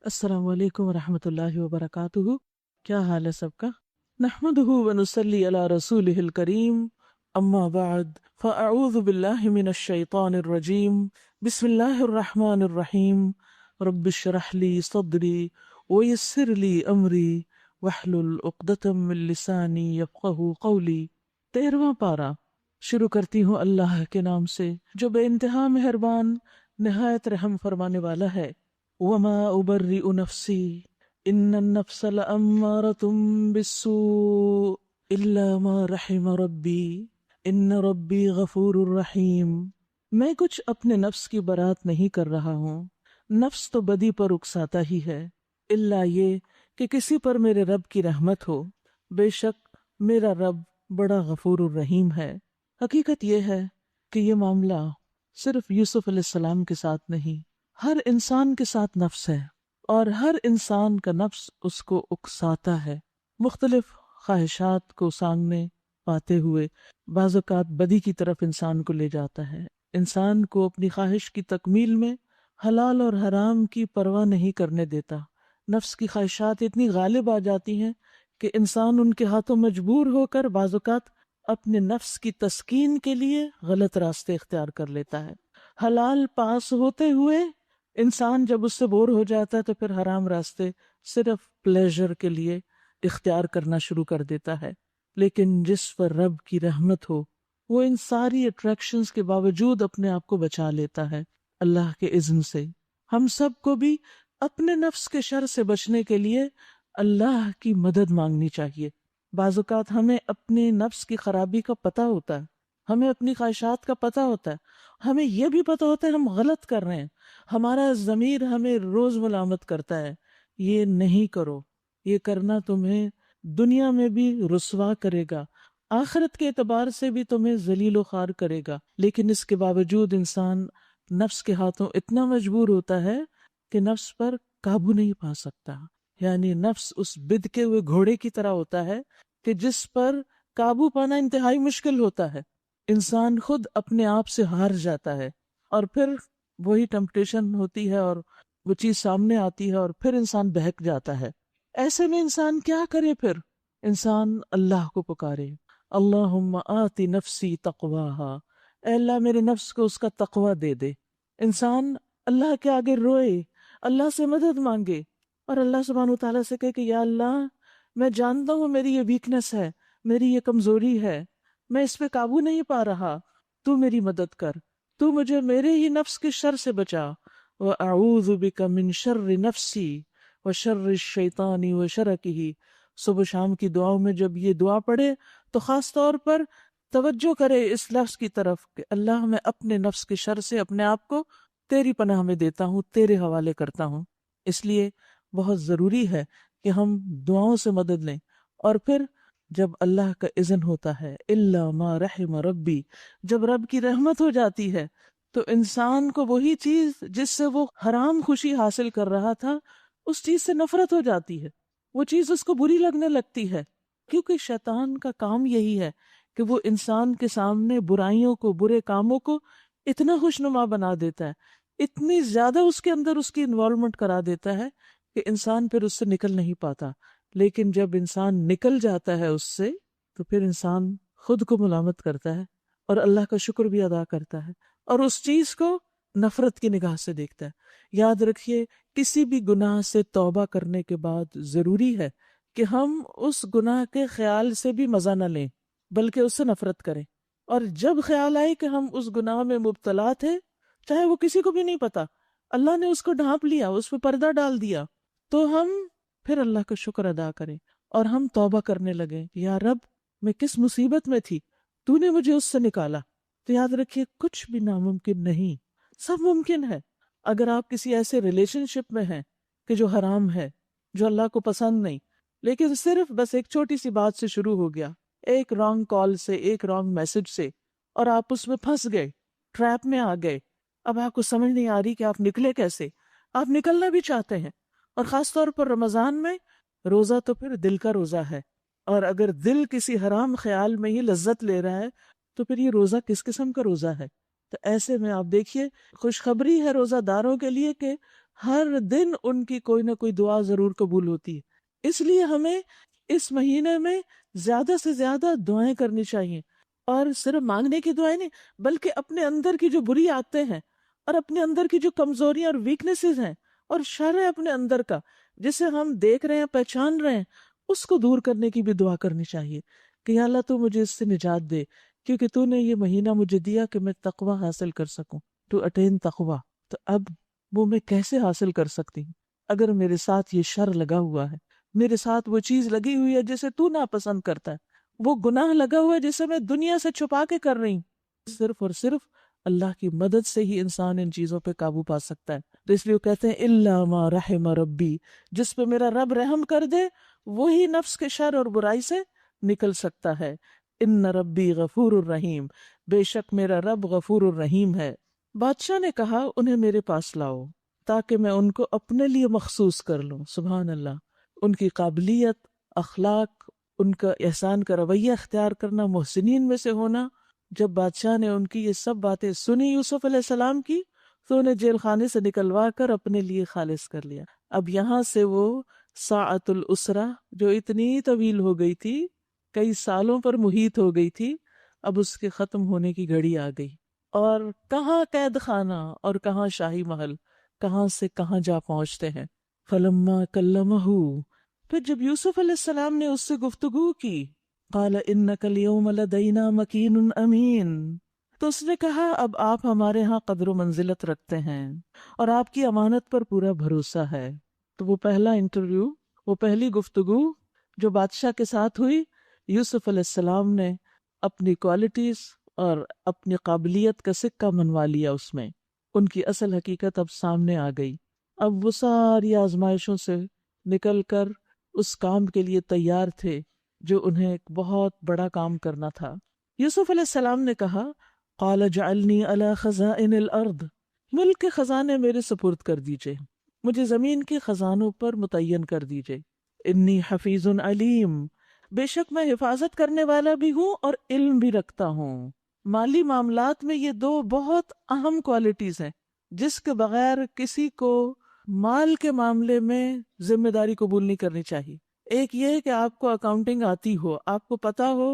السلام علیکم ورحمۃ اللہ وبرکاتہ۔ کیا حال ہے سب کا؟ نحمدہ ونصلی علی رسولہ الکریم، اما بعد فاعوذ باللہ من الشیطان الرجیم، بسم اللہ الرحمن الرحیم، رب اشرح لی صدری ویسر لی امری واحلل عقدۃ من لسانی یفقہوا قولی۔ 13واں پارہ شروع کرتی ہوں اللہ کے نام سے جو بے انتہا مہربان نہایت رحم فرمانے والا ہے۔ وما ابرئ نفسی ان النفس لامارۃ بالسوء الا ما رحم ربی ان ربی غفور رحیم۔ میں کچھ اپنے نفس کی برات نہیں کر رہا ہوں، نفس تو بدی پر اکساتا ہی ہے، الا یہ کہ کسی پر میرے رب کی رحمت ہو، بے شک میرا رب بڑا غفور الرحیم ہے۔ حقیقت یہ ہے کہ یہ معاملہ صرف یوسف علیہ السلام کے ساتھ نہیں، ہر انسان کے ساتھ نفس ہے، اور ہر انسان کا نفس اس کو اکساتا ہے، مختلف خواہشات کو سامنے پاتے ہوئے بعض اوقات بدی کی طرف انسان کو لے جاتا ہے۔ انسان کو اپنی خواہش کی تکمیل میں حلال اور حرام کی پرواہ نہیں کرنے دیتا۔ نفس کی خواہشات اتنی غالب آ جاتی ہیں کہ انسان ان کے ہاتھوں مجبور ہو کر بعض اوقات اپنے نفس کی تسکین کے لیے غلط راستے اختیار کر لیتا ہے۔ حلال پاس ہوتے ہوئے انسان جب اس سے بور ہو جاتا ہے تو پھر حرام راستے صرف پلیزر کے لیے اختیار کرنا شروع کر دیتا ہے۔ لیکن جس پر رب کی رحمت ہو وہ ان ساری اٹریکشنز کے باوجود اپنے آپ کو بچا لیتا ہے اللہ کے اذن سے۔ ہم سب کو بھی اپنے نفس کے شر سے بچنے کے لیے اللہ کی مدد مانگنی چاہیے۔ بعض اوقات ہمیں اپنے نفس کی خرابی کا پتہ ہوتا ہے، ہمیں اپنی خواہشات کا پتہ ہوتا ہے، ہمیں یہ بھی پتہ ہوتا ہے ہم غلط کر رہے ہیں، ہمارا ضمیر ہمیں روز ملامت کرتا ہے، یہ نہیں کرو، یہ کرنا تمہیں دنیا میں بھی رسوا کرے گا، آخرت کے اعتبار سے بھی تمہیں ذلیل و خوار کرے گا۔ لیکن اس کے باوجود انسان نفس کے ہاتھوں اتنا مجبور ہوتا ہے کہ نفس پر قابو نہیں پا سکتا۔ یعنی نفس اس بدکے ہوئے گھوڑے کی طرح ہوتا ہے کہ جس پر قابو پانا انتہائی مشکل ہوتا ہے۔ انسان خود اپنے آپ سے ہار جاتا ہے، اور پھر وہی ٹمپٹیشن ہوتی ہے اور وہ چیز سامنے آتی ہے اور پھر انسان بہک جاتا ہے۔ ایسے میں انسان کیا کرے؟ پھر انسان اللہ کو پکارے، اللہم آتی نفسی تقواہا، اے اللہ میرے نفس کو اس کا تقوی دے دے۔ انسان اللہ کے آگے روئے، اللہ سے مدد مانگے، اور اللہ سبحانہ وتعالیٰ سے کہے کہ یا اللہ میں جانتا ہوں میری یہ ویکنس ہے، میری یہ کمزوری ہے، میں اس پہ قابو نہیں پا رہا، تو میری مدد کر، تو مجھے میرے ہی نفس کے شر سے بچا۔ وَأَعُوذُ بِكَ مِن شَرِّ نَفْسِي وَشَرِّ الشَّيْطَانِ وَشَرَكِهِ۔ صبح شام کی دعاؤں میں جب یہ دعا پڑھے تو خاص طور پر توجہ کرے اس لفظ کی طرف کہ اللہ میں اپنے نفس کے شر سے اپنے آپ کو تیری پناہ میں دیتا ہوں، تیرے حوالے کرتا ہوں۔ اس لیے بہت ضروری ہے کہ ہم دعاؤں سے مدد لیں، اور پھر جب اللہ کا اذن ہوتا ہے، الا ما رحم ربی، جب رب کی رحمت ہو جاتی ہے تو انسان کو وہی چیز جس سے وہ حرام خوشی حاصل کر رہا تھا اس چیز سے نفرت ہو جاتی ہے، وہ چیز اس کو بری لگنے لگتی ہے، کیونکہ شیطان کا کام یہی ہے کہ وہ انسان کے سامنے برائیوں کو، برے کاموں کو اتنا خوشنما بنا دیتا ہے، اتنی زیادہ اس کے اندر اس کی انوالومنٹ کرا دیتا ہے کہ انسان پھر اس سے نکل نہیں پاتا۔ لیکن جب انسان نکل جاتا ہے اس سے تو پھر انسان خود کو ملامت کرتا ہے اور اللہ کا شکر بھی ادا کرتا ہے، اور اس چیز کو نفرت کی نگاہ سے دیکھتا ہے۔ یاد رکھیے کسی بھی گناہ سے توبہ کرنے کے بعد ضروری ہے کہ ہم اس گناہ کے خیال سے بھی مزہ نہ لیں بلکہ اس سے نفرت کریں، اور جب خیال آئے کہ ہم اس گناہ میں مبتلا تھے، چاہے وہ کسی کو بھی نہیں پتا، اللہ نے اس کو ڈھانپ لیا، اس پہ پردہ ڈال دیا، تو ہم پھر اللہ کا شکر ادا کریں اور ہم توبہ کرنے لگیں، یا رب میں کس مصیبت میں تھی، تو نے مجھے اس سے نکالا۔ تو یاد رکھیے کچھ بھی ناممکن نہیں، سب ممکن ہے۔ اگر آپ کسی ایسے ریلیشن شپ میں ہیں کہ جو حرام ہے، جو اللہ کو پسند نہیں، لیکن صرف بس ایک چھوٹی سی بات سے شروع ہو گیا، ایک رانگ کال سے، ایک رانگ میسج سے، اور آپ اس میں پھنس گئے، ٹریپ میں آ گئے، اب آپ کو سمجھ نہیں آ رہی کہ آپ نکلے کیسے، آپ نکلنا بھی چاہتے ہیں، اور خاص طور پر رمضان میں روزہ تو پھر دل کا روزہ ہے، اور اگر دل کسی حرام خیال میں ہی لذت لے رہا ہے تو پھر یہ روزہ کس قسم کا روزہ ہے؟ تو ایسے میں آپ دیکھیے خوشخبری ہے روزہ داروں کے لیے کہ ہر دن ان کی کوئی نہ کوئی دعا ضرور قبول ہوتی ہے. اس لیے ہمیں اس مہینے میں زیادہ سے زیادہ دعائیں کرنی چاہیے، اور صرف مانگنے کی دعائیں نہیں، بلکہ اپنے اندر کی جو بری عادتیں ہیں اور اپنے اندر کی جو کمزوریاں اور ویکنیسز ہیں اور شر ہے اپنے اندر کا، جسے ہم دیکھ رہے ہیں، پہچان رہے ہیں، اس کو دور کرنے کی بھی دعا کرنی چاہیے کہ یا اللہ تو مجھے اس سے نجات دے، کیونکہ تو نے یہ مہینہ مجھے دیا کہ میں تقوی حاصل کر سکوں، ٹو اٹین تقوی. تو اب وہ میں کیسے حاصل کر سکتی ہوں اگر میرے ساتھ یہ شر لگا ہوا ہے، میرے ساتھ وہ چیز لگی ہوئی ہے جسے تو ناپسند کرتا ہے، وہ گناہ لگا ہوا ہے جسے میں دنیا سے چھپا کے کر رہی ہوں. صرف اور صرف اللہ کی مدد سے ہی انسان ان چیزوں پہ قابو پا سکتا ہے. تو اس لیے وہ کہتے ہیں الا ما رحم ربی، جس پہ میرا رب رحم کر دے وہی نفس کے شر اور برائی سے نکل سکتا ہے. ان ربی غفور الرحیم، بے شک میرا رب غفور الرحیم ہے. بادشاہ نے کہا انہیں میرے پاس لاؤ تاکہ میں ان کو اپنے لیے مخصوص کر لوں. سبحان اللہ، ان کی قابلیت، اخلاق، ان کا احسان کا رویہ اختیار کرنا، محسنین میں سے ہونا. جب بادشاہ نے ان کی یہ سب باتیں سنی یوسف علیہ السلام کی، تو انہیں جیل خانے سے نکلوا کر اپنے لیے خالص کر لیا. اب یہاں سے وہ ساعت الاسرہ جو اتنی طویل ہو گئی تھی، کئی سالوں پر محیط ہو گئی تھی، اب اس کے ختم ہونے کی گھڑی آ گئی. اور کہاں قید خانہ اور کہاں شاہی محل، کہاں سے کہاں جا پہنچتے ہیں. فلما کلمہ، پھر جب یوسف علیہ السلام نے اس سے گفتگو کی، قال انک اليوم لدینا مکین امین، تو اس نے کہا اب آپ ہمارے ہاں قدر و منزلت رکھتے ہیں اور آپ کی امانت پر پورا بھروسہ ہے. تو وہ پہلا انٹرویو، وہ پہلی گفتگو جو بادشاہ کے ساتھ ہوئی، یوسف علیہ السلام نے اپنی کوالٹیز اور اپنی قابلیت کا سکہ منوا لیا. اس میں ان کی اصل حقیقت اب سامنے آ گئی. اب وہ ساری آزمائشوں سے نکل کر اس کام کے لیے تیار تھے جو انہیں ایک بہت بڑا کام کرنا تھا. یوسف علیہ السلام نے کہا قال جعلنی علی خزائن الارض، ملک کے خزانے میرے سپرد کر دیجئے، مجھے زمین کے خزانوں پر متعین کر دیجئے. انی حفیظ علیم، بے شک میں حفاظت کرنے والا بھی ہوں اور علم بھی رکھتا ہوں. مالی معاملات میں یہ دو بہت اہم کوالٹیز ہیں جس کے بغیر کسی کو مال کے معاملے میں ذمہ داری قبول نہیں کرنی چاہیے. ایک یہ ہے کہ آپ کو اکاؤنٹنگ آتی ہو، آپ کو پتا ہو،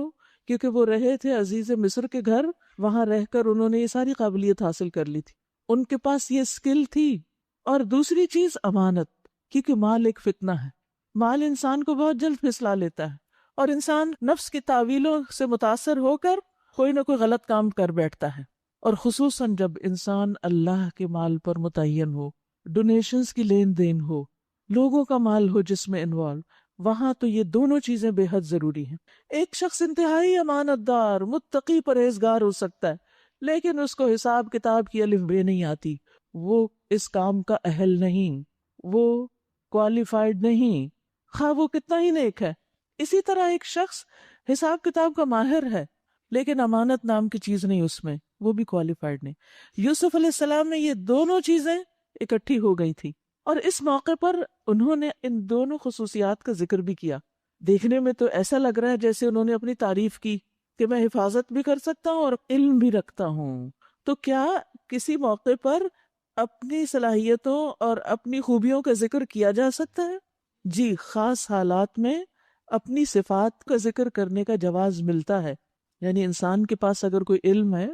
کیونکہ وہ رہے تھے عزیز مصر کے گھر، وہاں رہ کر انہوں نے یہ ساری قابلیت حاصل کر لی تھی، ان کے پاس یہ اسکل تھی. اور دوسری چیز امانت، کیونکہ مال ایک فتنہ ہے، مال انسان کو بہت جلد پھسلا لیتا ہے اور انسان نفس کی تعویلوں سے متاثر ہو کر کوئی نہ کوئی غلط کام کر بیٹھتا ہے. اور خصوصاً جب انسان اللہ کے مال پر متعین ہو، ڈونیشنز کی لین دین ہو، لوگوں کا مال ہو جس میں انوالو، وہاں تو یہ دونوں چیزیں بے حد ضروری ہیں. ایک شخص انتہائی امانت دار، متقی، پرہیزگار ہو سکتا ہے، لیکن اس کو حساب کتاب کی الف بے نہیں آتی، وہ اس کام کا اہل نہیں، وہ کوالیفائڈ نہیں، خواہ وہ کتنا ہی نیک ہے. اسی طرح ایک شخص حساب کتاب کا ماہر ہے لیکن امانت نام کی چیز نہیں اس میں، وہ بھی کوالیفائڈ نہیں. یوسف علیہ السلام میں یہ دونوں چیزیں اکٹھی ہو گئی تھی، اور اس موقع پر انہوں نے ان دونوں خصوصیات کا ذکر بھی کیا. دیکھنے میں تو ایسا لگ رہا ہے جیسے انہوں نے اپنی تعریف کی کہ میں حفاظت بھی کر سکتا ہوں اور علم بھی رکھتا ہوں. تو کیا کسی موقع پر اپنی صلاحیتوں اور اپنی خوبیوں کا ذکر کیا جا سکتا ہے؟ جی، خاص حالات میں اپنی صفات کا ذکر کرنے کا جواز ملتا ہے. یعنی انسان کے پاس اگر کوئی علم ہے،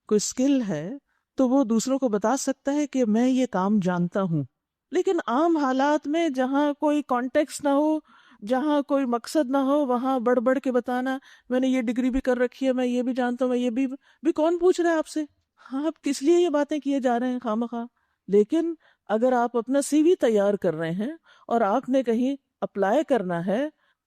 کوئی اسکل ہے، تو وہ دوسروں کو بتا سکتا ہے کہ میں یہ کام جانتا ہوں. لیکن عام حالات میں جہاں کوئی کانٹیکس نہ ہو، جہاں کوئی مقصد نہ ہو، وہاں بڑھ بڑھ کے بتانا میں نے یہ ڈگری بھی کر رکھی ہے، میں یہ بھی جانتا ہوں، میں یہ بھی کون پوچھ رہا ہے آپ سے؟ ہاں، آپ کس لیے یہ باتیں کیے جا رہے ہیں خواہ. لیکن اگر آپ اپنا سی وی تیار کر رہے ہیں اور آپ نے کہیں اپلائی کرنا ہے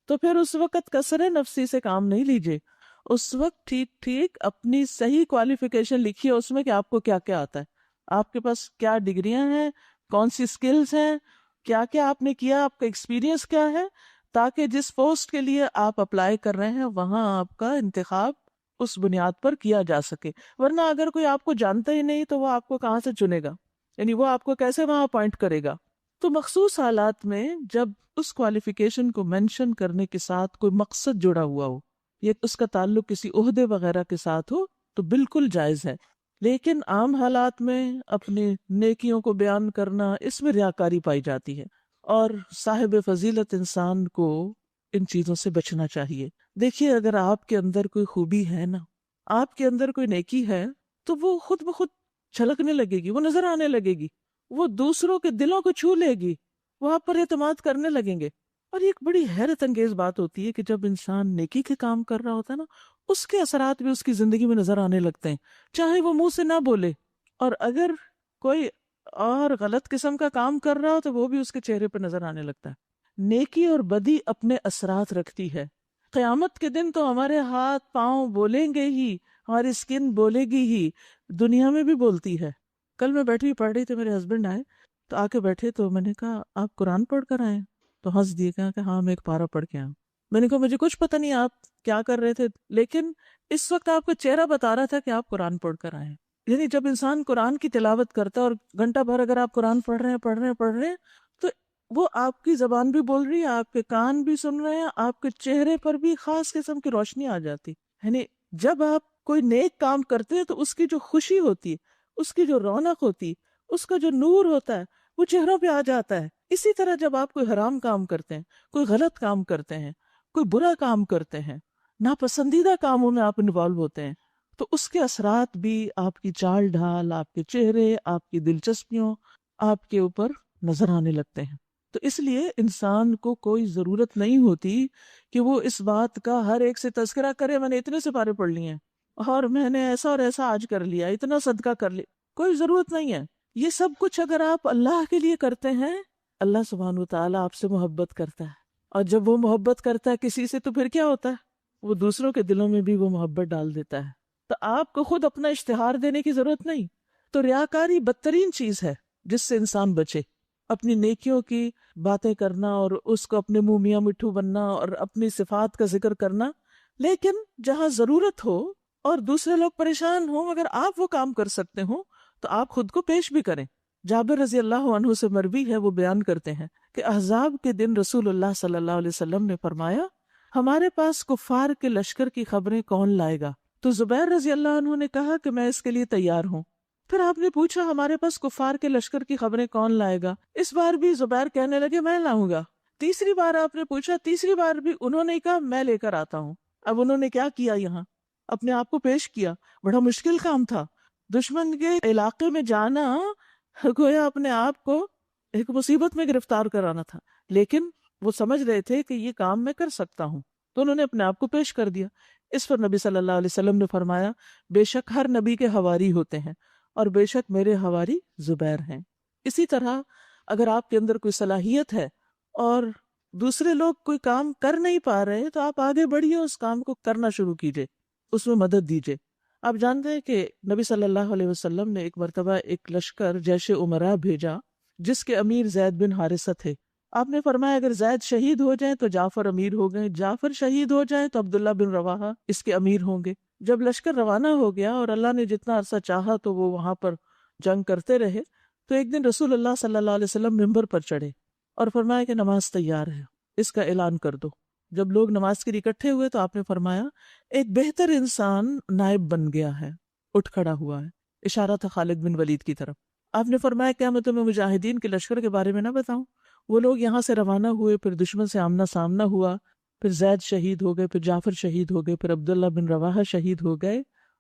تو پھر اس وقت کثر نفسی سے کام نہیں لیجیے. اس وقت ٹھیک اپنی صحیح کوالیفیکیشن لکھیے اس میں کہ آپ کو کیا کیا آتا ہے، آپ کے پاس کیا ڈگریاں ہیں، کون سی سکلز ہیں، کیا کیا آپ نے کیا، آپ کا ایکسپیرینس کیا ہے، تاکہ جس پوسٹ کے لیے آپ اپلائی کر رہے ہیں وہاں آپ کا انتخاب اس بنیاد پر کیا جا سکے. ورنہ اگر کوئی آپ کو جانتا ہی نہیں تو وہ آپ کو کہاں سے چنے گا، یعنی وہ آپ کو کیسے وہاں اپوائنٹ کرے گا. تو مخصوص حالات میں جب اس کوالیفیکیشن کو مینشن کرنے کے ساتھ کوئی مقصد جڑا ہوا ہو یا اس کا تعلق کسی عہدے وغیرہ کے ساتھ ہو تو بالکل جائز ہے. لیکن عام حالات میں اپنی نیکیوں کو بیان کرنا، اس میں ریاکاری پائی جاتی ہے، اور صاحب فضیلت انسان کو ان چیزوں سے بچنا چاہیے۔ دیکھیے، اگر آپ کے اندر کوئی خوبی ہے نا، آپ کے اندر کوئی نیکی ہے، تو وہ خود بخود چھلکنے لگے گی، وہ نظر آنے لگے گی، وہ دوسروں کے دلوں کو چھو لے گی، وہ آپ پر اعتماد کرنے لگیں گے۔ اور یہ ایک بڑی حیرت انگیز بات ہوتی ہے کہ جب انسان نیکی کے کام کر رہا ہوتا ہے نا، اس کے اثرات بھی اس کی زندگی میں نظر آنے لگتے ہیں، چاہے وہ منہ سے نہ بولے۔ اور اگر کوئی اور غلط قسم کا کام کر رہا ہو تو وہ بھی اس کے چہرے پہ نظر آنے لگتا ہے۔ نیکی اور بدی اپنے اثرات رکھتی ہے۔ قیامت کے دن تو ہمارے ہاتھ پاؤں بولیں گے ہی، ہماری اسکن بولے گی ہی، دنیا میں بھی بولتی ہے۔ کل میں بیٹھی پڑھ رہی تھی، میرے ہسبینڈ آئے تو آ کے بیٹھے، تو میں نے کہا آپ قرآن پڑھ کر آئے؟ تو ہنس دیے، کہا کہ ہاں میں ایک پارہ پڑھ کے آیا ہوں۔ میں نے کہا مجھے کچھ پتہ نہیں آپ کیا کر رہے تھے، لیکن اس وقت آپ کا چہرہ بتا رہا تھا کہ آپ قرآن پڑھ کر آئے ہیں۔ یعنی جب انسان قرآن کی تلاوت کرتا ہے اور گھنٹہ بھر اگر آپ قرآن پڑھ رہے ہیں تو وہ آپ کی زبان بھی بول رہی ہے، آپ کے کان بھی سن رہے ہیں، آپ کے چہرے پر بھی خاص قسم کی روشنی آ جاتی۔ یعنی جب آپ کوئی نیک کام کرتے ہیں تو اس کی جو خوشی ہوتی ہے، اس کی جو رونق ہوتی ہے، اس کا جو نور ہوتا ہے، وہ چہروں پہ آ جاتا ہے۔ اسی طرح جب آپ کوئی حرام کام کرتے ہیں، کوئی غلط کام کرتے ہیں، کوئی برا کام کرتے ہیں، ناپسندیدہ کاموں میں آپ انوالو ہوتے ہیں، تو اس کے اثرات بھی آپ کی چال ڈھال، آپ کے چہرے، آپ کی دلچسپیوں، آپ کے اوپر نظر آنے لگتے ہیں۔ تو اس لیے انسان کو کوئی ضرورت نہیں ہوتی کہ وہ اس بات کا ہر ایک سے تذکرہ کرے، میں نے اتنے سپارے پڑھ لیے ہیں اور میں نے ایسا اور ایسا آج کر لیا، اتنا صدقہ کر لیا۔ کوئی ضرورت نہیں ہے۔ یہ سب کچھ اگر آپ اللہ کے لیے کرتے ہیں، اللہ سبحانہ و تعالیٰ آپ سے محبت کرتا ہے، اور جب وہ محبت کرتا ہے کسی سے تو پھر کیا ہوتا ہے، وہ دوسروں کے دلوں میں بھی وہ محبت ڈال دیتا ہے۔ تو آپ کو خود اپنا اشتہار دینے کی ضرورت نہیں۔ تو ریاکاری بدترین چیز ہے جس سے انسان بچے۔ اپنی نیکیوں کی باتیں کرنا اور اس کو اپنے منہ میاں مٹھو بننا اور اپنی صفات کا ذکر کرنا، لیکن جہاں ضرورت ہو اور دوسرے لوگ پریشان ہوں، اگر آپ وہ کام کر سکتے ہوں تو آپ خود کو پیش بھی کریں۔ جابر رضی اللہ عنہ سے مروی ہے، وہ بیان کرتے ہیں کہ احزاب کے دن رسول اللہ صلی اللہ علیہ وسلم نے فرمایا، ہمارے پاس کفار کے لشکر کی خبریں کون لائے گا؟ تو زبیر رضی اللہ عنہ نے کہا کہ میں اس کے لیے تیار ہوں۔ پھر آپ نے پوچھا ہمارے پاس کفار کے لشکر کی خبریں کون لائے گا؟ اس بار بھی زبیر کہنے لگے میں لاؤں گا۔ تیسری بار آپ نے پوچھا، تیسری بار بھی انہوں نے کہا میں لے کر آتا ہوں۔ اب انہوں نے کیا کیا؟ یہاں اپنے آپ کو پیش کیا۔ بڑا مشکل کام تھا، دشمن کے علاقے میں جانا، گویا اپنے آپ کو ایک مصیبت میں گرفتار کرانا تھا، لیکن وہ سمجھ رہے تھے کہ یہ کام میں کر سکتا ہوں، تو انہوں نے اپنے آپ کو پیش کر دیا۔ اس پر نبی صلی اللہ علیہ وسلم نے فرمایا، بے شک ہر نبی کے حواری ہوتے ہیں اور بے شک میرے حواری زبیر ہیں۔ اسی طرح اگر آپ کے اندر کوئی صلاحیت ہے اور دوسرے لوگ کوئی کام کر نہیں پا رہے تو آپ آگے بڑھیے، اس کام کو کرنا شروع کیجئے، اس میں مدد دیجئے۔ آپ جانتے ہیں کہ نبی صلی اللہ علیہ وسلم نے ایک مرتبہ ایک لشکر جیش امراء بھیجا جس کے امیر زید بن حارثہ تھے۔ آپ نے فرمایا اگر زید شہید ہو جائیں تو جعفر امیر ہو گئے، جعفر شہید ہو جائیں تو عبداللہ بن رواحہ اس کے امیر ہوں گے۔ جب لشکر روانہ ہو گیا اور اللہ نے جتنا عرصہ چاہا تو وہ وہاں پر جنگ کرتے رہے، تو ایک دن رسول اللہ صلی اللہ علیہ وسلم ممبر پر چڑھے اور فرمایا کہ نماز تیار ہے، اس کا اعلان کر دو۔ جب لوگ نماز کے لیے اکٹھے ہوئے تو آپ نے فرمایا ایک بہتر انسان نائب بن گیا ہے، اٹھ کھڑا ہوا ہے، اشارہ تھا خالد بن ولید کی طرف۔ آپ نے فرمایا کیا میں تمہیں مجاہدین کے لشکر کے بارے میں نہ بتاؤں؟ وہ لوگ یہاں سے روانہ ہوئے، پھر دشمن سے آمنا سامنا ہوا، پھر زید شہید ہو گئے، پھر جعفر شہید ہو گئے، پھر عبداللہ بن رواحہ شہید ہو گئے،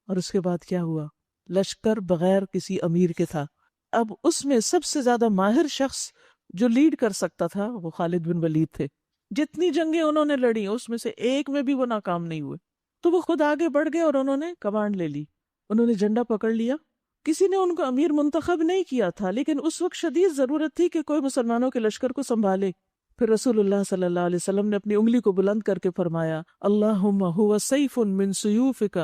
اور اس کے بعد کیا ہوا؟ لشکر بغیر کسی امیر کے تھا۔ اب اس میں سب سے زیادہ ماہر شخص جو لیڈ کر سکتا تھا وہ خالد بن ولید تھے۔ جتنی جنگیں انہوں نے لڑی اس میں سے ایک میں بھی وہ ناکام نہیں ہوئے، تو وہ خود آگے بڑھ گئے اور انہوں نے کمانڈ لے لی، انہوں نے جھنڈا پکڑ لیا۔ کسی نے ان کو امیر منتخب نہیں کیا تھا، لیکن اس وقت شدید ضرورت تھی کہ کوئی مسلمانوں کے لشکر کو سنبھالے۔ پھر رسول اللہ صلی اللہ علیہ وسلم نے اپنی انگلی کو بلند کر کے فرمایا، اللہم ہوا سیف من سیوفک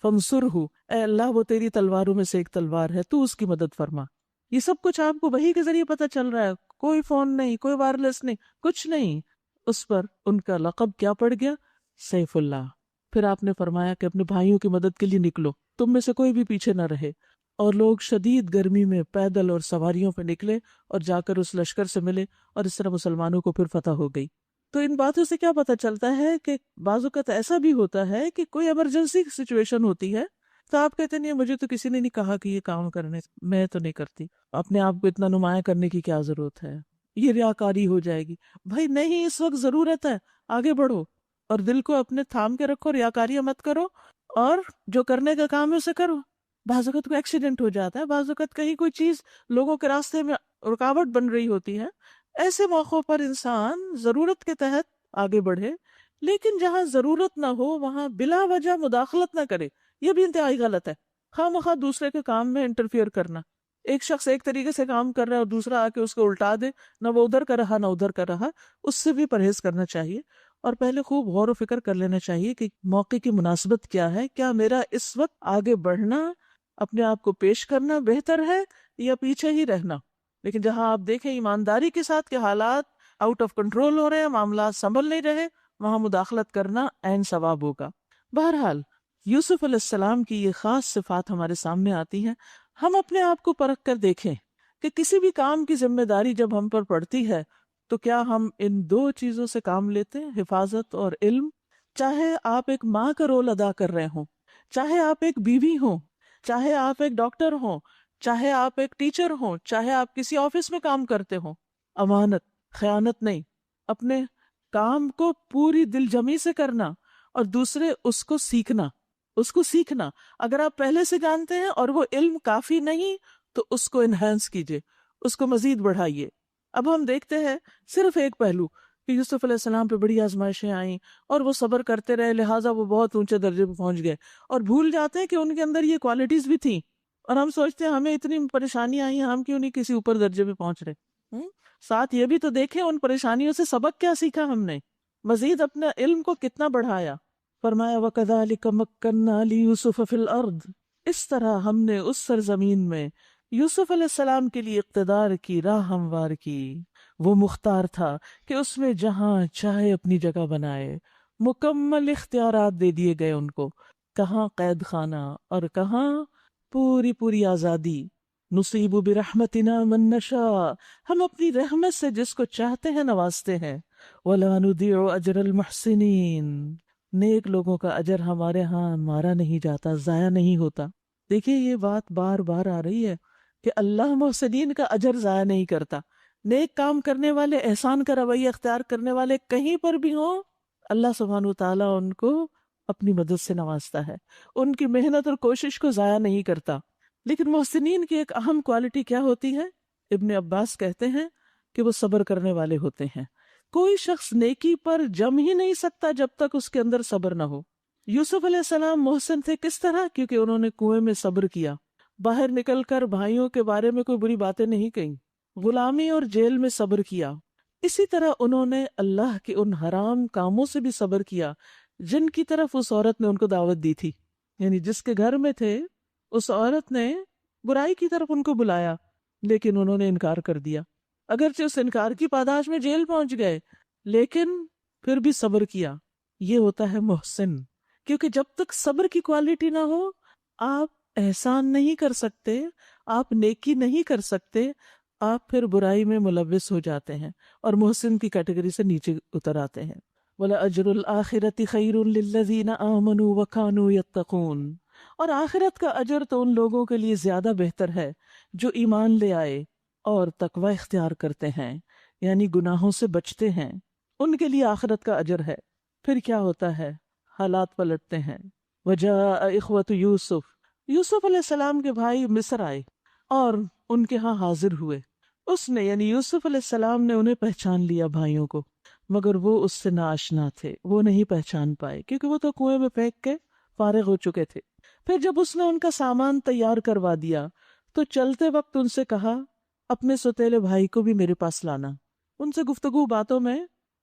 فانصرہ، اے اللہ وہ تیری تلواروں میں سے ایک تلوار ہے، تو اس کی مدد فرما۔ یہ سب کچھ آپ کو وحی کے ذریعے پتہ چل رہا ہے، کوئی فون نہیں، کوئی وائرلیس نہیں، کچھ نہیں۔ اس پر ان کا لقب کیا پڑ گیا؟ سیف اللہ۔ پھر آپ نے فرمایا کہ اپنے بھائیوں کی مدد کے لیے نکلو، تم میں سے کوئی بھی پیچھے نہ رہے۔ اور لوگ شدید گرمی میں پیدل اور سواریوں پہ نکلے اور جا کر اس لشکر سے ملے، اور اس طرح مسلمانوں کو پھر فتح ہو گئی۔ تو ان باتوں سے کیا پتہ چلتا ہے کہ بعض اوقات ایسا بھی ہوتا ہے کہ کوئی ایمرجنسی سچویشن ہوتی ہے تو آپ کہتے نہیں مجھے تو کسی نے نہیں کہا کہ یہ کام کرنے، میں تو نہیں کرتی، اپنے آپ کو اتنا نمایاں کرنے کی کیا ضرورت ہے، یہ ریاکاری ہو جائے گی۔ بھائی نہیں، اس وقت ضرورت ہے، آگے بڑھو اور دل کو اپنے تھام کے رکھو، ریاکاریاں مت کرو، اور جو کرنے کا کام ہے اسے کرو۔ بعض اوقات کوئی ایکسیڈنٹ ہو جاتا ہے، بعض اوقات کہیں کوئی چیز لوگوں کے راستے میں رکاوٹ بن رہی ہوتی ہے، ایسے موقعوں پر انسان ضرورت کے تحت آگے بڑھے، لیکن جہاں ضرورت نہ ہو وہاں بلا وجہ مداخلت نہ کرے، یہ بھی انتہائی غلط ہے۔ خواہ مخواہ دوسرے کے کام میں انٹرفیئر کرنا، ایک شخص ایک طریقے سے کام کر رہا ہے اور دوسرا آ کے اس کو الٹا دے، نہ وہ ادھر کر رہا نہ ادھر کر رہا، اس سے بھی پرہیز کرنا چاہیے، اور پہلے خوب غور و فکر کر لینا چاہیے کہ موقع کی مناسبت کیا ہے، کیا میرا اس وقت آگے بڑھنا، اپنے آپ کو پیش کرنا بہتر ہے یا پیچھے ہی رہنا۔ لیکن جہاں آپ دیکھیں ایمانداری کے ساتھ کہ حالات آؤٹ آف کنٹرول ہو رہے ہیں، معاملات سنبھل نہیں رہے، وہاں مداخلت کرنا عین ثواب ہوگا۔ بہرحال یوسف علیہ السلام کی یہ خاص صفات ہمارے سامنے آتی ہیں۔ ہم اپنے آپ کو پرکھ کر دیکھیں کہ کسی بھی کام کی ذمہ داری جب ہم پر پڑتی ہے تو کیا ہم ان دو چیزوں سے کام لیتے ہیں، حفاظت اور علم؟ چاہے آپ ایک ماں کا رول ادا کر رہے ہوں، چاہے آپ ایک بیوی ہوں، چاہے آپ ایک ڈاکٹر ہوں، چاہے آپ ایک ٹیچر ہوں، چاہے آپ کسی آفس میں کام کرتے ہوں، امانت، خیانت نہیں، اپنے کام کو پوری دل جمی سے کرنا، اور دوسرے اس کو سیکھنا۔ اگر آپ پہلے سے جانتے ہیں اور وہ علم کافی نہیں تو اس کو انہینس کیجئے، اس کو مزید بڑھائیے۔ اب ہم دیکھتے ہیں صرف ایک پہلو کہ یوسف علیہ السلام پہ بڑی آزمائشیں آئیں اور وہ صبر کرتے رہے، لہٰذا وہ بہت اونچے درجے پہ پہنچ گئے، اور بھول جاتے ہیں کہ ان کے اندر یہ کوالٹیز بھی تھیں، اور ہم سوچتے ہیں ہمیں اتنی پریشانیاں آئی ہیں، ہم کیوں نہیں کسی اوپر درجے پہ پہنچ رہے۔ ساتھ یہ بھی تو دیکھیں ان پریشانیوں سے سبق کیا سیکھا ہم نے، مزید اپنا علم کو کتنا بڑھایا۔ فرمایا وَكَذَلِكَ مَكَّنَّا لِيُوسُفَ فِي الْأَرْضِ، اس طرح ہم نے اس سرزمین میں یوسف علیہ السلام کے لیے اقتدار کی راہ ہموار کی۔ وہ مختار تھا کہ اس میں جہاں چاہے اپنی جگہ بنائے، مکمل اختیارات دے دیے گئے ان کو، کہاں قید خانہ اور کہاں پوری آزادی۔ نصیب برحمتنا من نشاء، ہم اپنی رحمت سے جس کو چاہتے ہیں نوازتے ہیں۔ وَلَا نُضِيعُ أَجْرَ الْمُحْسِنِينَ، نیک لوگوں کا اجر ہمارے ہاں مارا نہیں جاتا، ضائع نہیں ہوتا۔ دیکھیے یہ بات بار بار آ رہی ہے کہ اللہ محسنین کا اجر ضائع نہیں کرتا۔ نیک کام کرنے والے، احسان کا رویہ اختیار کرنے والے کہیں پر بھی ہوں، اللہ سبحانہ وتعالیٰ ان کو اپنی مدد سے نوازتا ہے، ان کی محنت اور کوشش کو ضائع نہیں کرتا۔ لیکن محسنین کی ایک اہم کوالٹی کیا ہوتی ہے؟ ابن عباس کہتے ہیں کہ وہ صبر کرنے والے ہوتے ہیں۔ کوئی شخص نیکی پر جم ہی نہیں سکتا جب تک اس کے اندر صبر نہ ہو۔ یوسف علیہ السلام محسن تھے کس طرح؟ کیونکہ انہوں نے کنویں میں صبر کیا، باہر نکل کر بھائیوں کے بارے میں کوئی بری باتیں نہیں کہیں، غلامی اور جیل میں صبر کیا۔ اسی طرح انہوں نے اللہ کے ان حرام کاموں سے بھی صبر کیا جن کی طرف اس عورت نے ان کو دعوت دی تھی، یعنی جس کے گھر میں تھے اس عورت نے برائی کی طرف ان کو بلایا، لیکن انہوں نے انکار کر دیا۔ اگرچہ اس انکار کی پاداش میں جیل پہنچ گئے، لیکن پھر بھی صبر کیا۔ یہ ہوتا ہے محسن، کیونکہ جب تک صبر کی کوالٹی نہ ہو آپ احسان نہیں کر سکتے، آپ نیکی نہیں کر سکتے، آپ پھر برائی میں ملوث ہو جاتے ہیں اور محسن کی کیٹیگری سے نیچے اتر آتے ہیں۔ وَلَأَجْرُ الْآخِرَةِ خَيْرٌ لِّلَّذِينَ آمَنُوا وَكَانُوا يَتَّقُونَ، اور آخرت کا اجر تو ان لوگوں کے لیے زیادہ بہتر ہے جو ایمان لے آئے اور تقوی اختیار کرتے ہیں، یعنی گناہوں سے بچتے ہیں، ان کے لیے آخرت کا اجر ہے۔ پھر کیا ہوتا ہے؟ حالات پلٹتے ہیں۔ وَجَاءَ إِخْوَةُ یوسف علیہ السلام کے بھائی مصر آئے اور ان کے ہاں حاضر ہوئے۔ اس نے یعنی یوسف علیہ السلام نے انہیں پہچان لیا بھائیوں کو، مگر وہ اس سے ناآشنا تھے، وہ نہیں پہچان پائے کیونکہ وہ تو کنویں میں پھینک کے فارغ ہو چکے تھے۔ پھر جب اس نے ان کا سامان تیار کروا دیا تو چلتے وقت ان سے کہا اپنے سوتیلے بھائی کو بھی میرے پاس لانا۔ ان سے گفتگو باتوں میں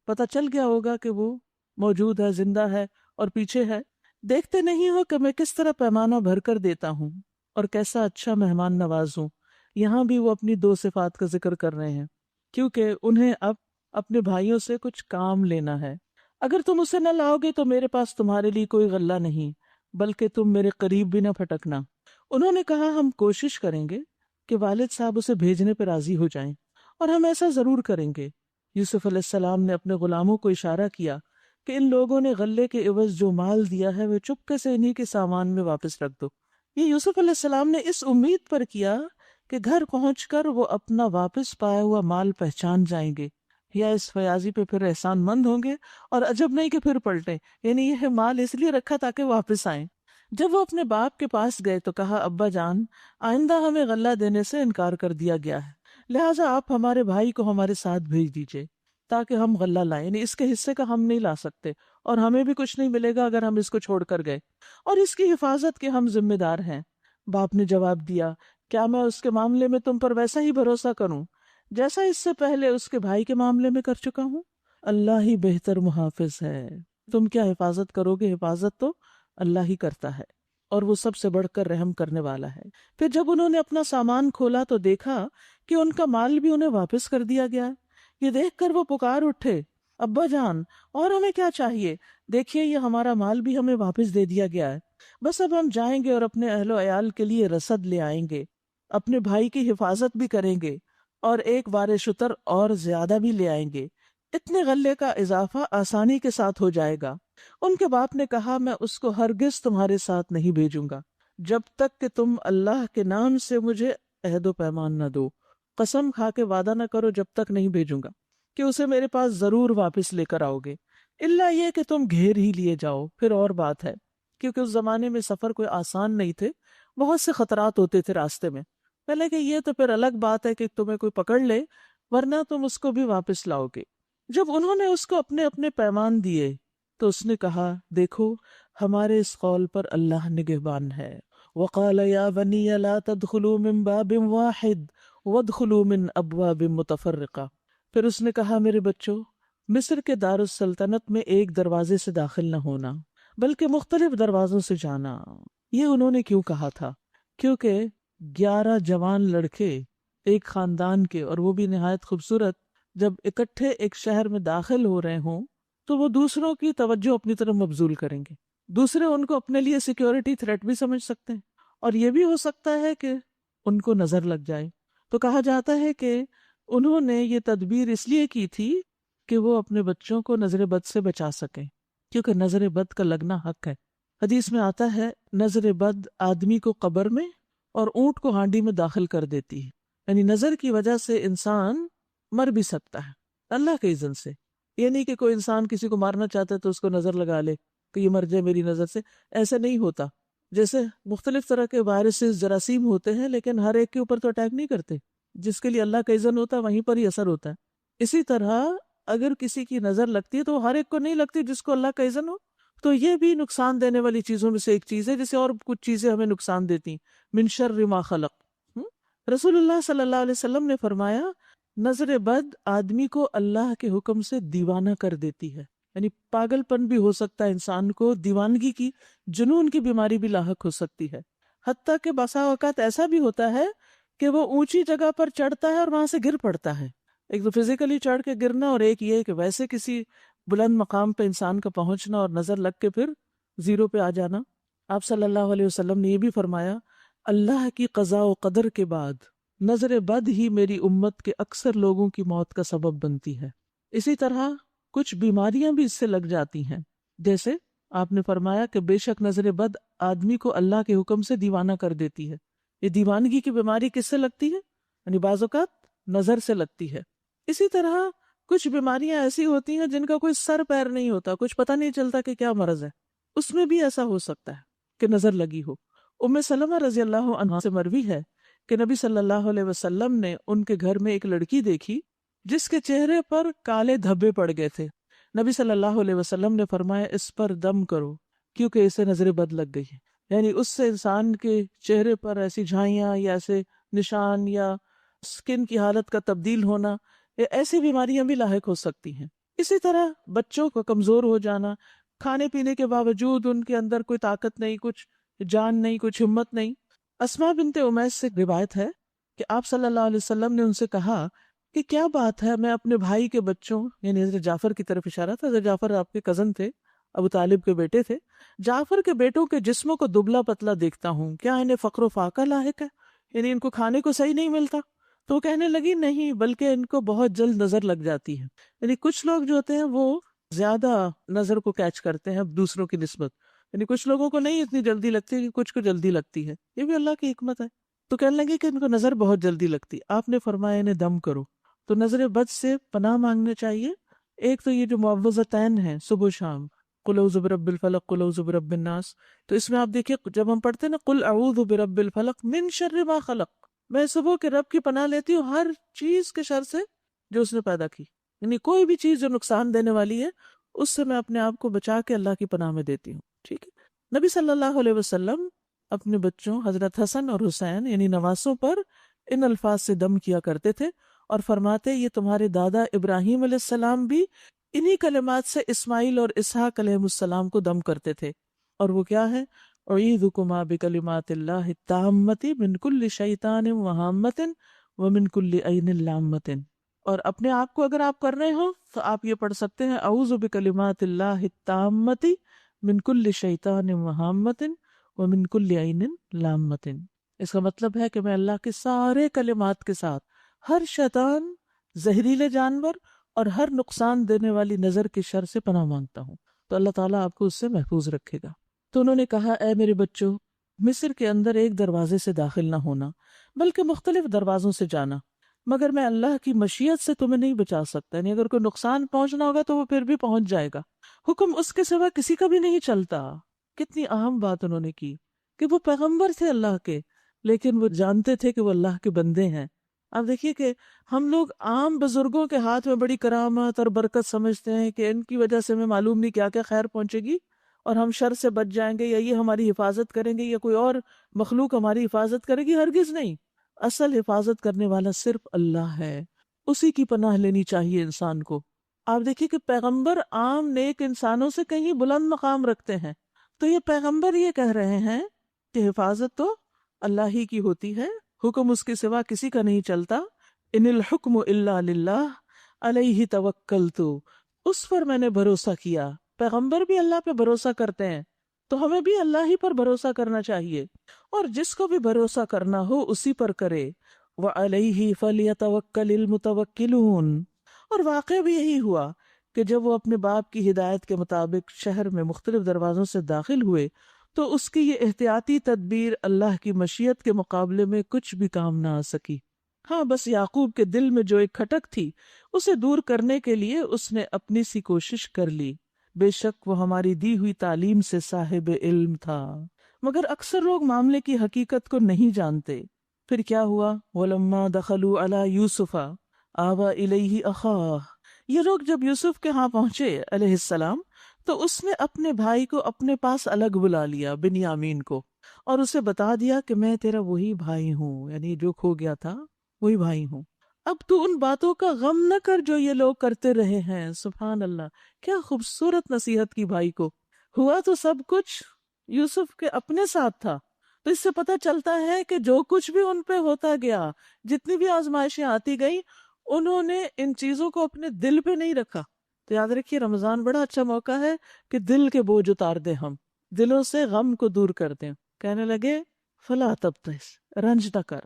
پتہ چل گیا ہوگا کہ وہ موجود ہے، زندہ ہے اور پیچھے ہے۔ دیکھتے نہیں ہو کہ میں کس طرح پیمانہ بھر کر دیتا ہوں اور کیسا اچھا مہمان نواز ہوں۔ یہاں بھی وہ اپنی دو صفات کا ذکر کر رہے ہیں کیونکہ انہیں اب اپنے بھائیوں سے کچھ کام لینا ہے۔ اگر تم اسے نہ لاؤ گے تو میرے پاس تمہارے لیے کوئی غلہ نہیں، بلکہ تم میرے قریب بھی نہ پھٹکنا۔ انہوں نے کہا ہم کوشش کریں گے کہ والد صاحب اسے بھیجنے پہ راضی ہو جائیں، اور ہم ایسا ضرور کریں گے۔ یوسف علیہ السلام نے اپنے غلاموں کو اشارہ کیا کہ ان لوگوں نے غلے کے عوض جو مال دیا ہے وہ چپکے سے انہی کے سامان میں واپس رکھ دو۔ یہ یوسف علیہ السلام نے اس امید پر کیا کہ گھر پہنچ کر وہ اپنا واپس پایا ہوا مال پہچان جائیں گے یا اس فیاضی پہ پھر احسان مند ہوں گے، اور عجب نہیں کہ پھر پلٹیں، یعنی یہ مال اس لیے رکھا تاکہ واپس آئیں۔ جب وہ اپنے باپ کے پاس گئے تو کہا، ابا جان، آئندہ ہمیں غلہ دینے سے انکار کر دیا گیا ہے، لہٰذا آپ ہمارے بھائی کو ہمارے ساتھ بھیج دیجئے تاکہ ہم غلہ لائیں، یعنی اس کے حصے کا ہم نہیں لا سکتے اور ہمیں بھی کچھ نہیں ملے گا اگر ہم اس کو چھوڑ کر گئے، اور اس کی حفاظت کے ہم ذمہ دار ہیں۔ باپ نے جواب دیا، کیا میں اس کے معاملے میں تم پر ویسا ہی بھروسہ کروں جیسا اس سے پہلے اس کے بھائی کے معاملے میں کر چکا ہوں؟ اللہ ہی بہتر محافظ ہے، تم کیا حفاظت کرو گے، حفاظت تو اللہ ہی کرتا ہے، اور وہ سب سے بڑھ کر رحم کرنے والا ہے۔ پھر جب انہوں نے اپنا سامان کھولا تو دیکھا کہ ان کا مال بھی انہیں واپس کر دیا گیا ہے۔ یہ دیکھ کر وہ پکار اٹھے، ابا جان، اور ہمیں کیا چاہیے؟ دیکھیے یہ ہمارا مال بھی ہمیں واپس دے دیا گیا ہے، بس اب ہم جائیں گے اور اپنے اہل و عیال کے لیے رسد لے آئیں گے، اپنے بھائی کی حفاظت بھی کریں گے اور ایک بار شتر اور زیادہ بھی لے آئیں گے، اتنے غلے کا اضافہ آسانی کے ساتھ ہو جائے گا۔ ان کے باپ نے کہا، میں اس کو ہرگز تمہارے ساتھ نہیں بھیجوں گا جب تک کہ تم اللہ کے نام سے مجھے عہد و پیمان نہ دو، قسم کھا کے وعدہ نہ کرو جب تک نہیں بھیجوں گا کہ اسے میرے پاس ضرور واپس لے کر آؤ گے، الا یہ کہ تم گھیر ہی لیے جاؤ، پھر اور بات ہے، کیونکہ اس زمانے میں سفر کوئی آسان نہیں تھے، بہت سے خطرات ہوتے تھے راستے میں۔ پہلے کہ یہ تو پھر الگ بات ہے کہ تمہیں کوئی پکڑ لے، ورنہ تم اس کو بھی واپس لاؤ گے۔ جب انہوں نے اس کو اپنے اپنے پیمان دیے تو اس نے کہا، دیکھو ہمارے اس قول پر اللہ نگہبان ہے۔ وقال یا بنی لا تدخلوا من باب واحد وادخلوا من ابواب متفرقہ۔ پھر اس نے کہا، میرے بچوں، مصر کے دارالسلطنت میں ایک دروازے سے داخل نہ ہونا بلکہ مختلف دروازوں سے جانا۔ یہ انہوں نے کیوں کہا تھا؟ کیونکہ 11 جوان لڑکے ایک خاندان کے، اور وہ بھی نہایت خوبصورت، جب اکٹھے ایک شہر میں داخل ہو رہے ہوں تو وہ دوسروں کی توجہ اپنی طرف مبذول کریں گے، دوسرے ان کو اپنے لیے سیکیورٹی تھریٹ بھی سمجھ سکتے ہیں، اور یہ بھی ہو سکتا ہے کہ ان کو نظر لگ جائے۔ تو کہا جاتا ہے کہ انہوں نے یہ تدبیر اس لیے کی تھی کہ وہ اپنے بچوں کو نظر بد سے بچا سکیں، کیونکہ نظر بد کا لگنا حق ہے۔ حدیث میں آتا ہے، نظر بد آدمی کو قبر میں اور اونٹ کو ہانڈی میں داخل کر دیتی ہے، یعنی نظر کی وجہ سے انسان مر بھی سکتا ہے اللہ کے اذن سے۔ یہ نہیں کہ کوئی انسان کسی کو مارنا چاہتا ہے تو اس کو نظر لگا لے کہ یہ مر جائے میری نظر سے، ایسا نہیں ہوتا۔ جیسے مختلف طرح کے وائرسز، جراثیم ہوتے ہیں، لیکن ہر ایک کے اوپر تو اٹیک نہیں کرتے، جس کے لیے اللہ کا اذن ہوتا ہے وہیں پر ہی اثر ہوتا ہے۔ اسی طرح اگر کسی کی نظر لگتی ہے تو ہر ایک کو نہیں لگتی جس کو اللہ کا اذن ہو، تو یہ بھی نقصان دینے والی چیزوں میں سے ایک چیز ہے، جیسے اور کچھ چیزیں ہمیں نقصان دیتی، من شر ما خلق۔ رسول اللہ صلی اللہ علیہ وسلم نے فرمایا، نظر بد آدمی کو اللہ کے حکم سے دیوانہ کر دیتی ہے، یعنی پاگل پن بھی ہو سکتا ہے انسان کو، دیوانگی کی، جنون کی بیماری بھی لاحق ہو سکتی ہے، حتیٰ کہ بسا اوقات ایسا بھی ہوتا ہے کہ وہ اونچی جگہ پر چڑھتا ہے اور وہاں سے گر پڑتا ہے۔ ایک تو فزیکلی چڑھ کے گرنا، اور ایک یہ کہ ویسے کسی بلند مقام پہ انسان کا پہنچنا اور نظر لگ کے پھر زیرو پہ آ جانا۔ آپ صلی اللہ علیہ وسلم نے یہ بھی فرمایا، اللہ کی قضاء و قدر کے بعد نظر بد ہی میری امت کے اکثر لوگوں کی موت کا سبب بنتی ہے۔ اسی طرح کچھ بیماریاں بھی اس سے لگ جاتی ہیں، جیسے آپ نے فرمایا کہ بے شک نظر بد آدمی کو اللہ کے حکم سے دیوانہ کر دیتی ہے۔ یہ دیوانگی کی بیماری کس سے لگتی ہے؟ یعنی بعض اوقات نظر سے لگتی ہے۔ اسی طرح کچھ بیماریاں ایسی ہوتی ہیں جن کا کوئی سر پیر نہیں ہوتا، کچھ پتہ نہیں چلتا کہ کیا مرض ہے، اس میں بھی ایسا ہو سکتا ہے کہ نظر لگی ہو۔ ام سلمہ رضی اللہ عنہا سے مروی ہے کہ نبی صلی اللہ علیہ وسلم نے ان کے گھر میں ایک لڑکی دیکھی جس کے چہرے پر کالے دھبے پڑ گئے تھے۔ نبی صلی اللہ علیہ وسلم نے فرمایا، اس پر دم کرو کیونکہ اسے نظر بد لگ گئی ہے، یعنی اس سے انسان کے چہرے پر ایسی جھائیاں یا ایسے نشان یا سکن کی حالت کا تبدیل ہونا، ایسی بیماریاں بھی لاحق ہو سکتی ہیں۔ اسی طرح بچوں کو کمزور ہو جانا، کھانے پینے کے باوجود ان کے اندر کوئی طاقت نہیں، کچھ جان نہیں، کچھ ہمت نہیں۔ اسماء بنت امیس سے روایت ہے کہ آپ صلی اللہ علیہ وسلم نے ان سے کہا کہ کیا بات ہے، میں اپنے بھائی کے بچوں، یعنی حضرت جعفر کی طرف اشارہ تھا، حضرت جعفر آپ کے کزن تھے، ابو طالب کے بیٹے تھے، جعفر کے بیٹوں کے جسموں کو دبلا پتلا دیکھتا ہوں، کیا انہیں فقر و فاقہ لاحق ہے؟ یعنی ان کو کھانے کو صحیح نہیں ملتا؟ تو وہ کہنے لگی، نہیں، بلکہ ان کو بہت جلد نظر لگ جاتی ہے۔ یعنی کچھ لوگ جو ہوتے ہیں وہ زیادہ نظر کو کیچ کرتے ہیں دوسروں کی نسبت، یعنی کچھ لوگوں کو نہیں اتنی جلدی لگتی کہ کچھ کو جلدی لگتی ہے، یہ بھی اللہ کی حکمت ہے۔ تو کہنے لگے کہ ان کو نظر بہت جلدی لگتی، آپ نے فرمایا انہیں دم کرو۔ تو نظر بد سے پناہ مانگنے چاہیے۔ ایک تو یہ جو معوذتین ہیں صبح و شام، قل اعوذ برب الفلق قل اعوذ برب الناس، تو اس میں آپ دیکھیے جب ہم پڑھتے ہیں نا قل اعوذ برب الفلق من شر ما خلق، میں صبح کے رب کی پناہ لیتی ہوں ہر چیز کے شر سے جو اس نے پیدا کی، یعنی کوئی بھی چیز جو نقصان دینے والی ہے اس سے میں اپنے آپ کو بچا کے اللہ کی پناہ میں دیتی ہوں، ٹھیک ہے۔ نبی صلی اللہ علیہ وسلم اپنے بچوں حضرت حسن اور حسین یعنی نواسوں پر ان الفاظ سے دم کیا کرتے تھے اور فرماتے یہ تمہارے دادا ابراہیم علیہ السلام بھی انہی کلمات سے اسماعیل اور اسحاق علیہ السلام کو دم کرتے تھے، اور وہ کیا ہے؟ اعیذکما بکلمات اللہ التامۃ من کل شیطان وہامۃ ومن کل عین لامۃ۔ اور اپنے آپ کو اگر آپ کر رہے ہو تو آپ یہ پڑھ سکتے ہیں اعوذ بکلمات اللہ التامۃ من کل شیطان وہامۃ ومن کل عین لامۃ۔ اس کا مطلب ہے کہ میں اللہ کے سارے کلمات کے ساتھ ہر شیطان، زہریلے جانور اور ہر نقصان دینے والی نظر کے شر سے پناہ مانگتا ہوں، تو اللہ تعالیٰ آپ کو اس سے محفوظ رکھے گا۔ تو انہوں نے کہا اے میرے بچوں، مصر کے اندر ایک دروازے سے داخل نہ ہونا بلکہ مختلف دروازوں سے جانا، مگر میں اللہ کی مشیت سے تمہیں نہیں بچا سکتا، یعنی اگر کوئی نقصان پہنچنا ہوگا تو وہ پھر بھی پہنچ جائے گا، حکم اس کے سوا کسی کا بھی نہیں چلتا۔ کتنی اہم بات انہوں نے کی کہ وہ پیغمبر تھے اللہ کے، لیکن وہ جانتے تھے کہ وہ اللہ کے بندے ہیں۔ آپ دیکھیے کہ ہم لوگ عام بزرگوں کے ہاتھ میں بڑی کرامت اور برکت سمجھتے ہیں کہ ان کی وجہ سے ہمیں معلوم نہیں کیا کیا خیر پہنچے گی اور ہم شر سے بچ جائیں گے، یا یہ ہماری حفاظت کریں گے، یا کوئی اور مخلوق ہماری حفاظت کرے گی۔ ہرگز نہیں، اصل حفاظت کرنے والا صرف اللہ ہے، اسی کی پناہ لینی چاہیے انسان کو۔ آپ دیکھیے کہ پیغمبر عام نیک انسانوں سے کہیں بلند مقام رکھتے ہیں، تو یہ پیغمبر یہ کہہ رہے ہیں کہ حفاظت تو اللہ ہی کی ہوتی ہے، حکم اس کے سوا کسی کا نہیں چلتا۔ ان الحکم الا للہ علیہ توکلت، اس پر میں نے بھروسہ کیا۔ پیغمبر بھی اللہ پہ بھروسہ کرتے ہیں تو ہمیں بھی اللہ ہی پر بھروسہ کرنا چاہیے، اور جس کو بھی بھروسہ کرنا ہو اسی پر کرے۔ وعلیہ فلیتوکل المتوکلون۔ اور واقعہ بھی یہی ہوا کہ جب وہ اپنے باپ کی ہدایت کے مطابق شہر میں مختلف دروازوں سے داخل ہوئے تو اس کی یہ احتیاطی تدبیر اللہ کی مشیت کے مقابلے میں کچھ بھی کام نہ آ سکی۔ ہاں، بس یعقوب کے دل میں جو ایک کھٹک تھی اسے دور کرنے کے لیے اس نے اپنی سی کوشش کر لی۔ بے شک وہ ہماری دی ہوئی تعلیم سے صاحب علم تھا، مگر اکثر لوگ معاملے کی حقیقت کو نہیں جانتے۔ پھر کیا ہوا؟ وَلَمَّا دَخَلُوا عَلَى يُوسُفَ آوَى إِلَيْهِ أَخَاهُ۔ یہ لوگ جب یوسف کے ہاں پہنچے علیہ السلام تو اس نے اپنے بھائی کو اپنے پاس الگ بلا لیا، بنیامین کو، اور اسے بتا دیا کہ میں تیرا وہی بھائی ہوں، یعنی جو کھو گیا تھا وہی بھائی ہوں۔ اب تو ان باتوں کا غم نہ کر جو یہ لوگ کرتے رہے ہیں۔ سبحان اللہ، کیا خوبصورت نصیحت کی بھائی کو۔ ہوا تو سب کچھ یوسف کے اپنے ساتھ تھا، تو اس سے پتہ چلتا ہے کہ جو کچھ بھی ان پہ ہوتا گیا، جتنی بھی آزمائشیں آتی گئی، انہوں نے ان چیزوں کو اپنے دل پہ نہیں رکھا۔ تو یاد رکھیے رمضان بڑا اچھا موقع ہے کہ دل کے بوجھ اتار دیں، ہم دلوں سے غم کو دور کر دیں۔ کہنے لگے فلا تبتئس، رنج نہ کر،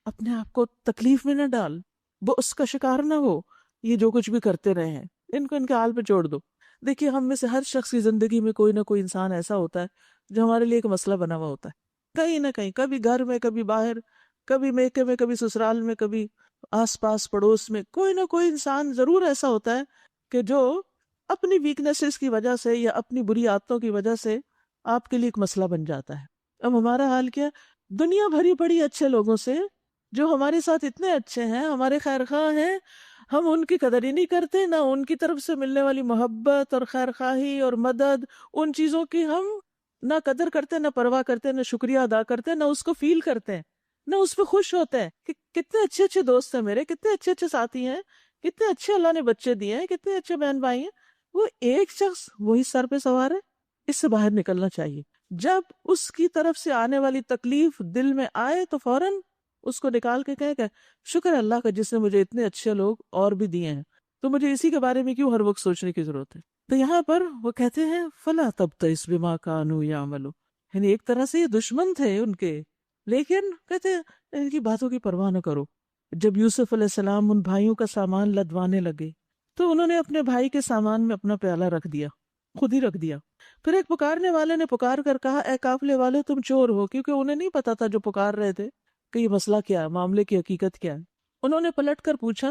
اپنے آپ کو تکلیف میں نہ ڈال، وہ اس کا شکار نہ ہو، یہ جو کچھ بھی کرتے رہے ہیں ان کو ان کے حال پہ چھوڑ دو۔ دیکھیے ہم میں سے ہر شخص کی زندگی میں کوئی نہ کوئی انسان ایسا ہوتا ہے جو ہمارے لیے ایک مسئلہ بنا ہوا ہوتا ہے، کہیں نہ کہیں، کبھی گھر میں، کبھی باہر، کبھی میکے میں، کبھی سسرال میں، کبھی آس پاس پڑوس میں، کوئی نہ کوئی انسان ضرور ایسا ہوتا ہے کہ جو اپنی ویکنیسز کی وجہ سے یا اپنی بری عادتوں کی وجہ سے آپ کے لیے ایک مسئلہ بن جاتا ہے۔ اب ہمارا حال کیا؟ دنیا بھری پڑی اچھے لوگوں سے جو ہمارے ساتھ اتنے اچھے ہیں، ہمارے خیر خواہ ہیں، ہم ان کی قدر ہی نہیں کرتے، نہ ان کی طرف سے ملنے والی محبت اور خیر خواہی اور مدد، ان چیزوں کی ہم نہ قدر کرتے، نہ پرواہ کرتے، نہ شکریہ ادا کرتے، نہ اس کو فیل کرتے ہیں، نہ اس پہ خوش ہوتے ہیں کہ کتنے اچھے اچھے دوست ہیں میرے، کتنے اچھے اچھے ساتھی ہیں، کتنے اچھے اللہ نے بچے دیے ہیں، کتنے اچھے بہن بھائی ہیں۔ وہ ایک شخص وہی سر پہ سوار ہے، اس سے باہر نکلنا چاہیے۔ جب اس کی طرف سے آنے والی تکلیف دل میں آئے تو فوراً اس کو نکال کے کہے کہ شکر اللہ کا جس نے مجھے اتنے اچھے لوگ اور بھی دیے ہیں، تو مجھے اسی کے بارے میں کیوں ہر وقت سوچنے کی ضرورت ہے۔ تو یہاں پر وہ کہتے ہیں فلا تبتئس بما كانوا يعملون، یعنی ایک طرح سے یہ دشمن تھے ان کے، لیکن کہتے ہیں ان کی باتوں کی پرواہ نہ کرو۔ جب یوسف علیہ السلام ان بھائیوں کا سامان لدوانے لگے تو انہوں نے اپنے بھائی کے سامان میں اپنا پیالہ رکھ دیا، خود ہی رکھ دیا۔ پھر ایک پکارنے والے نے پکار کر کہا اے قافلے والے تم چور ہو، کیونکہ انہیں نہیں پتا تھا جو پکار رہے تھے کہ یہ مسئلہ کیا ہے، معاملے کی حقیقت کیا ہے۔ انہوں نے پلٹ کر پوچھا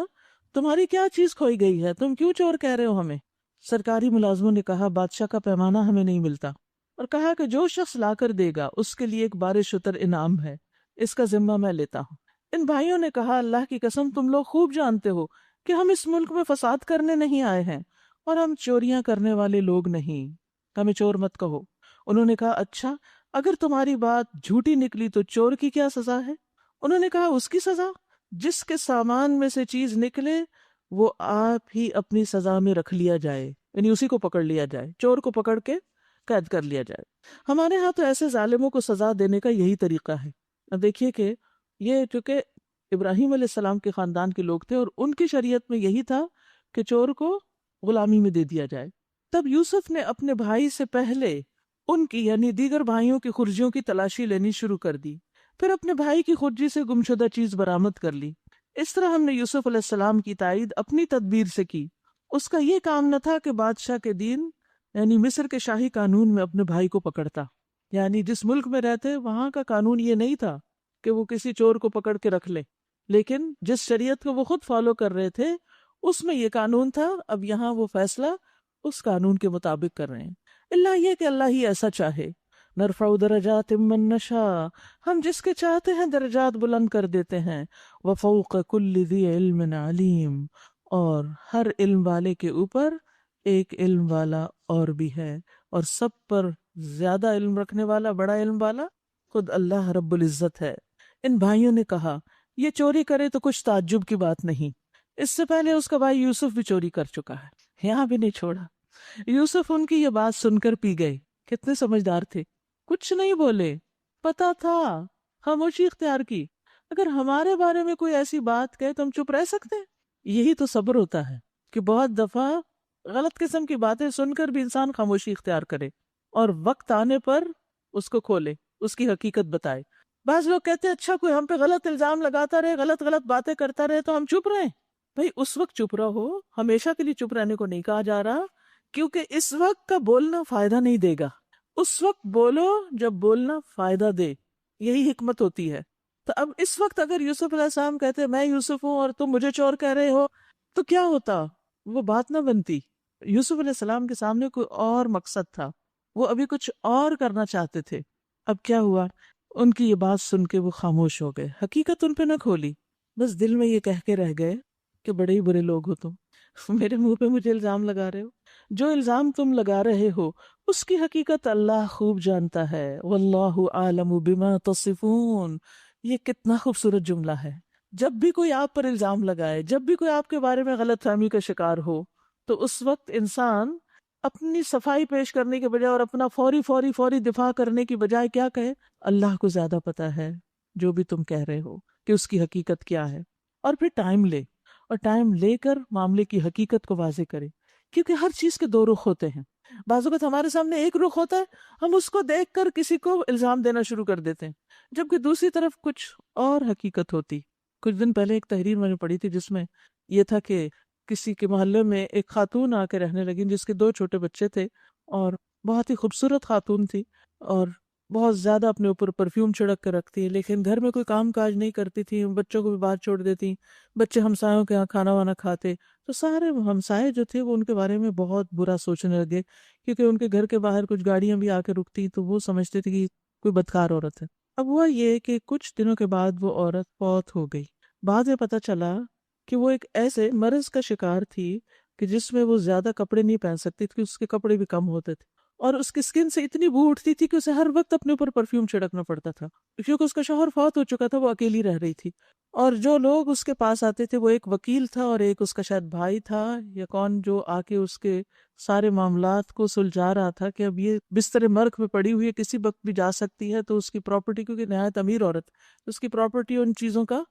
تمہاری کیا چیز کھوئی گئی ہے، تم کیوں چور کہہ رہے ہو ہمیں؟ سرکاری ملازموں نے کہا بادشاہ کا پیمانہ ہمیں نہیں ملتا، اور کہا کہ جو شخص لا کر دے گا اس کے لیے ایک بار شتر انعام ہے، اس کا ذمہ میں لیتا ہوں۔ ان بھائیوں نے کہا اللہ کی قسم تم لوگ خوب جانتے ہو کہ ہم اس ملک میں فساد کرنے نہیں آئے ہیں، اور ہم چوریاں کرنے والے لوگ نہیں، ہمیں چور مت کہو۔ انہوں نے کہا اچھا اگر تمہاری بات جھوٹی نکلی تو چور کی کیا سزا ہے؟ انہوں نے کہا اس کی سزا جس کے سامان میں سے چیز نکلے وہ آپ ہی اپنی سزا میں رکھ لیا جائے، یعنی اسی کو پکڑ لیا جائے، چور کو پکڑ کے قید کر لیا جائے۔ ہمارے ہاں تو ایسے ظالموں کو سزا دینے کا یہی طریقہ ہے۔ اب دیکھیے کہ یہ چونکہ ابراہیم علیہ السلام کے خاندان کے لوگ تھے اور ان کی شریعت میں یہی تھا کہ چور کو غلامی میں دے دیا جائے۔ تب یوسف نے اپنے بھائی سے پہلے ان کی یعنی دیگر بھائیوں کی خرجیوں کی تلاشی لینی شروع کر دی، پھر اپنے بھائی کی خرجی سے گمشدہ چیز برآمد کر لی۔ اس طرح ہم نے یوسف علیہ السلام کی تائید اپنی تدبیر سے کی۔ اس کا یہ کام نہ تھا کہ بادشاہ کے دین یعنی مصر کے شاہی قانون میں اپنے بھائی کو پکڑتا، یعنی جس ملک میں رہتے وہاں کا قانون یہ نہیں تھا کہ وہ کسی چور کو پکڑ کے رکھ لے، لیکن جس شریعت کو وہ خود فالو کر رہے تھے اس میں یہ قانون تھا، اب یہاں وہ فیصلہ اس قانون کے مطابق کر رہے ہیں۔ اللہ یہ کہ اللہ ہی ایسا چاہے، نرفع درجات من نشاء، ہم جس کے چاہتے ہیں درجات بلند کر دیتے ہیں، وفوق کل ذی علم علیم، اور ہر علم والے کے اوپر ایک علم والا اور بھی ہے، اور سب پر زیادہ علم رکھنے والا، بڑا علم والا خود اللہ رب العزت ہے۔ ان بھائیوں نے کہا یہ چوری کرے تو کچھ تعجب کی بات نہیں، اس سے پہلے اس کا بھائی یوسف بھی چوری کر چکا ہے، یہاں بھی نہیں چھوڑا۔ یوسف ان کی یہ بات سن کر پی گئے، کتنے سمجھدار تھے، کچھ نہیں بولے، پتا تھا، خاموشی اختیار کی۔ اگر ہمارے بارے میں کوئی ایسی بات کہے تو ہم چپ رہ سکتے ہیں؟ یہی تو صبر ہوتا ہے کہ بہت دفعہ غلط قسم کی باتیں سن کر بھی انسان خاموشی اختیار کرے اور وقت آنے پر اس کو کھولے، اس کی حقیقت بتائے۔ بعض لوگ کہتے ہیں اچھا کوئی ہم پہ غلط الزام لگاتا رہے، غلط غلط باتیں کرتا رہے تو ہم چپ رہیں۔ بھئی اس وقت چپ رہو، ہمیشہ کے لیے چپ رہنے کو نہیں کہا جا رہا، کیونکہ اس وقت کا بولنا فائدہ نہیں دے گا، اس وقت بولو جب بولنا فائدہ دے، یہی حکمت ہوتی ہے۔ تو اب اس وقت اگر یوسف علیہ السلام کہتے میں یوسف ہوں اور تم مجھے چور کہہ رہے ہو تو کیا ہوتا؟ وہ بات نہ بنتی۔ یوسف علیہ السلام کے سامنے کوئی اور مقصد تھا، وہ ابھی کچھ اور کرنا چاہتے تھے۔ اب کیا ہوا؟ ان کی یہ بات سن کے وہ خاموش ہو گئے، حقیقت ان پہ نہ کھولی، بس دل میں یہ کہہ کے رہ گئے کہ بڑے ہی برے لوگ ہو تم، میرے منہ پہ مجھے الزام لگا رہے ہو، جو الزام تم لگا رہے ہو اس کی حقیقت اللہ خوب جانتا ہے، واللہ عالم بما تصفون۔ یہ کتنا خوبصورت جملہ ہے۔ جب بھی کوئی آپ پر الزام لگائے، جب بھی کوئی آپ کے بارے میں غلط فہمی کا شکار ہو، تو اس وقت انسان اپنی صفائی پیش کرنے کے بجائے اور اپنا فوری دفاع کرنے کی بجائے کیا کہے؟ اللہ کو زیادہ پتا ہے جو بھی تم کہہ رہے ہو کہ اس کی حقیقت کیا ہے، اور پھر ٹائم لے، اور ٹائم لے کر معاملے کی حقیقت کو واضح کرے، کیونکہ ہر چیز کے دو رخ ہوتے ہیں۔ بعض اوقات ہمارے سامنے ایک رخ ہوتا ہے، ہم اس کو دیکھ کر کسی کو الزام دینا شروع کر دیتے ہیں، جبکہ دوسری طرف کچھ اور حقیقت ہوتی۔ کچھ دن پہلے ایک تحریر میں نے پڑھی تھی جس میں یہ تھا کہ کسی کے محلے میں ایک خاتون آ کے رہنے لگی جس کے 2 چھوٹے بچے تھے، اور بہت ہی خوبصورت خاتون تھی، اور بہت زیادہ اپنے اوپر پرفیوم چھڑک کر رکھتی ہے، لیکن گھر میں کوئی کام کاج نہیں کرتی تھی، بچوں کو بھی باہر چھوڑ دیتی، بچے ہمسایوں کے ہاں کھانا وانا کھاتے، تو سارے ہمسائے جو تھے وہ ان کے بارے میں بہت برا سوچنے لگے، کیونکہ ان کے گھر کے باہر کچھ گاڑیاں بھی آ کے رکتی تو وہ سمجھتے تھے کہ کوئی بدکار عورت ہے۔ اب ہوا یہ کہ کچھ دنوں کے بعد وہ عورت فوت ہو گئی۔ بعد میں پتہ چلا کہ وہ ایک ایسے مرض کا شکار تھی کہ جس میں وہ زیادہ کپڑے نہیں پہن سکتی تھی، اس کے کپڑے بھی کم ہوتے تھے، اور اس کی سکن سے اتنی بو اٹھتی تھی کہ اسے ہر وقت اپنے اوپر پرفیوم چھڑکنا پڑتا تھا، کیونکہ اس کا شوہر فوت ہو چکا تھا، وہ اکیلی رہ رہی تھی، اور جو لوگ اس کے پاس آتے تھے وہ ایک وکیل تھا اور ایک اس کا شاید بھائی تھا یا کون، جو آ کے اس کے سارے معاملات کو سلجھا رہا تھا کہ اب یہ بستر مرگ میں پڑی ہوئی ہے، کسی وقت بھی جا سکتی ہے، تو اس کی پراپرٹی، کیونکہ نہایت امیر عورت، اس کی پراپرٹی، ان چیزوں کا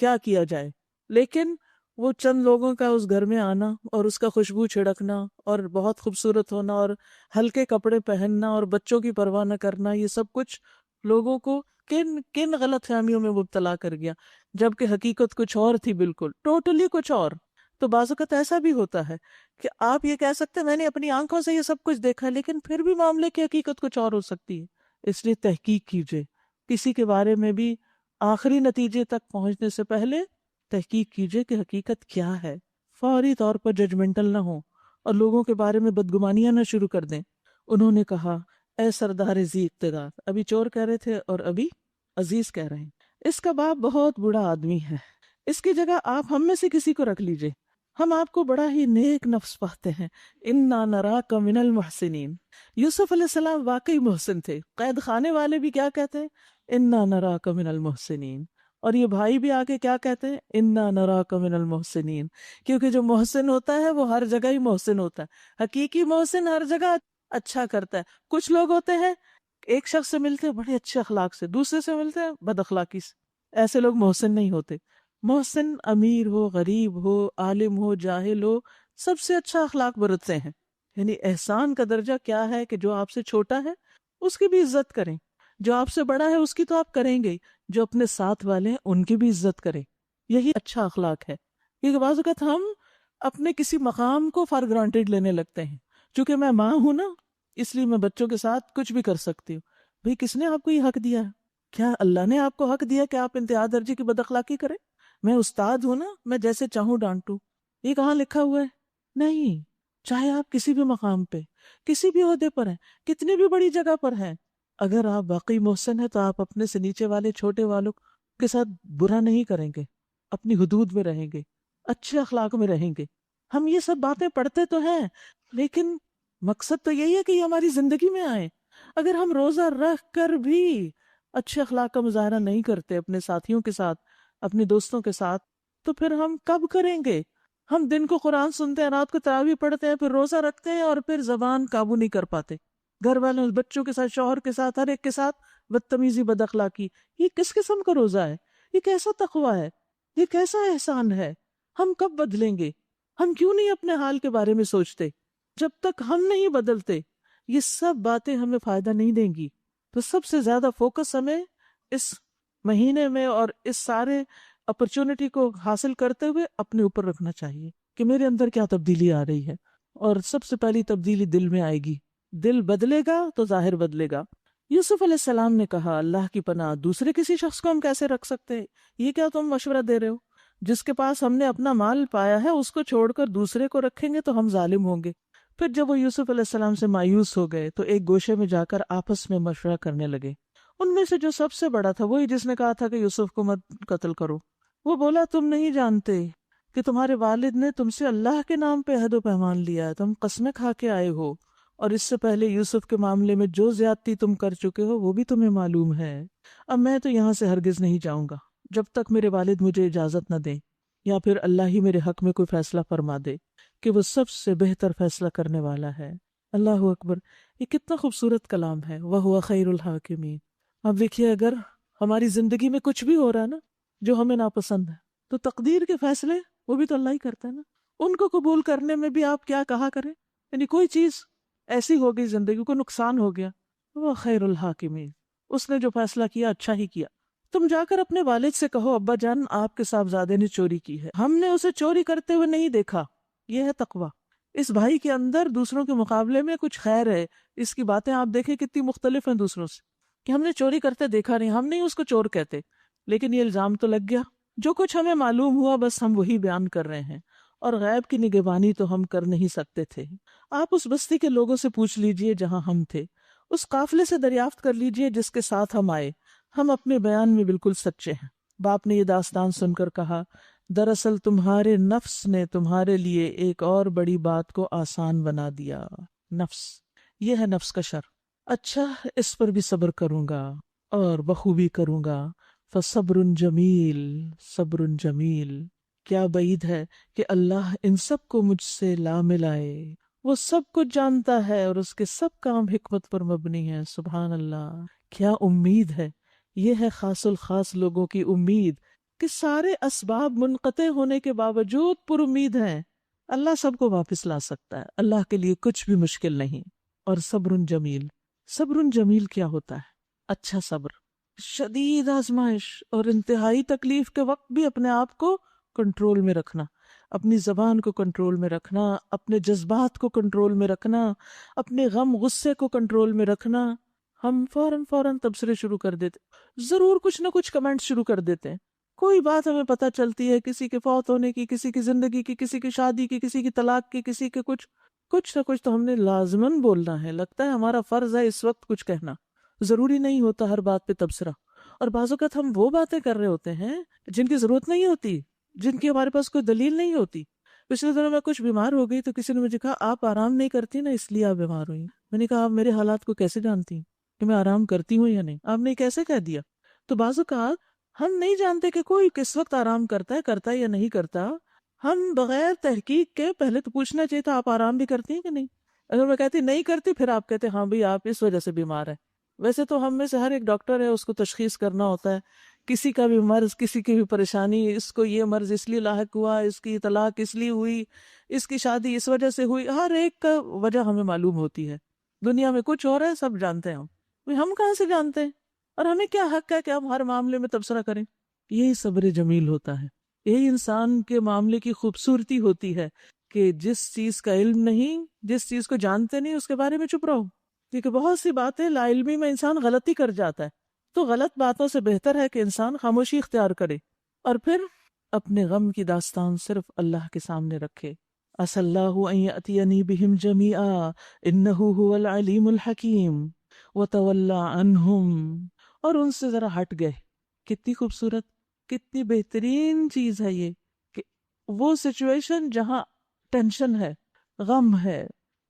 کیا کیا جائے۔ لیکن وہ چند لوگوں کا اس گھر میں آنا اور اس کا خوشبو چھڑکنا اور بہت خوبصورت ہونا اور ہلکے کپڑے پہننا اور بچوں کی پرواہ نہ کرنا، یہ سب کچھ لوگوں کو کن غلط فہمیوں میں مبتلا کر گیا، جبکہ حقیقت کچھ اور تھی، بالکل ٹوٹلی کچھ اور۔ تو بعض اوقات ایسا بھی ہوتا ہے کہ آپ یہ کہہ سکتے ہیں میں نے اپنی آنکھوں سے یہ سب کچھ دیکھا، لیکن پھر بھی معاملے کی حقیقت کچھ اور ہو سکتی ہے. اس لیے تحقیق کیجیے، کسی کے بارے میں بھی آخری نتیجے تک پہنچنے سے پہلے تحقیق کیجیے کہ حقیقت کیا ہے. فوری طور پر ججمنٹل نہ ہو اور لوگوں کے بارے میں بدگمانیاں نہ شروع کر دیں. انہوں نے کہا اے سردار ذی اقتدار، ابھی چور کہہ رہے تھے اور ابھی عزیز کہہ رہے ہیں. اس کا باپ بہت بڑا آدمی ہے، اس کی جگہ آپ ہم میں سے کسی کو رکھ لیجئے، ہم آپ کو بڑا ہی نیک نفس پاتے ہیں. انا نراک من المحسنین. یوسف علیہ السلام واقعی محسن تھے. قید خانے والے بھی کیا کہتے ہیں؟ انا نراک من المحسنین. اور یہ بھائی بھی آگے کیا کہتے ہیں؟ انا نراک من المحسنین. کیونکہ جو محسن ہوتا ہے وہ ہر جگہ ہی محسن ہوتا ہے. حقیقی محسن ہر جگہ اچھا کرتا ہے. کچھ لوگ ہوتے ہیں ایک شخص سے ملتے ہیں بڑے اچھے اخلاق سے، دوسرے سے ملتے ہیں بد اخلاقی سے. ایسے لوگ محسن نہیں ہوتے. محسن امیر ہو، غریب ہو، عالم ہو، جاہل ہو، سب سے اچھا اخلاق برتتے ہیں. یعنی احسان کا درجہ کیا ہے کہ جو آپ سے چھوٹا ہے اس کی بھی عزت کریں، جو آپ سے بڑا ہے اس کی تو آپ کریں گے، جو اپنے ساتھ والے ہیں ان کی بھی عزت کریں. یہی اچھا اخلاق ہے. کیونکہ بعض اوقات ہم اپنے کسی مقام کو فار گرانٹیڈ لینے لگتے ہیں. چونکہ میں ماں ہوں نا، اس لیے میں بچوں کے ساتھ کچھ بھی کر سکتی ہوں. بھئی کس نے آپ کو یہ حق دیا ہے؟ کیا اللہ نے آپ کو حق دیا کہ آپ انتہا درجے کی بد اخلاقی کریں؟ میں استاد ہوں نا، میں جیسے چاہوں ڈانٹوں. یہ کہاں لکھا ہوا ہے؟ نہیں. چاہے آپ کسی بھی مقام پہ، کسی بھی عہدے پر ہیں، کتنی بھی بڑی جگہ پر ہیں، اگر آپ واقعی محسن ہیں تو آپ اپنے سے نیچے والے چھوٹے والوں کے ساتھ برا نہیں کریں گے، اپنی حدود میں رہیں گے، اچھے اخلاق میں رہیں گے. ہم یہ سب باتیں پڑھتے تو ہیں، لیکن مقصد تو یہی ہے کہ یہ ہماری زندگی میں آئے. اگر ہم روزہ رکھ کر بھی اچھے اخلاق کا مظاہرہ نہیں کرتے اپنے ساتھیوں کے ساتھ، اپنے دوستوں کے ساتھ، تو پھر ہم کب کریں گے؟ ہم دن کو قرآن سنتے ہیں، رات کو تراویح پڑھتے ہیں، پھر روزہ رکھتے ہیں اور پھر زبان قابو نہیں کر پاتے. گھر والوں، بچوں کے ساتھ، شوہر کے ساتھ، ہر ایک کے ساتھ بدتمیزی، بد اخلاقی. یہ کس قسم کا روزہ ہے؟ یہ کیسا تقویٰ ہے؟ یہ کیسا احسان ہے؟ ہم کب بدلیں گے؟ ہم کیوں نہیں اپنے حال کے بارے میں سوچتے؟ جب تک ہم نہیں بدلتے یہ سب باتیں ہمیں فائدہ نہیں دیں گی. تو سب سے زیادہ فوکس ہمیں اس مہینے میں اور اس سارے اپرچونٹی کو حاصل کرتے ہوئے اپنے اوپر رکھنا چاہیے کہ میرے اندر کیا تبدیلی آ رہی ہے. اور سب سے پہلی تبدیلی دل میں آئے گی. دل بدلے گا تو ظاہر بدلے گا. یوسف علیہ السلام نے کہا اللہ کی پناہ، دوسرے کسی شخص کو ہم کیسے رکھ سکتے ہیں؟ یہ کیا تم مشورہ دے رہے ہو؟ جس کے پاس ہم نے اپنا مال پایا ہے اس کو چھوڑ کر دوسرے کو رکھیں گے تو ہم ظالم ہوں گے. پھر جب وہ یوسف علیہ السلام سے مایوس ہو گئے تو ایک گوشے میں جا کر آپس میں مشورہ کرنے لگے. ان میں سے جو سب سے بڑا تھا وہی جس نے کہا تھا کہ یوسف کو مت قتل کرو، وہ بولا تم نہیں جانتے کہ تمہارے والد نے تم سے اللہ کے نام پہ عہد و پیمان لیا ہے، تم قسمیں کھا کے آئے ہو، اور اس سے پہلے یوسف کے معاملے میں جو زیادتی تم کر چکے ہو وہ بھی تمہیں معلوم ہے. اب میں تو یہاں سے ہرگز نہیں جاؤں گا جب تک میرے والد مجھے اجازت نہ دیں، یا پھر اللہ ہی میرے حق میں کوئی فیصلہ فرما دے کہ وہ سب سے بہتر فیصلہ کرنے والا ہے. اللہ اکبر. یہ کتنا خوبصورت کلام ہے. وَهُوَ خَيْرُ الْحَاكِمِينَ. اب دیکھیے اگر ہماری زندگی میں کچھ بھی ہو رہا ہے نا جو ہمیں ناپسند ہے تو تقدیر کے فیصلے وہ بھی تو اللہ ہی کرتا ہے نا. ان کو قبول کرنے میں بھی آپ کیا کہا کریں. یعنی کوئی چیز ایسی ہو گئی زندگی کو نقصان ہو گیا، وہ خیر الحاکمین، اس نے جو فیصلہ کیا اچھا ہی کیا. تم جا کر اپنے والد سے کہو ابا جان آپ کے صاحبزادے نے چوری کی ہے، ہم نے اسے چوری کرتے ہوئے نہیں دیکھا. یہ ہے تقویٰ. اس بھائی کے اندر دوسروں کے مقابلے میں کچھ خیر ہے. اس کی باتیں آپ دیکھیں کتنی مختلف ہیں دوسروں سے، کہ ہم نے چوری کرتے دیکھا نہیں، ہم نہیں اس کو چور کہتے، لیکن یہ الزام تو لگ گیا. جو کچھ ہمیں معلوم ہوا بس ہم وہی بیان کر رہے ہیں، اور غیب کی نگہبانی تو ہم کر نہیں سکتے تھے. آپ اس بستی کے لوگوں سے پوچھ لیجئے جہاں ہم تھے، اس قافلے سے دریافت کر لیجئے جس کے ساتھ ہم آئے، ہم اپنے بیان میں بالکل سچے ہیں. باپ نے یہ داستان سن کر کہا دراصل تمہارے نفس نے تمہارے لیے ایک اور بڑی بات کو آسان بنا دیا. نفس، یہ ہے نفس کا شر. اچھا اس پر بھی صبر کروں گا اور بخوبی کروں گا. فصبر جمیل، صبر جمیل. کیا بعید ہے کہ اللہ ان سب کو مجھ سے لا ملائے. وہ سب کچھ جانتا ہے اور اس کے سب کام حکمت پر مبنی ہے. سبحان اللہ. کیا امید ہے. یہ ہے خاص الخاص لوگوں کی امید کہ سارے اسباب منقطع ہونے کے باوجود پر امید ہیں. اللہ سب کو واپس لا سکتا ہے، اللہ کے لیے کچھ بھی مشکل نہیں. اور صبر جمیل. صبر جمیل کیا ہوتا ہے؟ اچھا صبر. شدید آزمائش اور انتہائی تکلیف کے وقت بھی اپنے آپ کو کنٹرول میں رکھنا. اپنی زبان کو کنٹرول میں رکھنا، اپنے جذبات کو کنٹرول میں رکھنا، اپنے غم غصے کو کنٹرول میں رکھنا. ہم فوراً تبصرے شروع کر دیتے، ضرور کچھ نہ کچھ کمنٹ شروع کر دیتے ہیں. کوئی بات ہمیں پتہ چلتی ہے، کسی کے فوت ہونے کی، کسی کی زندگی کی، کسی کی شادی کی، کسی کی طلاق کی، کسی کے کچھ نہ کچھ تو ہم نے لازماً بولنا ہے. لگتا ہے ہمارا فرض ہے اس وقت کچھ کہنا. ضروری نہیں ہوتا ہر بات پہ تبصرہ. اور بعض اوقات ہم وہ باتیں کر رہے ہوتے ہیں جن کی ضرورت نہیں ہوتی، جن کی ہمارے پاس کوئی دلیل نہیں ہوتی. پچھلے دنوں میں کچھ بیمار ہو گئی تو کسی نے مجھے کہا آپ آرام نہیں کرتی نا اس لیے آپ بیمار ہوئی. میں نے کہا آپ میرے حالات کو کیسے جانتی ہیں کہ میں آرام کرتی ہوں یا نہیں؟ آپ نے کیسے کہہ دیا؟ تو بعض اوقات ہم نہیں جانتے کہ کوئی کس وقت آرام کرتا ہے یا نہیں کرتا. ہم بغیر تحقیق کے پہلے تو پوچھنا چاہیے تھا آپ آرام بھی کرتی ہیں کہ نہیں. اگر میں کہتی نہیں کرتی پھر آپ کہتے ہاں بھائی آپ اس وجہ سے بیمار ہے. ویسے تو ہم میں سے ہر ایک ڈاکٹر ہے، اس کو تشخیص کرنا ہوتا ہے کسی کا بھی مرض، کسی کی بھی پریشانی. اس کو یہ مرض اس لیے لاحق ہوا، اس کی طلاق اس لیے ہوئی، اس کی شادی اس وجہ سے ہوئی. ہر ایک کا وجہ ہمیں معلوم ہوتی ہے. دنیا میں کچھ اور ہے، سب جانتے ہیں ہم کہاں سے جانتے ہیں؟ اور ہمیں کیا حق ہے کہ ہم ہر معاملے میں تبصرہ کریں؟ یہی صبر جمیل ہوتا ہے، یہی انسان کے معاملے کی خوبصورتی ہوتی ہے کہ جس چیز کا علم نہیں، جس چیز کو جانتے نہیں، اس کے بارے میں چپ رہو. کیونکہ بہت سی باتیں لا علمی میں انسان غلطی کر جاتا ہے. تو غلط باتوں سے بہتر ہے کہ انسان خاموشی اختیار کرے اور پھر اپنے غم کی داستان صرف اللہ کے سامنے رکھے. عسى الله ان يأتيني بهم جميعا انه هو العليم الحكيم وتولى عنهم. اور ان سے ذرا ہٹ گئے. کتنی خوبصورت، کتنی بہترین چیز ہے یہ کہ وہ سچویشن جہاں ٹینشن ہے، غم ہے،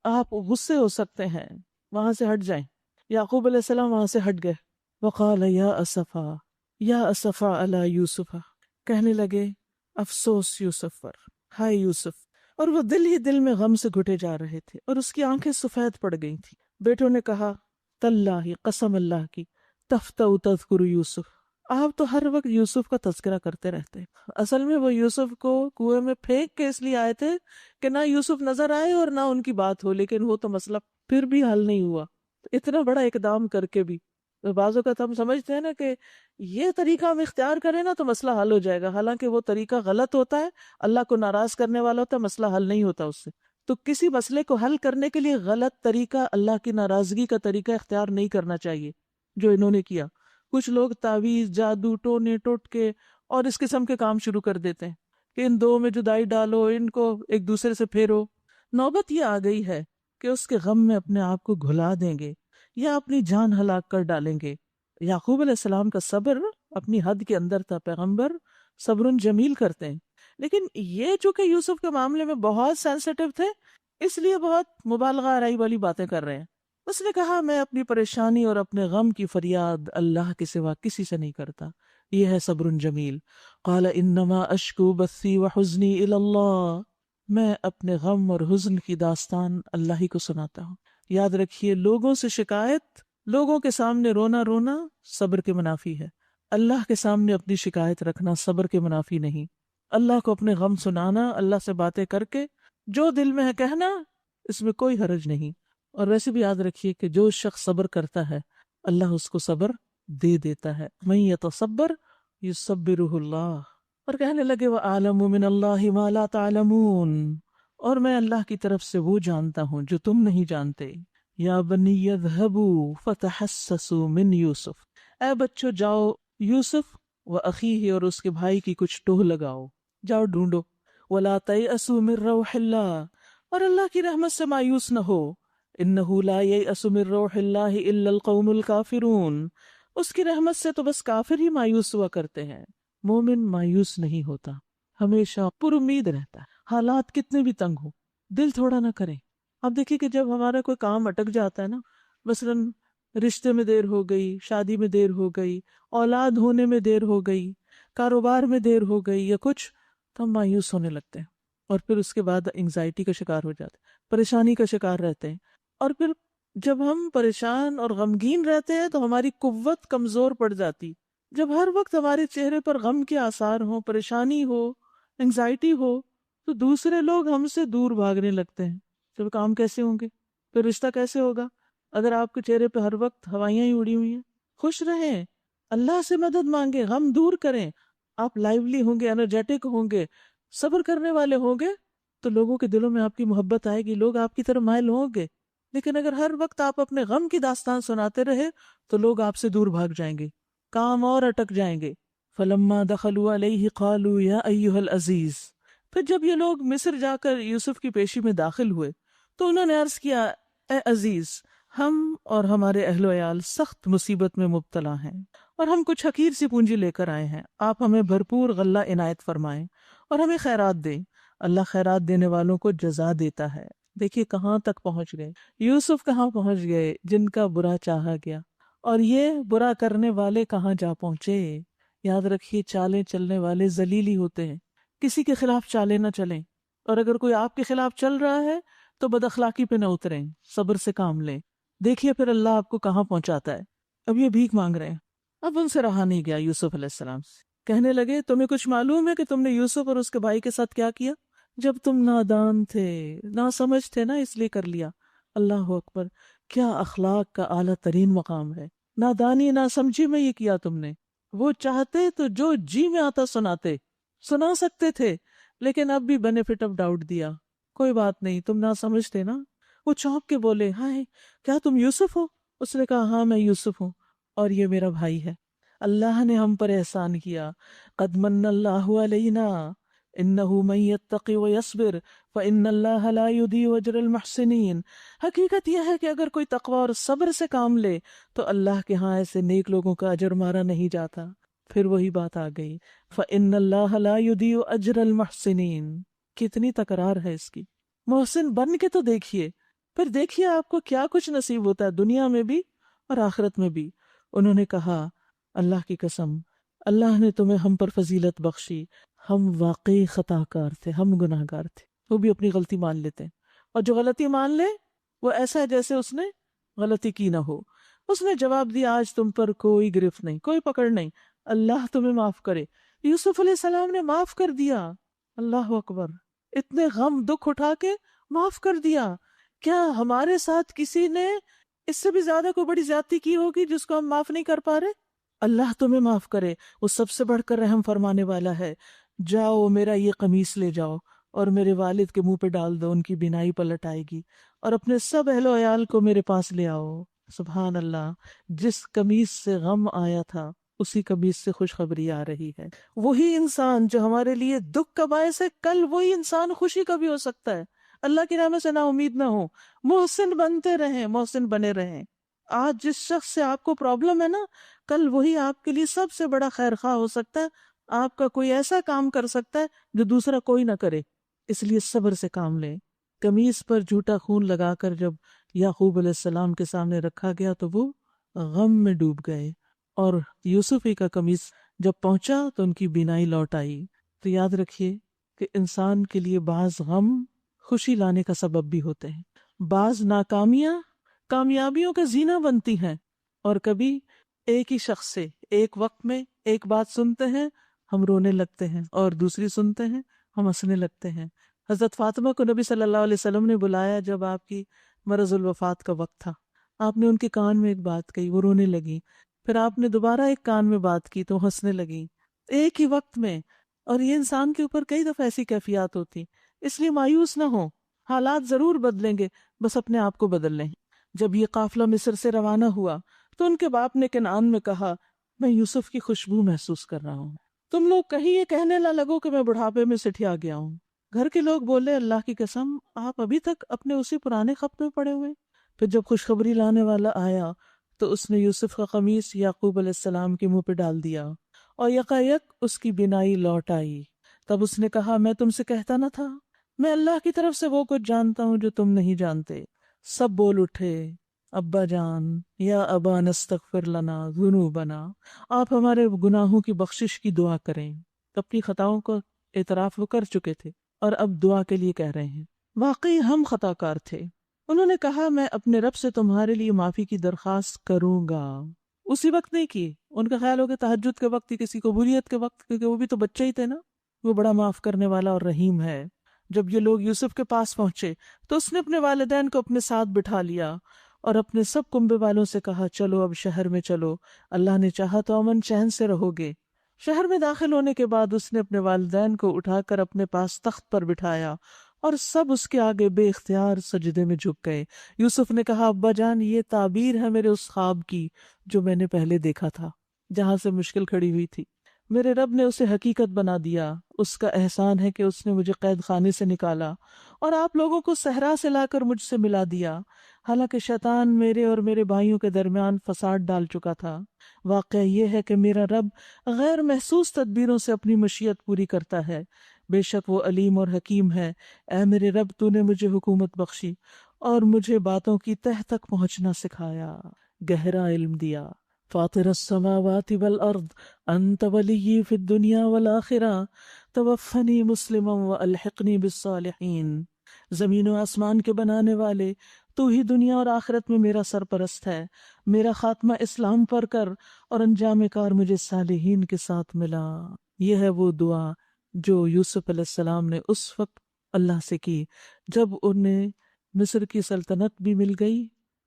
آپ غصے ہو سکتے ہیں، وہاں سے ہٹ جائیں. یعقوب علیہ السلام وہاں سے ہٹ گئے. وقال یا اسفا علی یوسف، کہنے لگے افسوس یوسف پر، ہائے یوسف. اور وہ دل ہی دل میں غم سے گھٹے جا رہے تھے اور اس کی آنکھیں سفید پڑ گئی تھی. بیٹوں نے کہا تاللہ، قسم اللہ کی، تفتؤ تذکر یوسف، آپ تو ہر وقت یوسف کا تذکرہ کرتے رہتے. اصل میں وہ یوسف کو کنویں میں پھینک کے اس لیے آئے تھے کہ نہ یوسف نظر آئے اور نہ ان کی بات ہو، لیکن وہ تو مسئلہ پھر بھی حل نہیں ہوا. اتنا بڑا اقدام کر کے بھی بعض اوقات ہم سمجھتے ہیں نا کہ یہ طریقہ ہم اختیار کریں نا تو مسئلہ حل ہو جائے گا، حالانکہ وہ طریقہ غلط ہوتا ہے، اللہ کو ناراض کرنے والا ہوتا ہے، مسئلہ حل نہیں ہوتا اس سے. تو کسی مسئلے کو حل کرنے کے لیے غلط طریقہ، اللہ کی ناراضگی کا طریقہ اختیار نہیں کرنا چاہیے جو انہوں نے کیا. کچھ لوگ تعویذ، جادو، ٹونے ٹوٹکے اور اس قسم کے کام شروع کر دیتے ہیں کہ ان دو میں جدائی ڈالو، ان کو ایک دوسرے سے پھیرو. نوبت یہ آ گئی ہے کہ اس کے غم میں اپنے آپ کو گھلا دیں گے یا اپنی جان ہلاک کر ڈالیں گے. یعقوب علیہ السلام کا صبر اپنی حد کے اندر تھا. پیغمبر صبر جمیل کرتے ہیں، لیکن یہ چونکہ یوسف کے معاملے میں بہت سینسیٹیو تھے اس لیے بہت مبالغہ آرائی والی باتیں کر رہے ہیں. اس نے کہا میں اپنی پریشانی اور اپنے غم کی فریاد اللہ کے سوا کسی سے نہیں کرتا. یہ ہے صبر جمیل. قال انما اشکو بثی وحزنی الی اللہ، میں اپنے غم اور حزن کی داستان اللہ ہی کو سناتا ہوں. یاد رکھیے، لوگوں سے شکایت، لوگوں کے سامنے رونا صبر کے منافی ہے. اللہ کے سامنے اپنی شکایت رکھنا صبر کے منافی نہیں. اللہ کو اپنے غم سنانا، اللہ سے باتیں کر کے جو دل میں ہے کہنا، اس میں کوئی حرج نہیں. اور ویسے بھی یاد رکھیے کہ جو شخص صبر کرتا ہے اللہ اس کو صبر دے دیتا ہے. من یتصبر یصبرہ اللہ. اور کہنے لگے وَأَعْلَمُ مِنَ اللَّهِ مَا لَا تَعْلَمُونَ، اور میں اللہ کی طرف سے وہ جانتا ہوں جو تم نہیں جانتے. یا بنی اذهبوا فتحسسوا من یوسف، اے بچوں جاؤ یوسف و اخیہ اور اس کے بھائی کی کچھ ٹوہ لگاؤ، جاؤ ڈھونڈو. ولا تیأسوا من روح اللہ، اور اللہ کی رحمت سے مایوس نہ ہو. انہ لا ییأس من روح اللہ الا القوم الکافرون، اس کی رحمت سے تو بس کافر ہی مایوس ہوا کرتے ہیں. مومن مایوس نہیں ہوتا، ہمیشہ پر امید رہتا ہے. حالات کتنے بھی تنگ ہو دل تھوڑا نہ کریں. آپ دیکھیے کہ جب ہمارا کوئی کام اٹک جاتا ہے نا، مثلاً رشتے میں دیر ہو گئی، شادی میں دیر ہو گئی، اولاد ہونے میں دیر ہو گئی، کاروبار میں دیر ہو گئی یا کچھ، تو ہم مایوس ہونے لگتے ہیں اور پھر اس کے بعد انگزائٹی کا شکار ہو جاتے ہیں، پریشانی کا شکار رہتے ہیں. اور پھر جب ہم پریشان اور غمگین رہتے ہیں تو ہماری قوت کمزور پڑ جاتی. جب ہر وقت ہمارے چہرے پر غم کے آثار ہوں، پریشانی ہو، انگزائٹی ہو، تو دوسرے لوگ ہم سے دور بھاگنے لگتے ہیں. پھر کام کیسے ہوں گے؟ پھر رشتہ کیسے ہوگا اگر آپ کے چہرے پہ ہر وقت ہوائیاں ہی اڑی ہوئی ہیں؟ خوش رہیں، اللہ سے مدد مانگیں، غم دور کریں. آپ لائیولی ہوں گے، انرجیٹک ہوں گے، صبر کرنے والے ہوں گے تو لوگوں کے دلوں میں آپ کی محبت آئے گی، لوگ آپ کی طرف مائل ہوں گے. لیکن اگر ہر وقت آپ اپنے غم کی داستان سناتے رہے تو لوگ آپ سے دور بھاگ جائیں گے، کام اور اٹک جائیں گے. فلما دخلوا علیہ قالوا یا ایھا العزیز. پھر جب یہ لوگ مصر جا کر یوسف کی پیشی میں داخل ہوئے تو انہوں نے عرض کیا، اے عزیز، ہم اور ہمارے اہل و عیال سخت مصیبت میں مبتلا ہیں اور ہم کچھ حقیر سی پونجی لے کر آئے ہیں. آپ ہمیں بھرپور غلہ عنایت فرمائیں اور ہمیں خیرات دیں. اللہ خیرات دینے والوں کو جزا دیتا ہے. دیکھیے کہاں تک پہنچ گئے یوسف، کہاں پہنچ گئے جن کا برا چاہا گیا، اور یہ برا کرنے والے کہاں جا پہنچے. یاد رکھیے چالیں چلنے والے ذلیل ہی ہوتے ہیں. کسی کے خلاف چالیں نہ چلیں، اور اگر کوئی آپ کے خلاف چل رہا ہے تو بد اخلاقی پہ نہ اتریں، صبر سے کام لیں. دیکھیے پھر اللہ آپ کو کہاں پہنچاتا ہے. اب یہ بھیک مانگ رہے ہیں. اب ان سے رہا نہیں گیا یوسف علیہ السلام سے. کہنے لگے، تمہیں کچھ معلوم ہے کہ تم نے یوسف اور اس کے بھائی کے ساتھ کیا کیا؟ جب تم نادان تھے، ناسمجھ تھے نا، اس لیے کر لیا. اللہ اکبر، کیا اخلاق کا اعلیٰ ترین مقام ہے. نادانی ناسمجھی میں یہ کیا تم نے. وہ چاہتے تو جو جی میں آتا سنا سکتے تھے، لیکن اب بھی بینیفٹ آف ڈاؤٹ دیا. کوئی بات نہیں، تم ناسمجھ تھے نا. وہ چونک کے بولے، ہائے کیا تم یوسف ہو؟ اس نے کہا، ہاں میں یوسف ہوں اور یہ میرا بھائی ہے. اللہ نے ہم پر احسان کیا. قد من اللہ علینا انہ من یتقی ویصبر فإن اللہ لا یضیع اجر المحسنین. حقیقت یہ ہے کہ اگر کوئی تقوی اور صبر سے کام لے تو اللہ کے ہاں ایسے نیک لوگوں کا اجر مارا نہیں جاتا. پھر وہی بات آ گئی، فإن اللہ لا یضیع اجر المحسنین. کتنی تکرار ہے اس کی. محسن بن کے تو دیکھیے، پھر دیکھیے آپ کو کیا کچھ نصیب ہوتا ہے دنیا میں بھی اور آخرت میں بھی. انہوں نے کہا، اللہ کی قسم، اللہ نے تمہیں ہم پر فضیلت بخشی. ہم واقعی خطا کار تھے، ہم گناہ گار تھے. وہ بھی اپنی غلطی مان لیتے ہیں، اور جو غلطی مان لے وہ ایسا ہے جیسے اس نے غلطی کی نہ ہو. اس نے جواب دیا، آج تم پر کوئی گرفت نہیں، کوئی پکڑ نہیں، اللہ تمہیں معاف کرے. یوسف علیہ السلام نے معاف کر دیا. اللہ اکبر، اتنے غم دکھ اٹھا کے معاف کر دیا. کیا ہمارے ساتھ کسی نے اس سے بھی زیادہ کوئی بڑی زیادتی کی ہوگی جس کو ہم معاف نہیں کر پا رہے؟ اللہ تمہیں معاف کرے، وہ سب سے بڑھ کر رحم فرمانے والا ہے. جاؤ میرا یہ قمیص لے جاؤ اور میرے والد کے منہ پہ ڈال دو، ان کی بینائی پلٹ آئے گی. اور اپنے سب اہل و عیال کو میرے پاس لے آؤ. سبحان اللہ، جس قمیص سے غم آیا تھا اسی قمیص سے خوشخبری آ رہی ہے. وہی انسان جو ہمارے لیے دکھ کا باعث ہے، کل وہی انسان خوشی کا بھی ہو سکتا ہے. اللہ کی رحمت سے نا امید نہ ہو، محسن بنتے رہیں، محسن بنے رہیں. آج جس شخص سے آپ کو پرابلم ہے نا، کل وہی آپ کے لیے سب سے بڑا خیر خواہ ہو سکتا ہے. آپ کا کوئی ایسا کام کر سکتا ہے جو دوسرا کوئی نہ کرے. اس لیے صبر سے کام لیں. قمیص پر جھوٹا خون لگا کر جب یعقوب علیہ السلام کے سامنے رکھا گیا تو وہ غم میں ڈوب گئے، اور یوسف ہی کا قمیص جب پہنچا تو ان کی بینائی لوٹ آئی. تو یاد رکھیے کہ انسان کے لیے بعض غم خوشی لانے کا سبب بھی ہوتے ہیں، بعض ناکامیاں کامیابیوں کا زینہ بنتی ہیں. اور کبھی ایک ہی شخص سے ایک وقت میں ایک بات سنتے ہیں، ہم رونے لگتے ہیں، اور دوسری سنتے ہیں ہم ہنسنے لگتے ہیں. حضرت فاطمہ کو نبی صلی اللہ علیہ وسلم نے بلایا جب آپ کی مرض الوفات کا وقت تھا. آپ نے ان کے کان میں ایک بات کہی، وہ رونے لگی. پھر آپ نے دوبارہ ایک کان میں بات کی تو ہنسنے لگی. ایک ہی وقت میں. اور یہ انسان کے اوپر کئی دفعہ ایسی کیفیات ہوتی، اس لیے مایوس نہ ہو. حالات ضرور بدلیں گے، بس اپنے آپ کو بدل لیں. جب یہ قافلہ مصر سے روانہ ہوا تو ان کے باپ نے کنعان میں کہا، میں یوسف کی خوشبو محسوس کر رہا ہوں. تم لوگ کہیں یہ کہنے نہ لگو کہ میں بڑھاپے میں سٹھیا گیا ہوں. گھر کے لوگ بولے، اللہ کی قسم آپ ابھی تک اپنے اسی پرانے خط میں پڑے ہوئے. پھر جب خوشخبری لانے والا آیا تو اس نے یوسف کا قمیص یعقوب علیہ السلام کے منہ پہ ڈال دیا اور یکایک اس کی بینائی لوٹ آئی. تب اس نے کہا، میں تم سے کہتا نہ تھا، میں اللہ کی طرف سے وہ کچھ جانتا ہوں جو تم نہیں جانتے. سب بول اٹھے، ابا جان، یا ابا نستغفر لنا ذنوبنا، آپ ہمارے گناہوں کی بخشش کی دعا کریں. اپنی خطاؤں کو اعتراف وہ کر چکے تھے اور اب دعا کے لیے کہہ رہے ہیں. واقعی ہم خطا کار تھے. انہوں نے کہا، میں اپنے رب سے تمہارے لیے معافی کی درخواست کروں گا. اسی وقت نہیں کی، ان کا خیال ہو کہ تہجد کے وقت ہی، کسی قبولیت کے وقت، کیونکہ وہ بھی تو بچے ہی تھے نا. وہ بڑا معاف کرنے والا اور رحیم ہے. جب یہ لوگ یوسف کے پاس پہنچے تو اس نے اپنے والدین کو اپنے ساتھ بٹھا لیا اور اپنے سب کنبے والوں سے کہا، چلو اب شہر میں چلو، اللہ نے چاہا تو امن چین سے رہو گے. شہر میں داخل ہونے کے بعد اس نے اپنے والدین کو اٹھا کر اپنے پاس تخت پر بٹھایا اور سب اس کے آگے بے اختیار سجدے میں جھک گئے۔ یوسف نے کہا ابا جان یہ تعبیر ہے میرے اس خواب کی جو میں نے پہلے دیکھا تھا، جہاں سے مشکل کھڑی ہوئی تھی۔ میرے رب نے اسے حقیقت بنا دیا۔ اس کا احسان ہے کہ اس نے مجھے قید خانے سے نکالا اور آپ لوگوں کو صحرا سے لا کر مجھ سے ملا دیا، حالانکہ شیطان میرے اور میرے بھائیوں کے درمیان فساد ڈال چکا تھا۔ واقعہ یہ ہے کہ میرا رب غیر محسوس تدبیروں سے اپنی مشیت پوری کرتا ہے، بے شک وہ علیم اور حکیم ہے۔ اے میرے رب تو نے مجھے حکومت بخشی اور مجھے باتوں کی تہ تک پہنچنا سکھایا، گہرا علم دیا۔ فاطر السماوات والارض انت ولی فی الدنیا والآخرہ توفنی مسلما والحقنی بالصالحین۔ زمین و آسمان کے بنانے والے، تو ہی دنیا اور آخرت میں میرا سرپرست ہے، میرا خاتمہ اسلام پر کر اور انجام کار مجھے صالحین کے ساتھ ملا۔ یہ ہے وہ دعا جو یوسف علیہ السلام نے اس وقت اللہ سے کی جب انہیں مصر کی سلطنت بھی مل گئی،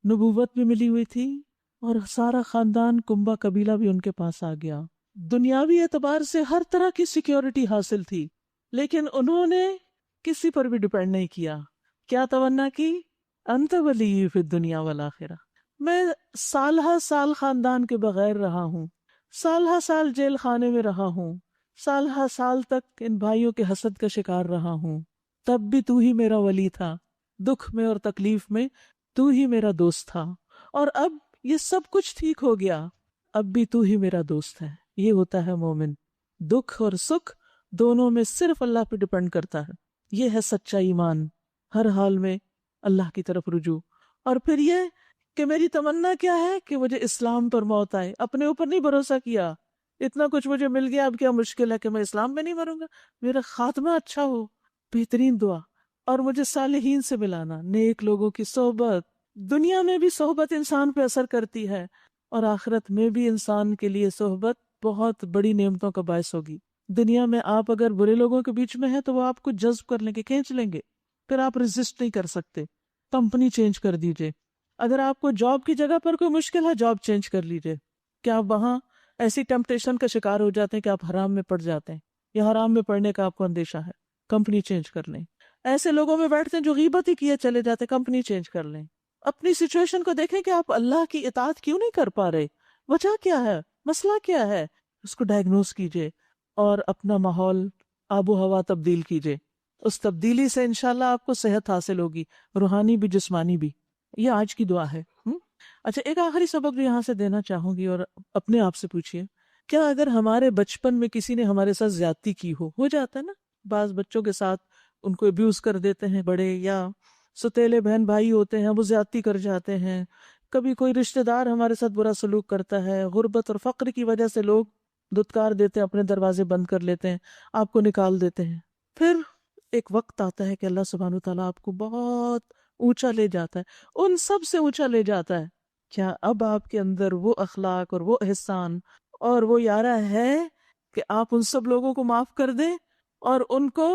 نبوت بھی ملی ہوئی تھی اور سارا خاندان کنبہ قبیلہ بھی ان کے پاس آ گیا۔ دنیاوی اعتبار سے ہر طرح کی سیکیورٹی حاصل تھی، لیکن انہوں نے کسی پر بھی ڈیپینڈ نہیں کیا۔ کیا تمنا کی؟ انت ولی فی الدنیا والآخرہ۔ میں سال ہا سال خاندان کے بغیر رہا ہوں، سال ہا سال جیل خانے میں رہا ہوں، سال ہا سال تک ان بھائیوں کے حسد کا شکار رہا ہوں، تب بھی تو ہی میرا ولی تھا، دکھ میں اور تکلیف میں تو ہی میرا دوست تھا، اور اب یہ سب کچھ ٹھیک ہو گیا، اب بھی تو ہی میرا دوست ہے۔ یہ ہوتا ہے مومن، دکھ اور سکھ دونوں میں صرف اللہ پہ ڈپینڈ کرتا ہے۔ یہ ہے سچا ایمان، ہر حال میں اللہ کی طرف رجوع۔ اور پھر یہ کہ میری تمنا کیا ہے کہ مجھے اسلام پر موت آئے، اپنے اوپر نہیں بھروسہ کیا، اتنا کچھ مجھے مل گیا، اب کیا مشکل ہے کہ میں اسلام میں نہیں مروں گا، میرا خاتمہ اچھا ہو۔ بہترین دعا۔ اور مجھے صالحین سے ملانا، نیک لوگوں کی صحبت۔ دنیا میں بھی صحبت انسان پہ اثر کرتی ہے اور آخرت میں بھی انسان کے لیے صحبت بہت بڑی نعمتوں کا باعث ہوگی۔ دنیا میں آپ اگر برے لوگوں کے بیچ میں ہیں تو وہ آپ کو جذب کر لیں گے، کھینچ لیں گے، پھر آپ ریزسٹ نہیں کر سکتے، کمپنی چینج کر دیجئے۔ اگر آپ کو جاب کی جگہ پر کوئی مشکل ہے، جاب چینج کر لیجئے، کہ آپ وہاں ایسی ٹیمپٹیشن کا شکار ہو جاتے ہیں کہ آپ حرام میں پڑ جاتے ہیں یا حرام میں پڑنے کا آپ کو اندیشہ ہے، کمپنی چینج کر لیں۔ ایسے لوگوں میں بیٹھتے ہیں جو غیبت ہی کیے چلے جاتے ہیں، کمپنی چینج کر لیں۔ اپنی سچویشن کو دیکھیں کہ آپ اللہ کی اطاعت کیوں نہیں کر پا رہے، وجہ کیا ہے، مسئلہ کیا ہے، اس کو ڈائگنوز کیجئے اور اپنا ماحول، آب و ہوا تبدیل کیجئے۔ اس تبدیلی سے انشاءاللہ آپ کو صحت حاصل ہوگی، روحانی بھی جسمانی بھی۔ یہ آج کی دعا ہے۔ اچھا، ایک آخری سبق بھی یہاں سے دینا چاہوں گی، اور اپنے آپ سے پوچھئے، کیا اگر ہمارے بچپن میں کسی نے ہمارے ساتھ زیادتی کی ہو جاتا ہے نا، بعض بچوں کے ساتھ ان کو ابیوز کر دیتے ہیں بڑے، یا ستیلے بہن بھائی ہوتے ہیں وہ زیادتی کر جاتے ہیں، کبھی کوئی رشتہ دار ہمارے ساتھ برا سلوک کرتا ہے، غربت اور فقر کی وجہ سے لوگ دھتکار دیتے ہیں، اپنے دروازے بند کر لیتے ہیں، آپ کو نکال دیتے ہیں، پھر ایک وقت آتا ہے کہ اللہ سبحانہ وتعالیٰ آپ کو بہت اونچا لے جاتا ہے، ان سب سے اونچا لے جاتا ہے۔ کیا اب آپ کے اندر وہ اخلاق اور وہ احسان اور وہ یارہ ہے کہ آپ ان سب لوگوں کو معاف کر دیں اور ان کو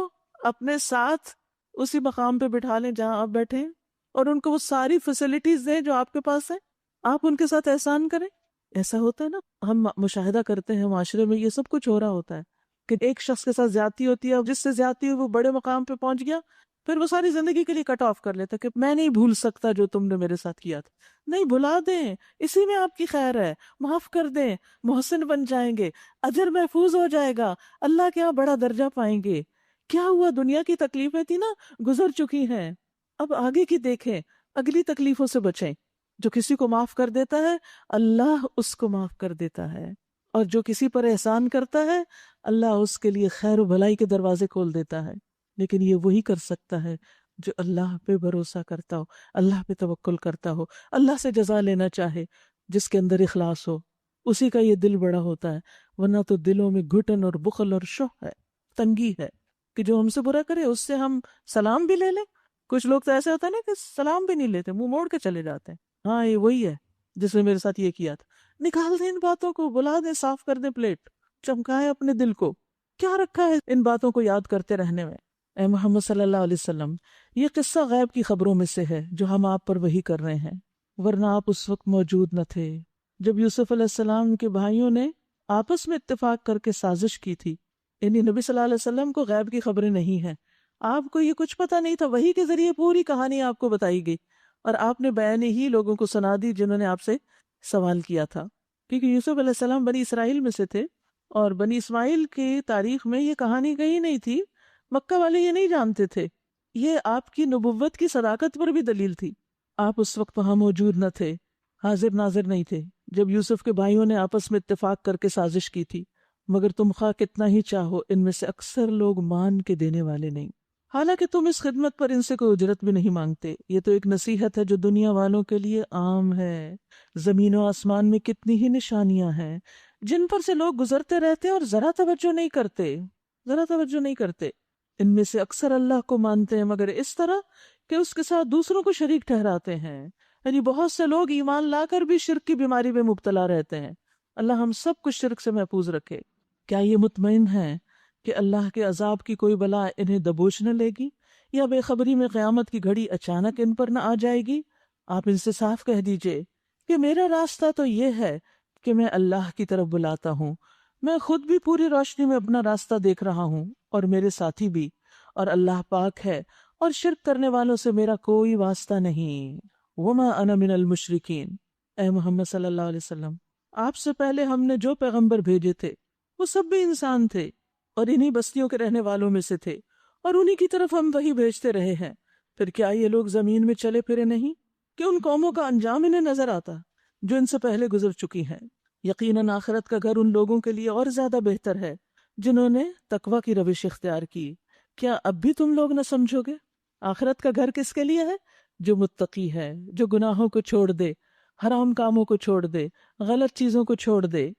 اپنے ساتھ اسی مقام پہ بٹھا لیں جہاں آپ بیٹھے ہیں، اور ان کو وہ ساری فیسلٹیز دیں جو آپ کے پاس ہیں، آپ ان کے ساتھ احسان کریں؟ ایسا ہوتا ہے نا، ہم مشاہدہ کرتے ہیں معاشرے میں یہ سب کچھ ہو رہا ہوتا ہے کہ ایک شخص کے ساتھ زیادتی ہوتی ہے، اور جس سے زیادتی ہوئی وہ بڑے مقام پہ پہنچ گیا، پھر وہ ساری زندگی کے لیے کٹ آف کر لیتا کہ میں نہیں بھول سکتا جو تم نے میرے ساتھ کیا تھا۔ نہیں، بھلا دیں، اسی میں آپ کی خیر ہے، معاف کر دیں، محسن بن جائیں گے، اجر محفوظ ہو جائے گا، اللہ کے یہاں بڑا درجہ پائیں گے۔ کیا ہوا، دنیا کی تکلیفیں تھی نا، گزر چکی ہیں، اب آگے کی دیکھیں، اگلی تکلیفوں سے بچیں۔ جو کسی کو معاف کر دیتا ہے اللہ اس کو معاف کر دیتا ہے، اور جو کسی پر احسان کرتا ہے اللہ اس کے لیے خیر و بھلائی کے دروازے کھول دیتا ہے۔ لیکن یہ وہی کر سکتا ہے جو اللہ پہ بھروسہ کرتا ہو، اللہ پہ توکل کرتا ہو، اللہ سے جزا لینا چاہے، جس کے اندر اخلاص ہو، اسی کا یہ دل بڑا ہوتا ہے۔ ورنہ تو دلوں میں گھٹن اور بخل اور شح ہے، تنگی ہے، کہ جو ہم سے برا کرے اس سے ہم سلام بھی لے لیں۔ کچھ لوگ تو ایسے ہوتا ہے نا کہ سلام بھی نہیں لیتے، منہ موڑ کے چلے جاتے ہیں، ہاں یہ وہی ہے جس نے میرے ساتھ یہ کیا تھا۔ نکال دیں ان باتوں کو، بلا دیں، صاف کر دیں پلیٹ، چمکائیں اپنے دل کو۔ کیا رکھا ہے ان باتوں کو یاد کرتے رہنے میں؟ اے محمد صلی اللہ علیہ وسلم، یہ قصہ غیب کی خبروں میں سے ہے جو ہم آپ پر وحی کر رہے ہیں، ورنہ آپ اس وقت موجود نہ تھے جب یوسف علیہ السلام کے بھائیوں نے آپس میں اتفاق کر کے سازش کی تھی. یعنی نبی صلی اللہ علیہ وسلم کو غیب کی خبریں نہیں ہیں، آپ کو یہ کچھ پتہ نہیں تھا، وحی کے ذریعے پوری کہانی آپ کو بتائی گئی اور آپ نے بیان ہی لوگوں کو سنا دی جنہوں نے آپ سے سوال کیا تھا. کیونکہ یوسف علیہ السلام بنی اسرائیل میں سے تھے اور بنی اسماعیل کی تاریخ میں یہ کہانی کہیں نہیں تھی، مکہ والے یہ نہیں جانتے تھے. یہ آپ کی نبوت کی صداقت پر بھی دلیل تھی. آپ اس وقت وہاں موجود نہ تھے، حاضر ناظر نہیں تھے جب یوسف کے بھائیوں نے آپس میں اتفاق کر کے سازش کی تھی. مگر تم خواہ کتنا ہی چاہو ان میں سے اکثر لوگ مان کے دینے والے نہیں. حالانکہ تم اس خدمت پر ان سے کوئی اجرت بھی نہیں مانگتے. یہ تو ایک نصیحت ہے جو دنیا والوں کے لیے عام ہے. زمین و آسمان میں کتنی ہی نشانیاں ہیں جن پر سے لوگ گزرتے رہتے اور ذرا توجہ نہیں کرتے. ان میں سے اکثر اللہ کو مانتے ہیں مگر اس طرح کہ اس کے ساتھ دوسروں کو شریک ٹھہراتے ہیں. یعنی بہت سے لوگ ایمان لا کر بھی شرک کی بیماری میں مبتلا رہتے ہیں. اللہ ہم سب کو شرک سے محفوظ رکھے. کیا یہ مطمئن ہیں کہ اللہ کے عذاب کی کوئی بلا انہیں دبوچ نہ لے گی یا بے خبری میں قیامت کی گھڑی اچانک ان پر نہ آ جائے گی؟ آپ ان سے صاف کہہ دیجئے کہ میرا راستہ تو یہ ہے کہ میں اللہ کی طرف بلاتا ہوں. میں خود بھی پوری روشنی میں اپنا راستہ دیکھ رہا ہوں اور میرے ساتھی بھی، اور اللہ پاک ہے اور شرک کرنے والوں سے میرا کوئی واسطہ نہیں. وما انا من المشرکین. اے محمد صلی اللہ علیہ وسلم، آپ سے پہلے ہم نے جو پیغمبر بھیجے تھے وہ سب بھی انسان تھے اور انہی بستیوں کے رہنے والوں میں سے تھے اور انہی کی طرف ہم وہی بھیجتے رہے ہیں. پھر کیا یہ لوگ زمین میں چلے پھرے نہیں کہ ان قوموں کا انجام انہیں نظر آتا جو ان سے پہلے گزر چکی ہیں؟ یقیناً آخرت کا گھر ان لوگوں کے لیے اور زیادہ بہتر ہے جنہوں نے تقوی کی روش اختیار کی. کیا اب بھی تم لوگ نہ سمجھو گے؟ آخرت کا گھر کس کے لیے ہے؟ جو متقی ہے، جو گناہوں کو چھوڑ دے، حرام کاموں کو چھوڑ دے، غلط چیزوں کو چھوڑ دے.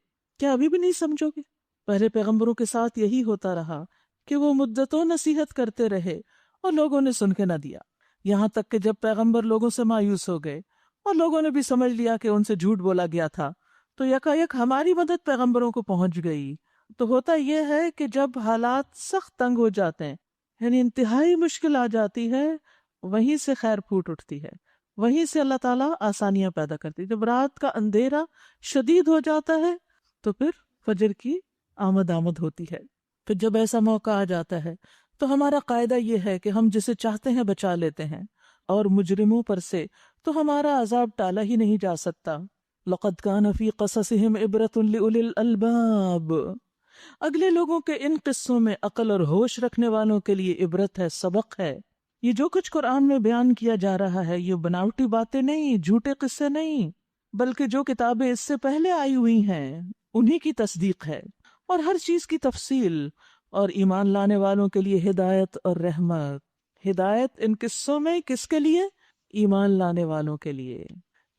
کیا ابھی بھی نہیں سمجھو گے؟ پہلے پیغمبروں کے ساتھ یہی ہوتا رہا کہ وہ مدتوں نصیحت کرتے رہے اور لوگوں نے سن کے نہ دیا، یہاں تک کہ جب پیغمبر لوگوں سے مایوس ہو گئے اور لوگوں نے بھی سمجھ لیا کہ ان سے جھوٹ بولا گیا تھا تو یکایک ہماری مدد پیغمبروں کو پہنچ گئی. تو ہوتا یہ ہے کہ جب حالات سخت تنگ ہو جاتے ہیں، یعنی انتہائی مشکل آ جاتی ہے، وہیں سے خیر پھوٹ اٹھتی ہے، وہیں سے اللہ تعالیٰ آسانیاں پیدا کرتی ہے. جب رات کا اندھیرا شدید ہو جاتا ہے تو پھر فجر کی آمد ہوتی ہے. پھر جب ایسا موقع آ جاتا ہے تو ہمارا قاعدہ یہ ہے کہ ہم جسے چاہتے ہیں بچا لیتے ہیں، اور مجرموں پر سے تو ہمارا عذاب ٹالا ہی نہیں جا سکتا. لَقَدْ كَانَ فِي قَصَصِهِمْ عِبْرَةٌ لِأُولِي الْأَلْبَابِ. اگلے لوگوں کے ان قصوں میں عقل اور ہوش رکھنے والوں کے لیے عبرت ہے، سبق ہے. یہ جو کچھ قرآن میں بیان کیا جا رہا ہے یہ بناوٹی باتیں نہیں، جھوٹے قصے نہیں، بلکہ جو کتابیں اس سے پہلے آئی ہوئی ہیں انہی کی تصدیق ہے، اور ہر چیز کی تفصیل، اور ایمان لانے والوں کے لیے ہدایت اور رحمت. ہدایت ان قصوں میں کس کے لیے؟ ایمان لانے والوں کے لیے،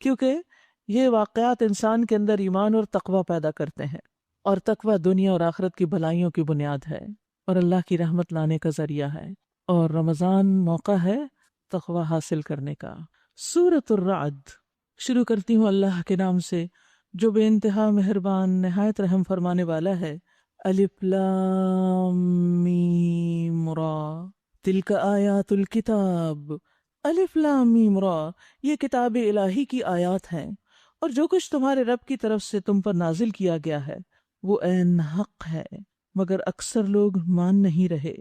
کیونکہ یہ واقعات انسان کے اندر ایمان اور تقوی پیدا کرتے ہیں، اور تقوی دنیا اور آخرت کی بھلائیوں کی بنیاد ہے اور اللہ کی رحمت لانے کا ذریعہ ہے. اور رمضان موقع ہے تقوی حاصل کرنے کا. سورۃ الرعد شروع کرتی ہوں اللہ کے نام سے جو بے انتہا مہربان نہایت رحم فرمانے والا ہے. الف لام میم را تلک آیات الکتاب. الف لام میم را، یہ کتاب الہی کی آیات ہیں، اور جو کچھ تمہارے رب کی طرف سے تم پر نازل کیا گیا ہے وہ عین حق ہے، مگر اکثر لوگ مان نہیں رہے.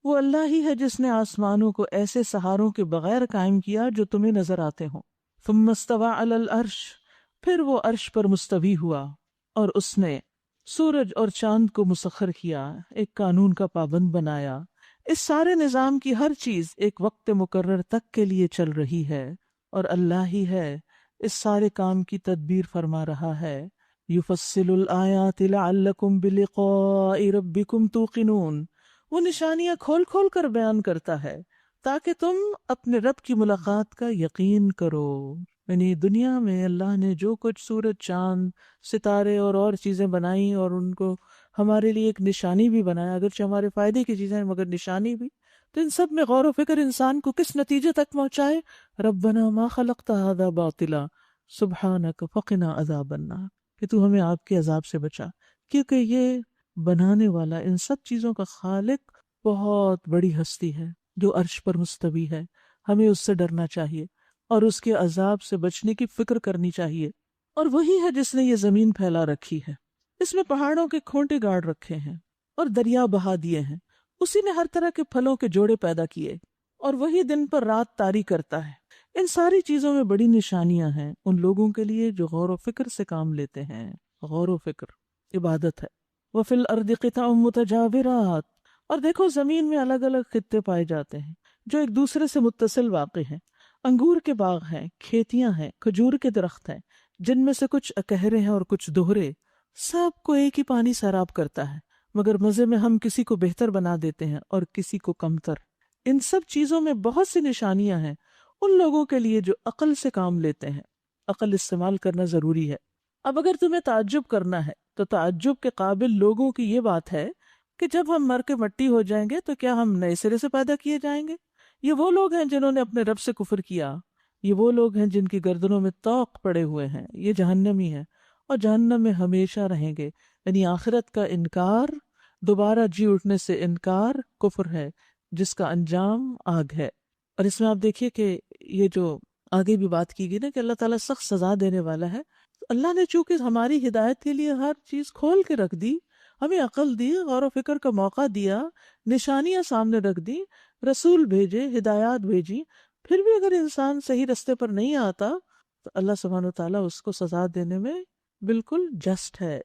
وہ اللہ ہی ہے جس نے آسمانوں کو ایسے سہاروں کے بغیر قائم کیا جو تمہیں نظر آتے ہوں. ثم استوى علی العرش، پھر وہ عرش پر مستوی ہوا، اور اس نے سورج اور چاند کو مسخر کیا، ایک قانون کا پابند بنایا. اس سارے نظام کی ہر چیز ایک وقت مقرر تک کے لیے چل رہی ہے، اور اللہ ہی ہے اس سارے کام کی تدبیر فرما رہا ہے. یفصل الآیات لعلکم بلقاء ربکم توقنون. وہ نشانیاں کھول کھول کر بیان کرتا ہے تاکہ تم اپنے رب کی ملاقات کا یقین کرو. یعنی دنیا میں اللہ نے جو کچھ سورج، چاند، ستارے اور چیزیں بنائی اور ان کو ہمارے لیے ایک نشانی بھی بنایا، اگرچہ ہمارے فائدے کی چیزیں مگر نشانی بھی، تو ان سب میں غور و فکر انسان کو کس نتیجے تک پہنچائے؟ ربنا ما خلقت هذا باطلا سبحانک فقنا عذاب النار، کہ تو ہمیں آپ کے عذاب سے بچا. کیونکہ یہ بنانے والا، ان سب چیزوں کا خالق بہت بڑی ہستی ہے جو عرش پر مستوی ہے. ہمیں اس سے ڈرنا چاہیے اور اس کے عذاب سے بچنے کی فکر کرنی چاہیے. اور وہی ہے جس نے یہ زمین پھیلا رکھی ہے. اس میں پہاڑوں کے کھونٹے گاڑ رکھے ہیں اور دریا بہا دیے ہیں، اسی نے ہر طرح کے پھلوں کے جوڑے پیدا کیے، اور وہی دن پر رات طاری کرتا ہے۔ ان ساری چیزوں میں بڑی نشانیاں ہیں ان لوگوں کے لیے جو غور و فکر سے کام لیتے ہیں۔ غور و فکر عبادت ہے۔ وَفِي الْأَرْضِ قِطَعٌ مُتَجَاوِرَاتٌ، اور دیکھو زمین میں الگ الگ خطے پائے جاتے ہیں جو ایک دوسرے سے متصل واقع ہیں۔ انگور کے باغ ہیں، کھیتیاں ہیں، کھجور کے درخت ہیں، جن میں سے کچھ اکہرے ہیں اور کچھ دوہرے، سب کو ایک ہی پانی سیراب کرتا ہے، مگر مزے میں ہم کسی کو بہتر بنا دیتے ہیں اور کسی کو کمتر۔ ان سب چیزوں میں بہت سی نشانیاں ہیں ان لوگوں کے لیے جو عقل سے کام لیتے ہیں۔ عقل استعمال کرنا ضروری ہے۔ اب اگر تمہیں تعجب کرنا ہے تو تعجب کے قابل لوگوں کی یہ بات ہے کہ جب ہم مر کے مٹی ہو جائیں گے تو کیا ہم نئے سرے سے پیدا کیے جائیں گے؟ یہ وہ لوگ ہیں جنہوں نے اپنے رب سے کفر کیا، یہ وہ لوگ ہیں جن کی گردنوں میں طوق پڑے ہوئے ہیں، یہ جہنمی ہیں اور جہنم میں ہمیشہ رہیں گے۔ یعنی آخرت کا انکار، دوبارہ جی اٹھنے سے انکار کفر ہے جس کا انجام آگ ہے۔ اور اس میں آپ دیکھیے کہ یہ جو آگے بھی بات کی گئی نا کہ اللہ تعالیٰ سخت سزا دینے والا ہے، تو اللہ نے چونکہ ہماری ہدایت کے لیے ہر چیز کھول کے رکھ دی، ہمیں عقل دی، غور و فکر کا موقع دیا، نشانیاں سامنے رکھ دی، رسول بھیجے، ہدایات بھیجی، پھر بھی اگر انسان صحیح رستے پر نہیں آتا تو اللہ سبحانہ وتعالیٰ اس کو سزا دینے میں بالکل جسٹ ہے۔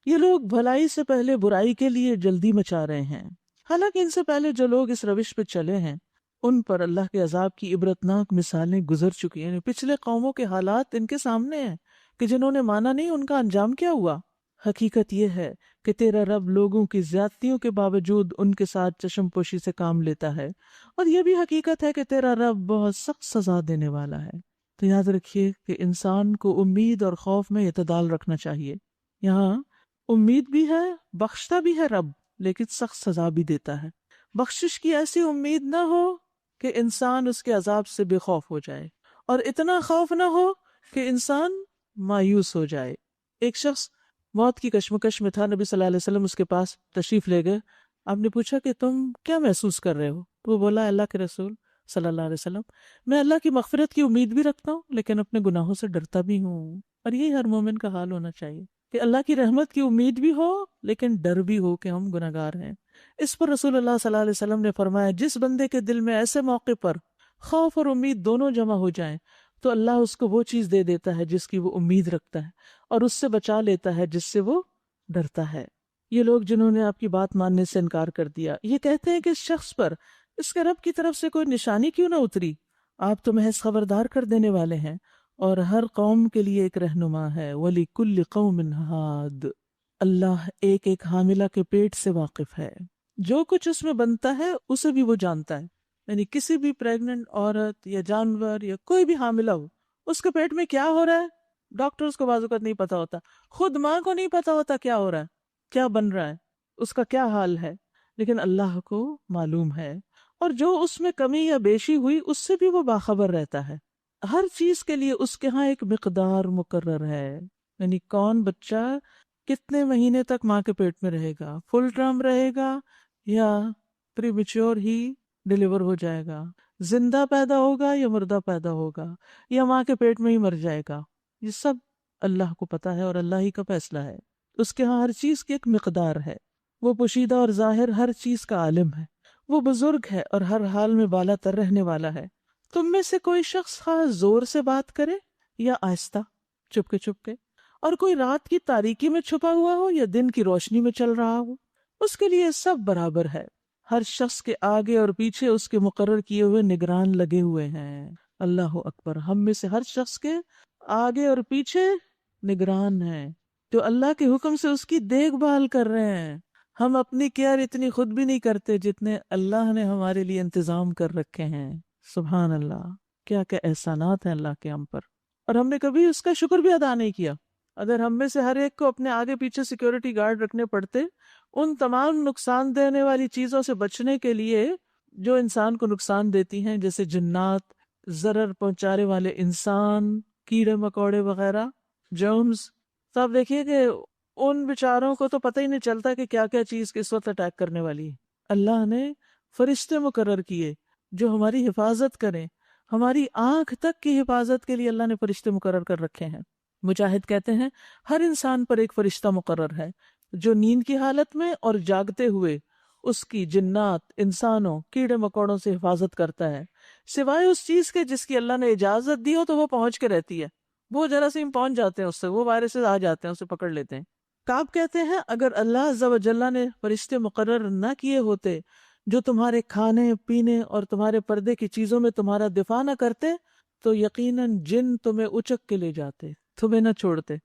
یہ لوگ بھلائی سے پہلے برائی کے لیے جلدی مچا رہے ہیں، حالانکہ ان سے پہلے جو لوگ اس روش پہ چلے ہیں ان پر اللہ کے عذاب کی عبرتناک مثالیں گزر چکی ہیں۔ پچھلے قوموں کے حالات ان کے سامنے ہیں کہ جنہوں نے مانا نہیں ان کا انجام کیا ہوا۔ حقیقت یہ ہے کہ تیرا رب لوگوں کی زیادتیوں کے باوجود ان کے ساتھ چشم پوشی سے کام لیتا ہے، اور یہ بھی حقیقت ہے کہ تیرا رب بہت سخت سزا دینے والا ہے۔ تو یاد رکھیے کہ انسان کو امید اور خوف میں اعتدال رکھنا چاہیے۔ یہاں امید بھی ہے، بخشتا بھی ہے رب، لیکن سخت سزا بھی دیتا ہے۔ بخشش کی ایسی امید نہ ہو کہ انسان اس کے عذاب سے بے خوف ہو جائے، اور اتنا خوف نہ ہو کہ انسان مایوس ہو جائے۔ ایک شخص موت کی کشمکش میں تھا، نبی صلی اللہ علیہ وسلم اس کے پاس تشریف لے گئے۔ آپ نے پوچھا کہ تم کیا محسوس کر رہے ہو؟ تو وہ بولا، اللہ کے رسول صلی اللہ علیہ وسلم، میں اللہ کی مغفرت کی امید بھی رکھتا ہوں لیکن اپنے گناہوں سے ڈرتا بھی ہوں۔ اور یہی ہر مومن کا حال ہونا چاہیے کہ اللہ کی رحمت کی امید بھی ہو لیکن ڈر بھی ہو کہ ہم گناہگار ہیں۔ اس پر رسول اللہ صلی اللہ علیہ وسلم نے فرمایا، جس بندے کے دل میں ایسے موقع پر خوف اور امید دونوں جمع ہو جائیں تو اللہ اس کو وہ چیز دے دیتا ہے جس کی وہ امید رکھتا ہے، اور اس سے بچا لیتا ہے جس سے وہ ڈرتا ہے۔ یہ لوگ جنہوں نے آپ کی بات ماننے سے انکار کر دیا، یہ کہتے ہیں کہ اس شخص پر اس کے رب کی طرف سے کوئی نشانی کیوں نہ اتری؟ آپ تو محض خبردار کر دینے والے ہیں، اور ہر قوم کے لیے ایک رہنما ہے۔ وَلِكُلِّ قَوْمٍ هَادٍ، اللہ ایک ایک حاملہ کے پیٹ سے واقف ہے، جو کچھ اس میں بنتا ہے اسے بھی وہ جانتا ہے۔ یعنی کسی بھی پریگننٹ عورت یا جانور یا کوئی بھی حاملہ ہو، اس کے پیٹ میں کیا ہو رہا ہے ڈاکٹرز کو بعض اوقات نہیں پتا ہوتا، خود ماں کو نہیں پتا ہوتا کیا ہو رہا ہے، کیا بن رہا ہے، اس کا کیا حال ہے، لیکن اللہ کو معلوم ہے، اور جو اس میں کمی یا بیشی ہوئی اس سے بھی وہ باخبر رہتا ہے۔ ہر چیز کے لیے اس کے ہاں ایک مقدار مقرر ہے، یعنی کون بچہ کتنے مہینے تک ماں کے پیٹ میں رہے گا، فل ٹرم رہے گا یا پری میچور ہی ڈیلیور ہو جائے گا، زندہ پیدا ہوگا یا مردہ پیدا ہوگا یا ماں کے پیٹ میں ہی مر جائے گا، یہ سب اللہ کو پتا ہے اور اللہ ہی کا فیصلہ ہے۔ اس کے ہاں ہر چیز کی ایک مقدار ہے، وہ پوشیدہ اور ظاہر ہر چیز کا عالم ہے، وہ بزرگ ہے اور ہر حال میں بالا تر رہنے والا ہے۔ تم میں سے کوئی شخص خاص زور سے بات کرے یا آہستہ، چپ کے، اور کوئی رات کی تاریکی میں چھپا ہوا ہو یا دن کی روشنی میں چل رہا ہو، اس کے لیے سب برابر ہے۔ ہر شخص کے آگے اور پیچھے اس کے مقرر کیے ہوئے نگران لگے ہوئے ہیں۔ اللہ اکبر، ہم میں سے ہر شخص کے آگے اور پیچھے نگران ہیں جو اللہ کے حکم سے اس کی دیکھ بھال کر رہے ہیں۔ ہم اپنی کیئر اتنی خود بھی نہیں کرتے جتنے اللہ نے ہمارے لیے انتظام کر رکھے ہیں۔ سبحان اللہ، کیا کیا احسانات ہیں اللہ کے ہم پر، اور ہم نے کبھی اس کا شکر بھی ادا نہیں کیا۔ اگر ہم میں سے ہر ایک کو اپنے آگے پیچھے سیکیورٹی گارڈ رکھنے پڑتے ان تمام نقصان دینے والی چیزوں سے بچنے کے لیے جو انسان کو نقصان دیتی ہیں، جیسے جنات، ضرر پہنچانے والے انسان، کیڑے مکوڑے وغیرہ، جرمز، تو آپ دیکھیے کہ ان بیچاروں کو تو پتہ ہی نہیں چلتا کہ کیا کیا چیز کس وقت اٹیک کرنے والی ہے۔ اللہ نے فرشتے مقرر کیے جو ہماری حفاظت کریں، ہماری آنکھ تک کی حفاظت کے لیے اللہ نے فرشتے مقرر کر رکھے ہیں۔ مجاہد کہتے ہیں ہر انسان پر ایک فرشتہ مقرر ہے جو نیند کی حالت میں اور جاگتے ہوئے اس کی جنات، انسانوں، کیڑے مکوڑوں سے حفاظت کرتا ہے، سوائے اس چیز کے جس کی اللہ نے اجازت دی ہو تو وہ پہنچ کے رہتی ہے۔ وہ جراثیم پہنچ جاتے ہیں، اس سے وہ وائرسز آ جاتے ہیں، اسے پکڑ لیتے ہیں۔ کعب کہتے ہیں اگر اللہ عز و جل نے فرشتے مقرر نہ کیے ہوتے جو تمہارے کھانے پینے اور تمہارے پردے کی چیزوں میں تمہارا دفاع نہ کرتے تو یقیناً جن تمہیں اچک کے لے جاتے، تمہیں نہ چھوڑتے۔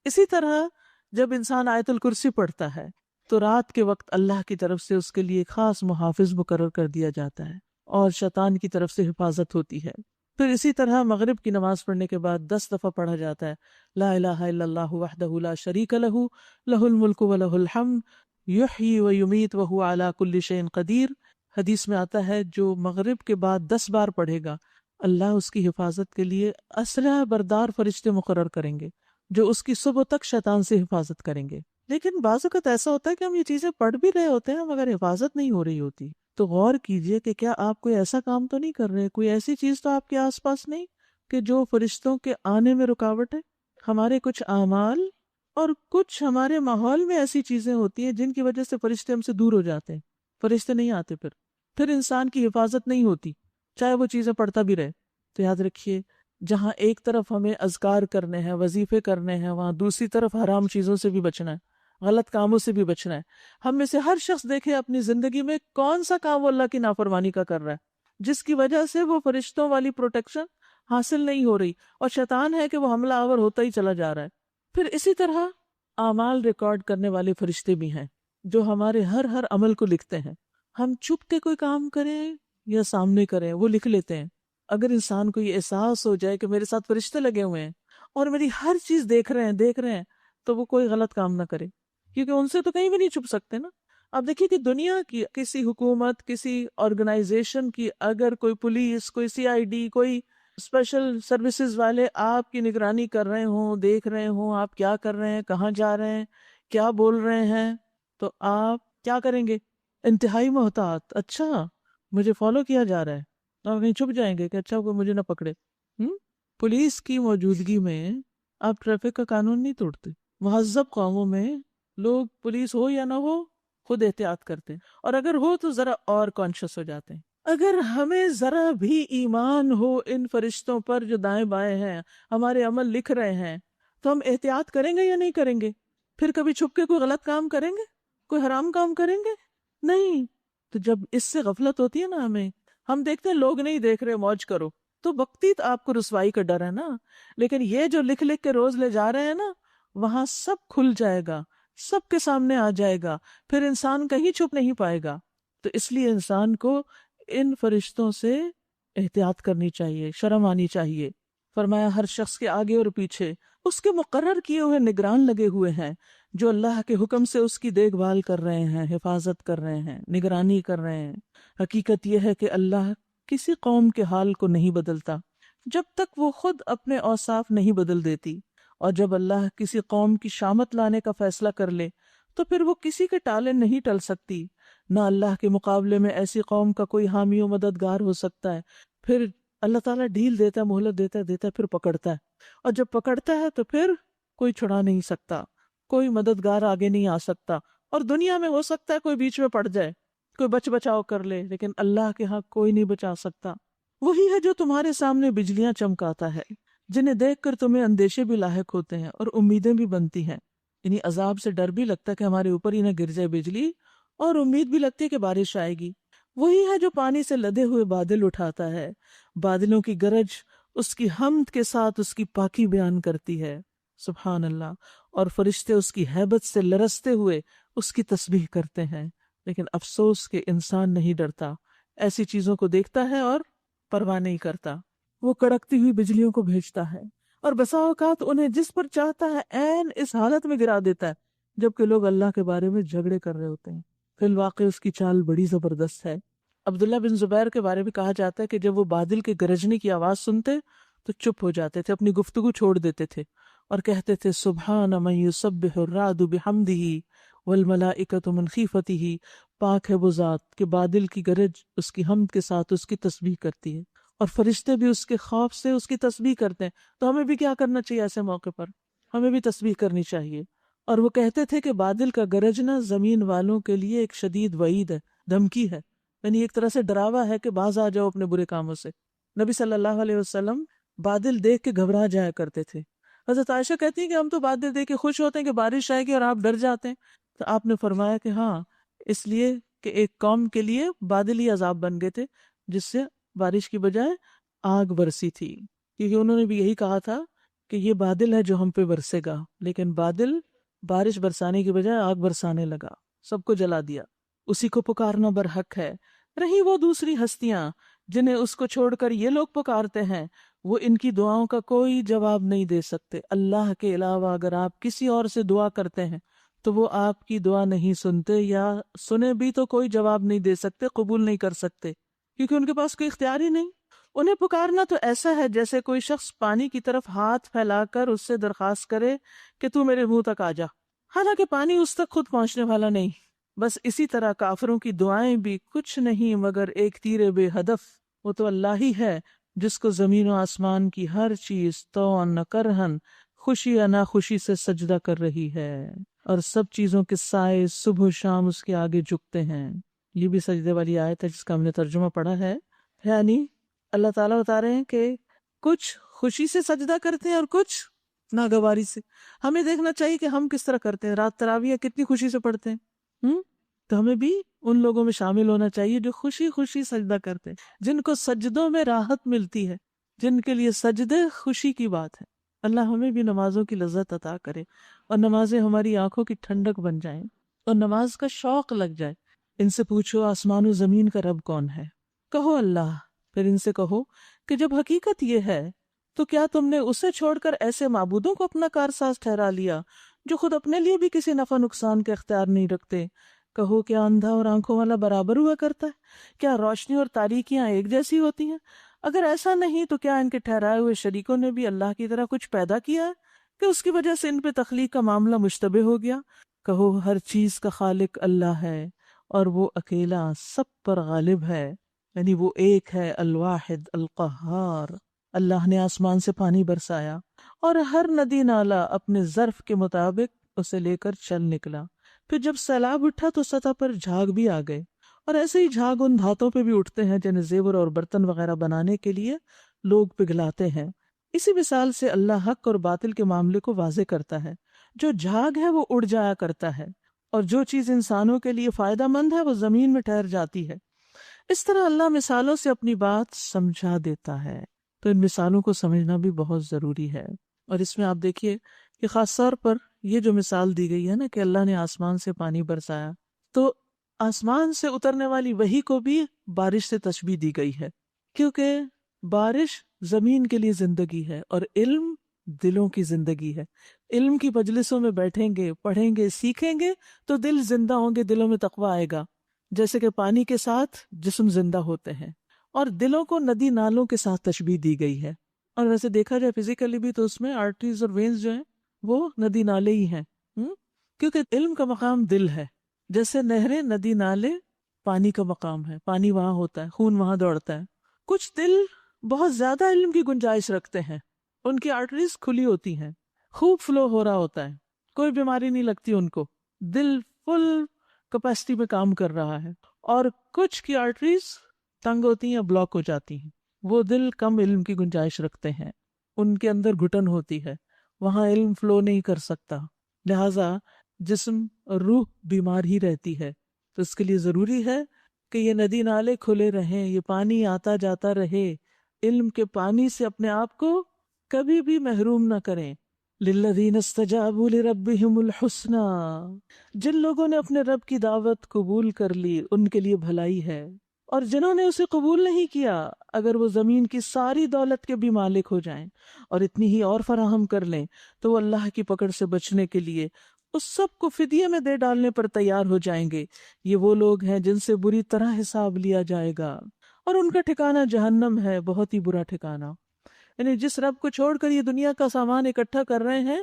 اسی طرح جب انسان آیت الکرسی پڑھتا ہے تو رات کے وقت اللہ کی طرف سے اس کے لیے خاص محافظ مقرر کر دیا جاتا ہے اور شیطان کی طرف سے حفاظت ہوتی ہے۔ پھر اسی طرح مغرب کی نماز پڑھنے کے بعد 10 دفعہ پڑھا جاتا ہے لا الہ الا اللہ وحدہ لا شریک لہ لہ الملک و لہ الحمد یحیی و یمیت وہو علی کل شیء قدیر۔ حدیث میں آتا ہے جو مغرب کے بعد 10 بار پڑھے گا اللہ اس کی حفاظت کے لیے اسلحہ بردار فرشتے مقرر کریں گے جو اس کی صبح تک شیطان سے حفاظت کریں گے۔ لیکن بعض اوقات ایسا ہوتا ہے کہ ہم یہ چیزیں پڑھ بھی رہے ہوتے ہیں مگر حفاظت نہیں ہو رہی ہوتی، تو غور کیجئے کہ کیا آپ کوئی ایسا کام تو نہیں کر رہے، کوئی ایسی چیز تو آپ کے آس پاس نہیں کہ جو فرشتوں کے آنے میں رکاوٹ ہے۔ ہمارے کچھ اعمال اور کچھ ہمارے ماحول میں ایسی چیزیں ہوتی ہیں جن کی وجہ سے فرشتے ہم سے دور ہو جاتے ہیں، فرشتے نہیں آتے، پھر انسان کی حفاظت نہیں ہوتی چاہے وہ چیزیں پڑھتا بھی رہے۔ تو یاد رکھیے جہاں ایک طرف ہمیں اذکار کرنے ہیں، وظیفے کرنے ہیں، وہاں دوسری طرف حرام چیزوں سے بھی بچنا ہے، غلط کاموں سے بھی بچنا ہے۔ ہم میں سے ہر شخص دیکھے اپنی زندگی میں کون سا کام وہ اللہ کی نافرمانی کا کر رہا ہے جس کی وجہ سے وہ فرشتوں والی پروٹیکشن حاصل نہیں ہو رہی، اور شیطان ہے کہ وہ حملہ آور ہوتا ہی چلا جا رہا ہے۔ پھر اسی طرح اعمال ریکارڈ کرنے والے فرشتے بھی ہیں جو ہمارے ہر عمل کو لکھتے ہیں۔ ہم چھپ کے کوئی کام کریں یا سامنے کریں وہ لکھ لیتے ہیں۔ اگر انسان کو یہ احساس ہو جائے کہ میرے ساتھ فرشتے لگے ہوئے ہیں اور میری ہر چیز دیکھ رہے ہیں تو وہ کوئی غلط کام نہ کرے، کیونکہ ان سے تو کہیں بھی نہیں چھپ سکتے نا۔ اب دیکھیے کہ دنیا کی کسی حکومت، کسی آرگنائزیشن کی اگر کوئی پولیس، کوئی CID، کوئی اسپیشل سروسز والے آپ کی نگرانی کر رہے ہوں، دیکھ رہے ہوں آپ کیا کر رہے ہیں، کہاں جا رہے ہیں، کیا بول رہے ہیں، تو آپ کیا کریں گے؟ انتہائی محتاط۔ اچھا مجھے فالو کیا جا رہا ہے، اور کہیں چھپ جائیں گے کہ اچھا کوئی مجھے نہ پکڑے۔ پولیس کی موجودگی میں آپ ٹریفک کا قانون نہیں توڑتے۔ مہذب قوموں میں لوگ پولیس ہو یا نہ ہو خود احتیاط کرتے ہیں، اور اگر ہو تو ذرا اور کانشیس ہو جاتے ہیں۔ اگر ہمیں ذرا بھی ایمان ہو ان فرشتوں پر جو دائیں بائیں ہیں، ہمارے عمل لکھ رہے ہیں، تو ہم احتیاط کریں گے یا نہیں کریں گے؟ پھر کبھی چھپ کے کوئی غلط کام کریں گے؟ کوئی حرام کام کریں گے؟ نہیں۔ تو جب اس سے غفلت ہوتی ہے نا ہم دیکھتے ہیں لوگ نہیں دیکھ رہے موج کرو، تو وقتی آپ کو رسوائی کا ڈر ہے نا، لیکن یہ جو لکھ کے روز لے جا رہے ہیں نا، وہاں سب کھل جائے گا، سب کے سامنے آ جائے گا، پھر انسان کہیں چھپ نہیں پائے گا۔ تو اس لیے انسان کو ان فرشتوں سے احتیاط کرنی چاہیے، شرم آنی چاہیے۔ فرمایا ہر شخص کے آگے اور پیچھے اس کے مقرر کیے ہوئے نگران لگے ہوئے ہیں جو اللہ کے حکم سے اس کی دیکھ بھال کر رہے ہیں، حفاظت کر رہے ہیں، نگرانی کر رہے ہیں۔ حقیقت یہ ہے کہ اللہ کسی قوم کے حال کو نہیں بدلتا جب تک وہ خود اپنے اوصاف نہیں بدل دیتی، اور جب اللہ کسی قوم کی شامت لانے کا فیصلہ کر لے تو پھر وہ کسی کے ٹالے نہیں ٹل سکتی۔ نہ اللہ کے مقابلے میں ایسی قوم کا کوئی حامی و مددگار ہو سکتا ہے۔ پھر اللہ تعالیٰ ڈھیل دیتا ہے، مہلت دیتا ہے، پھر پکڑتا ہے، اور جب پکڑتا ہے تو پھر کوئی چھڑا نہیں سکتا، کوئی مددگار آگے نہیں آ سکتا، اور دنیا میں ہو سکتا ہے کوئی بیچ میں پڑ جائے، کوئی بچاؤ کر لے، لیکن اللہ کے ہاں کوئی نہیں بچا سکتا۔ وہی ہے جو تمہارے سامنے بجلیاں چمکاتا ہے، جنہیں دیکھ کر تمہیں اندیشے بھی لاحق ہوتے ہیں اور امیدیں بھی بنتی ہیں، یعنی عذاب سے ڈر بھی لگتا ہے کہ ہمارے اوپر ہی نہ گر جائے بجلی، اور امید بھی لگتی ہے کہ بارش آئے گی۔ وہی ہے جو پانی سے لدے ہوئے بادل اٹھاتا ہے، بادلوں کی گرج اس کی حمد کے ساتھ اس کی پاکی بیان کرتی ہے، سبحان اللہ، اور فرشتے اس کی ہیبت سے لرزتے ہوئے اس کی تسبیح کرتے ہیں۔ لیکن افسوس کہ انسان نہیں ڈرتا، ایسی چیزوں کو دیکھتا ہے اور پرواہ نہیں کرتا۔ وہ کڑکتی ہوئی بجلیوں کو بھیجتا ہے اور بسا اوقات انہیں جس پر چاہتا ہے عین اس حالت میں گرا دیتا ہے جبکہ لوگ اللہ کے بارے میں جھگڑے کر رہے ہوتے ہیں۔ فی الواقع اس کی چال بڑی زبردست ہے۔ عبداللہ بن زبیر کے بارے میں کہا جاتا ہے کہ جب وہ بادل کے گرجنے کی آواز سنتے تو چپ ہو جاتے تھے، اپنی گفتگو چھوڑ دیتے تھے اور کہتے تھے سبحان من یسبح الرعد بحمدہ والملائکۃ من خیفتہ، پاک ہے وہ ذات کہ بادل کی گرج اس کی حمد کے ساتھ اس کی تسبیح کرتی ہے اور فرشتے بھی اس کے خوف سے اس کی تسبیح کرتے ہیں۔ تو ہمیں بھی کیا کرنا چاہیے ایسے موقع پر؟ ہمیں بھی تسبیح کرنی چاہیے۔ اور وہ کہتے تھے کہ بادل کا گرجنا زمین والوں کے لیے ایک شدید وعید ہے، دھمکی ہے، یعنی ایک طرح سے ڈراوا ہے کہ باز آ جاؤ اپنے برے کاموں سے۔ نبی صلی اللہ علیہ وسلم بادل دیکھ کے گھبرا جایا کرتے تھے۔ حضرت عائشہ کہتی ہیں کہ ہم تو بادل دیکھ کے خوش ہوتے ہیں کہ بارش آئے گی، اور آپ ڈر جاتے ہیں۔ تو آپ نے فرمایا کہ ہاں، اس لیے کہ ایک قوم کے لیے بادل ہی عذاب بن گئے تھے، جس سے بارش کی بجائے آگ برسی تھی، کیونکہ انہوں نے بھی یہی کہا تھا کہ یہ بادل ہے جو ہم پہ برسے گا، لیکن بادل بارش برسانے کی بجائے آگ برسانے لگا، سب کو جلا دیا۔ اسی کو پکارنا برحق ہے۔ رہی وہ دوسری ہستیاں جنہیں اس کو چھوڑ کر یہ لوگ پکارتے ہیں، وہ ان کی دعاؤں کا کوئی جواب نہیں دے سکتے۔ اللہ کے علاوہ اگر آپ کسی اور سے دعا کرتے ہیں تو وہ آپ کی دعا نہیں سنتے، یا سنے بھی تو کوئی جواب نہیں دے سکتے، قبول نہیں کر سکتے، کیونکہ ان کے پاس کوئی اختیار ہی نہیں۔ انہیں پکارنا تو ایسا ہے جیسے کوئی شخص پانی کی طرف ہاتھ پھیلا کر اس سے درخواست کرے کہ تو میرے منہ تک آ جا، حالانکہ پانی اس تک خود پہنچنے والا نہیں۔ بس اسی طرح کافروں کی دعائیں بھی کچھ نہیں مگر ایک تیر بے ہدف۔ وہ تو اللہ ہی ہے جس کو زمین و آسمان کی ہر چیز طوعاً نہ کرہن، خوشی یا ناخوشی سے سجدہ کر رہی ہے، اور سب چیزوں کے سائے صبح و شام اس کے آگے جھکتے ہیں۔ یہ بھی سجدے والی آیت ہے جس کا ہم نے ترجمہ پڑھا ہے۔ یعنی اللہ تعالیٰ بتا رہے ہیں کہ کچھ خوشی سے سجدہ کرتے ہیں اور کچھ ناگواری سے۔ ہمیں دیکھنا چاہیے کہ ہم کس طرح کرتے ہیں۔ رات تراویح کتنی خوشی سے پڑھتے ہیں، تو ہمیں بھی ان لوگوں میں شامل ہونا چاہیے جو خوشی خوشی سجدہ کرتے ہیں، جن کو سجدوں میں راحت ملتی ہے، جن کے لیے سجدے خوشی کی بات ہے۔ اللہ ہمیں بھی نمازوں کی لذت عطا کرے، اور نمازیں ہماری آنکھوں کی ٹھنڈک بن جائیں، اور نماز کا شوق لگ جائے۔ ان سے پوچھو آسمان و زمین کا رب کون ہے؟ کہو اللہ۔ پھر ان سے کہو کہ جب حقیقت یہ ہے تو کیا تم نے اسے چھوڑ کر ایسے معبودوں کو اپنا کارساز ٹھہرا لیا جو خود اپنے لیے بھی کسی نفع نقصان کا اختیار نہیں رکھتے؟ کہو کیا اندھا اور آنکھوں والا برابر ہوا کرتا ہے؟ کیا روشنی اور تاریکیاں ایک جیسی ہوتی ہیں؟ اگر ایسا نہیں تو کیا ان کے ٹھہرائے ہوئے شریکوں نے بھی اللہ کی طرح کچھ پیدا کیا ہے کہ اس کی وجہ سے ان پہ تخلیق کا معاملہ مشتبہ ہو گیا؟ کہو ہر چیز کا خالق اللہ ہے، اور وہ اکیلا سب پر غالب ہے، یعنی وہ ایک ہے، الواحد القہار۔ اللہ نے آسمان سے پانی برسایا اور ہر ندی نالا اپنے ظرف کے مطابق اسے لے کر چل نکلا۔ پھر جب سیلاب اٹھا تو سطح پر جھاگ بھی آ گئے، اور ایسے ہی جھاگ ان دھاتوں پہ بھی اٹھتے ہیں جنہیں زیور اور برتن وغیرہ بنانے کے لیے لوگ پگھلاتے ہیں۔ اسی مثال سے اللہ حق اور باطل کے معاملے کو واضح کرتا ہے۔ جو جھاگ ہے وہ اڑ جایا کرتا ہے، اور جو چیز انسانوں کے لیے فائدہ مند ہے وہ زمین میں ٹھہر جاتی ہے۔ اس طرح اللہ مثالوں سے اپنی بات سمجھا دیتا ہے، تو ان مثالوں کو سمجھنا بھی بہت ضروری ہے۔ اور اس میں آپ دیکھیے کہ خاص طور پر یہ جو مثال دی گئی ہے نا کہ اللہ نے آسمان سے پانی برسایا، تو آسمان سے اترنے والی وحی کو بھی بارش سے تشبیہ دی گئی ہے، کیونکہ بارش زمین کے لیے زندگی ہے اور علم دلوں کی زندگی ہے۔ علم کی مجلسوں میں بیٹھیں گے، پڑھیں گے، سیکھیں گے تو دل زندہ ہوں گے، دلوں میں تقویٰ آئے گا، جیسے کہ پانی کے ساتھ جسم زندہ ہوتے ہیں، اور دلوں کو ندی نالوں کے ساتھ تشبیہ دی گئی ہے۔ اور ویسے دیکھا جائے فزیکلی بھی تو اس میں آرٹریز اور وینز جو ہیں وہ ندی نالے ہی ہیں، کیونکہ علم کا مقام دل ہے۔ جیسے نہریں، ندی نالے پانی کا مقام ہے، پانی وہاں ہوتا ہے، خون وہاں دوڑتا ہے۔ کچھ دل بہت زیادہ علم کی گنجائش رکھتے ہیں، ان کی آرٹریز کھلی ہوتی ہیں، خوب فلو ہو رہا ہوتا ہے، کوئی بیماری نہیں لگتی ان کو، دل فل کیپیسٹی میں کام کر رہا ہے۔ اور کچھ کی آرٹریز تنگ ہوتی ہیں یا بلاک ہو جاتی ہیں، وہ دل کم علم کی گنجائش رکھتے ہیں، ان کے اندر گھٹن ہوتی ہے، وہاں علم فلو نہیں کر سکتا، لہٰذا جسم اور روح بیمار ہی رہتی ہے۔ تو اس کے لیے ضروری ہے کہ یہ ندی نالے کھلے رہیں، یہ پانی آتا جاتا رہے، علم کے پانی سے اپنے آپ کو کبھی بھی محروم نہ کریں۔ للذین استجابوا لربہم الحسنی، جن لوگوں نے اپنے رب کی دعوت قبول کر لی ان کے لیے بھلائی ہے، اور جنہوں نے اسے قبول نہیں کیا اگر وہ زمین کی ساری دولت کے بھی مالک ہو جائیں اور اتنی ہی اور فراہم کر لیں تو وہ اللہ کی پکڑ سے بچنے کے لیے اس سب کو فدیے میں دے ڈالنے پر تیار ہو جائیں گے۔ یہ وہ لوگ ہیں جن سے بری طرح حساب لیا جائے گا، اور ان کا ٹھکانہ جہنم ہے، بہت ہی برا ٹھکانہ۔ یعنی جس رب کو چھوڑ کر یہ دنیا کا سامان اکٹھا کر رہے ہیں،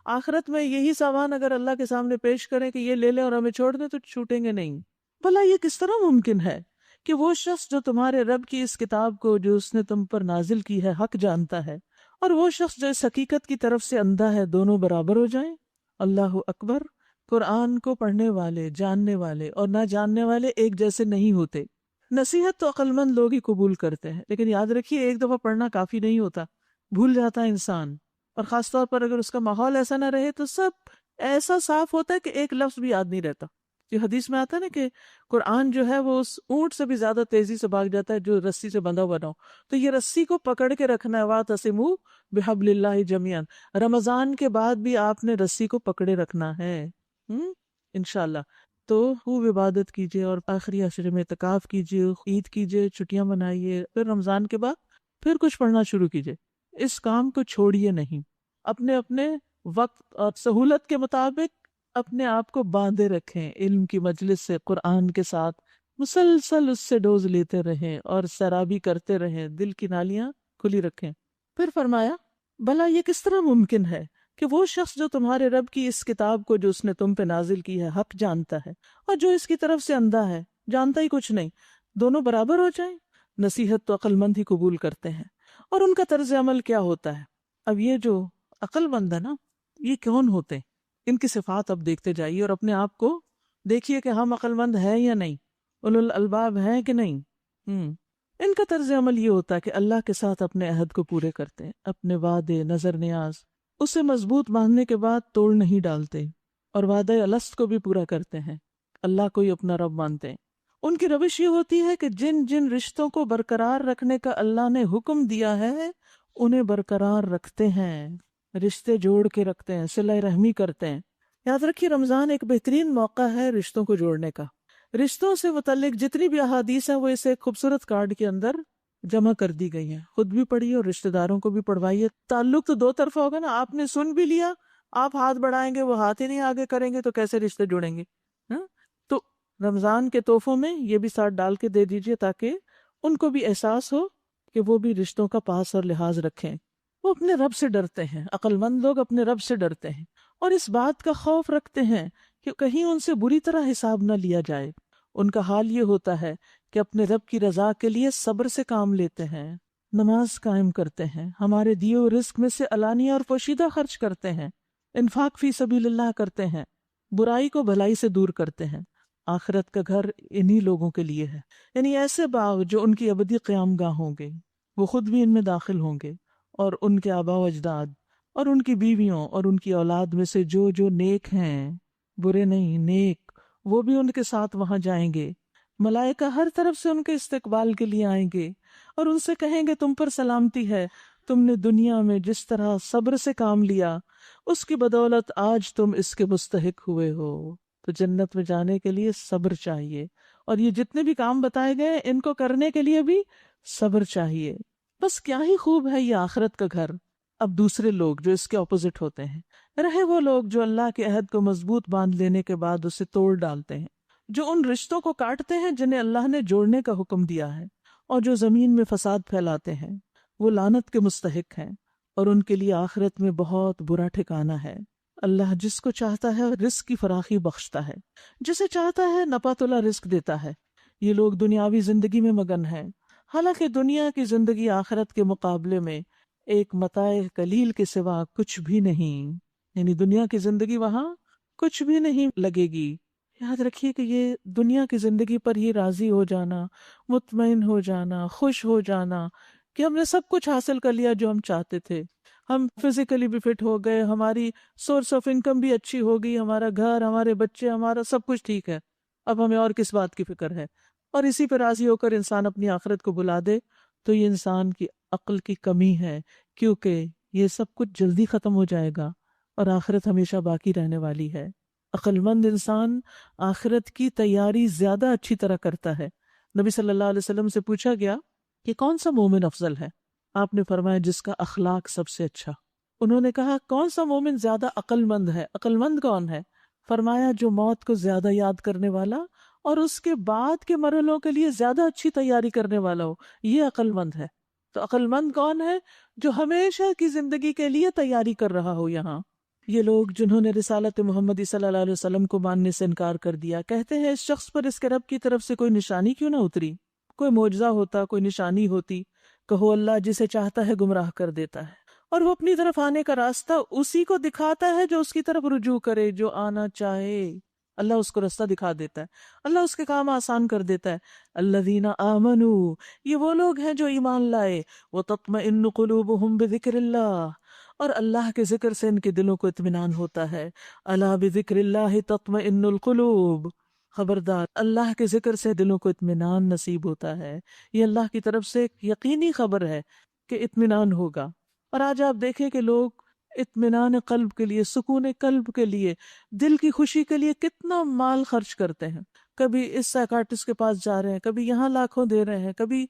آخرت میں یہی سامان اگر اللہ کے سامنے پیش کریں کہ یہ لے لیں اور ہمیں چھوڑ دیں تو چھوٹیں گے نہیں۔ بھلا یہ کس طرح ممکن ہے کہ وہ شخص جو تمہارے رب کی اس کتاب کو جو اس نے تم پر نازل کی ہے حق جانتا ہے، اور وہ شخص جو اس حقیقت کی طرف سے اندھا ہے دونوں برابر ہو جائیں۔ اللہ اکبر۔ قرآن کو پڑھنے والے، جاننے والے اور نہ جاننے والے ایک جیسے نہیں ہوتے۔ نصیحت تو عقل مند لوگ ہی قبول کرتے ہیں، لیکن یاد رکھیے ایک دفعہ پڑھنا کافی نہیں ہوتا، بھول جاتا ہے انسان، اور خاص طور پر اگر اس کا ماحول ایسا نہ رہے تو سب ایسا صاف ہوتا ہے کہ ایک لفظ بھی یاد نہیں رہتا۔ جو حدیث میں آتا ہے نا کہ قرآن جو ہے وہ اس اونٹ سے بھی زیادہ تیزی سے بھاگ جاتا ہے جو رسی سے بندھا ہوا نہ ہو۔ تو یہ رسی کو پکڑ کے رکھنا ہے، وَاعْتَصِمُوا بِحَبْلِ اللَّهِ جَمِيعًا۔ رمضان کے بعد بھی آپ نے رسی کو پکڑے رکھنا ہے انشاءاللہ۔ تو خوب عبادت کیجیے اور آخری عشرے میں اعتکاف کیجیے، عید کیجیے، چھٹیاں منائیے، پھر رمضان کے بعد پھر کچھ پڑھنا شروع کیجیے۔ اس کام کو چھوڑیے نہیں، اپنے اپنے وقت اور سہولت کے مطابق اپنے آپ کو باندھے رکھیں، علم کی مجلس سے، قرآن کے ساتھ مسلسل اس سے ڈوز لیتے رہیں اور سرابی کرتے رہیں، دل کی نالیاں کھلی رکھیں۔ پھر فرمایا بھلا یہ کس طرح ممکن ہے کہ وہ شخص جو تمہارے رب کی اس کتاب کو جو اس نے تم پہ نازل کی ہے حق جانتا ہے، اور جو اس کی طرف سے اندھا ہے جانتا ہی کچھ نہیں، دونوں برابر ہو جائیں۔ نصیحت تو عقل مند ہی قبول کرتے ہیں۔ اور ان کا طرز عمل کیا ہوتا ہے؟ اب یہ جو عقل مند ہے نا، یہ کون ہوتے ہیں؟ ان کی صفات اب دیکھتے جائیے اور اپنے آپ کو دیکھیے کہ ہم عقل مند ہیں یا نہیں، اولو الالباب ہیں کہ نہیں۔ ان کا طرز عمل یہ ہوتا ہے کہ اللہ کے ساتھ اپنے عہد کو پورے کرتے ہیں، اپنے وعدے، نظر نیاز، اسے مضبوط باندھنے کے بعد توڑ نہیں ڈالتے، اور وعدہ الست کو بھی پورا کرتے ہیں، اللہ کو ہی اپنا رب مانتے ہیں۔ ان کی روش یہ ہوتی ہے کہ جن جن رشتوں کو برقرار رکھنے کا اللہ نے حکم دیا ہے انہیں برقرار رکھتے ہیں، رشتے جوڑ کے رکھتے ہیں، صلہ رحمی کرتے ہیں۔ یاد رکھیے رمضان ایک بہترین موقع ہے رشتوں کو جوڑنے کا۔ رشتوں سے متعلق جتنی بھی احادیث ہیں وہ اس ایک خوبصورت کارڈ کے اندر جمع کر دی گئی ہیں، خود بھی پڑھیے اور رشتہ داروں کو بھی پڑھوائیے۔ تعلق تو دو طرفہ ہوگا نا، آپ نے سن بھی لیا، آپ ہاتھ بڑھائیں گے وہ ہاتھ ہی نہیں آگے کریں گے تو کیسے رشتے جڑیں گے؟ تو رمضان کے تحفوں میں یہ بھی ساتھ ڈال کے دے دیجئے تاکہ ان کو بھی احساس ہو کہ وہ بھی رشتوں کا پاس اور لحاظ رکھیں۔ وہ اپنے رب سے ڈرتے ہیں، عقل مند لوگ اپنے رب سے ڈرتے ہیں اور اس بات کا خوف رکھتے ہیں کہ کہیں ان سے بری طرح حساب نہ لیا جائے۔ ان کا حال یہ ہوتا ہے کہ اپنے رب کی رضا کے لیے صبر سے کام لیتے ہیں، نماز قائم کرتے ہیں، ہمارے دیے ہوئے رزق میں سے علانیہ اور پوشیدہ خرچ کرتے ہیں، انفاق فی سبیل اللہ کرتے ہیں، برائی کو بھلائی سے دور کرتے ہیں۔ آخرت کا گھر انہی لوگوں کے لیے ہے، یعنی ایسے باغ جو ان کی ابدی قیام گاہ ہوں گے، وہ خود بھی ان میں داخل ہوں گے، اور ان کے آباء و اجداد اور ان کی بیویوں اور ان کی اولاد میں سے جو جو نیک ہیں، برے نہیں نیک، وہ بھی ان کے ساتھ وہاں جائیں گے۔ ملائکہ ہر طرف سے ان کے استقبال کے لیے آئیں گے اور ان سے کہیں گے تم پر سلامتی ہے، تم نے دنیا میں جس طرح صبر سے کام لیا اس کی بدولت آج تم اس کے مستحق ہوئے ہو۔ تو جنت میں جانے کے لیے صبر چاہیے، اور یہ جتنے بھی کام بتائے گئے ان کو کرنے کے لیے بھی صبر چاہیے۔ بس کیا ہی خوب ہے یہ آخرت کا گھر۔ اب دوسرے لوگ جو اس کے اپوزٹ ہوتے ہیں، رہے وہ لوگ جو اللہ کے عہد کو مضبوط باندھ لینے کے بعد اسے توڑ ڈالتے ہیں، جو ان رشتوں کو کاٹتے ہیں جنہیں اللہ نے جوڑنے کا حکم دیا ہے، اور جو زمین میں فساد پھیلاتے ہیں، وہ لعنت کے مستحق ہیں اور ان کے لیے آخرت میں بہت برا ٹھکانہ ہے۔ اللہ جس کو چاہتا ہے رزق کی فراخی بخشتا ہے، جسے چاہتا ہے نپاتلا رزق دیتا ہے۔ یہ لوگ دنیاوی زندگی میں مگن ہیں، حالانکہ دنیا کی زندگی آخرت کے مقابلے میں ایک متاع قلیل کے سوا کچھ بھی نہیں، یعنی دنیا کی زندگی وہاں کچھ بھی نہیں لگے گی۔ یاد رکھیے کہ یہ دنیا کی زندگی پر ہی راضی ہو جانا، مطمئن ہو جانا، خوش ہو جانا کہ ہم نے سب کچھ حاصل کر لیا جو ہم چاہتے تھے، ہم فزیکلی بھی فٹ ہو گئے، ہماری سورس آف انکم بھی اچھی ہو گئی، ہمارا گھر، ہمارے بچے، ہمارا سب کچھ ٹھیک ہے، اب ہمیں اور کس بات کی فکر ہے؟ اور اسی پہ راضی ہو کر انسان اپنی آخرت کو بھلا دے تو یہ انسان کی عقل کی کمی ہے، کیونکہ یہ سب کچھ جلدی ختم ہو جائے گا اور آخرت ہمیشہ باقی رہنے والی ہے۔ عقل مند انسان آخرت کی تیاری زیادہ اچھی طرح کرتا ہے۔ نبی صلی اللہ علیہ وسلم سے پوچھا گیا کہ کون سا مومن افضل ہے؟ آپ نے فرمایا جس کا اخلاق سب سے اچھا۔ انہوں نے کہا کون سا مومن زیادہ عقل مند ہے؟ عقل مند کون ہے؟ فرمایا جو موت کو زیادہ یاد کرنے والا اور اس کے بعد کے مرحلوں کے لیے زیادہ اچھی تیاری کرنے والا ہو، یہ عقل مند ہے۔ تو عقل مند کون ہے؟ جو ہمیشہ کی زندگی کے لیے تیاری کر رہا ہو۔ یہاں یہ لوگ جنہوں نے رسالت محمدی صلی اللہ علیہ وسلم کو ماننے سے انکار کر دیا، کہتے ہیں اس شخص پر اس کے رب کی طرف سے کوئی نشانی کیوں نہ اتری، کوئی معجزہ ہوتا، کوئی نشانی ہوتی۔ کہو اللہ جسے چاہتا ہے گمراہ کر دیتا ہے اور وہ اپنی طرف آنے کا راستہ اسی کو دکھاتا ہے جو اس کی طرف رجوع کرے، جو آنا چاہے اللہ اس کو راستہ دکھا دیتا ہے، اللہ اس کے کام آسان کر دیتا ہے۔ الذین آمنوا، یہ وہ لوگ ہیں جو ایمان لائے، وتطمئن قلوبہم بذکر اللہ، اور اللہ کے ذکر سے ان کے دلوں کو اطمینان ہوتا ہے۔ الا بذکر اللہ تطمئن القلوب، خبردار اللہ کے ذکر سے دلوں کو اطمینان نصیب ہوتا ہے۔ یہ اللہ کی طرف سے ایک یقینی خبر ہے کہ اطمینان ہوگا۔ اور آج آپ دیکھیں کہ لوگ اطمینان قلب کے لیے، سکون قلب کے لیے، دل کی خوشی کے لیے کتنا مال خرچ کرتے ہیں۔ کبھی اس سائیکارٹسٹ کے پاس جا رہے ہیں، کبھی یہاں لاکھوں دے رہے ہیں، کبھی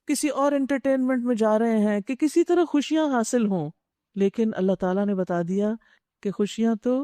کسی اور انٹرٹینمنٹ میں جا رہے ہیں کہ کسی طرح خوشیاں حاصل ہوں۔ لیکن اللہ تعالیٰ نے بتا دیا کہ خوشیاں تو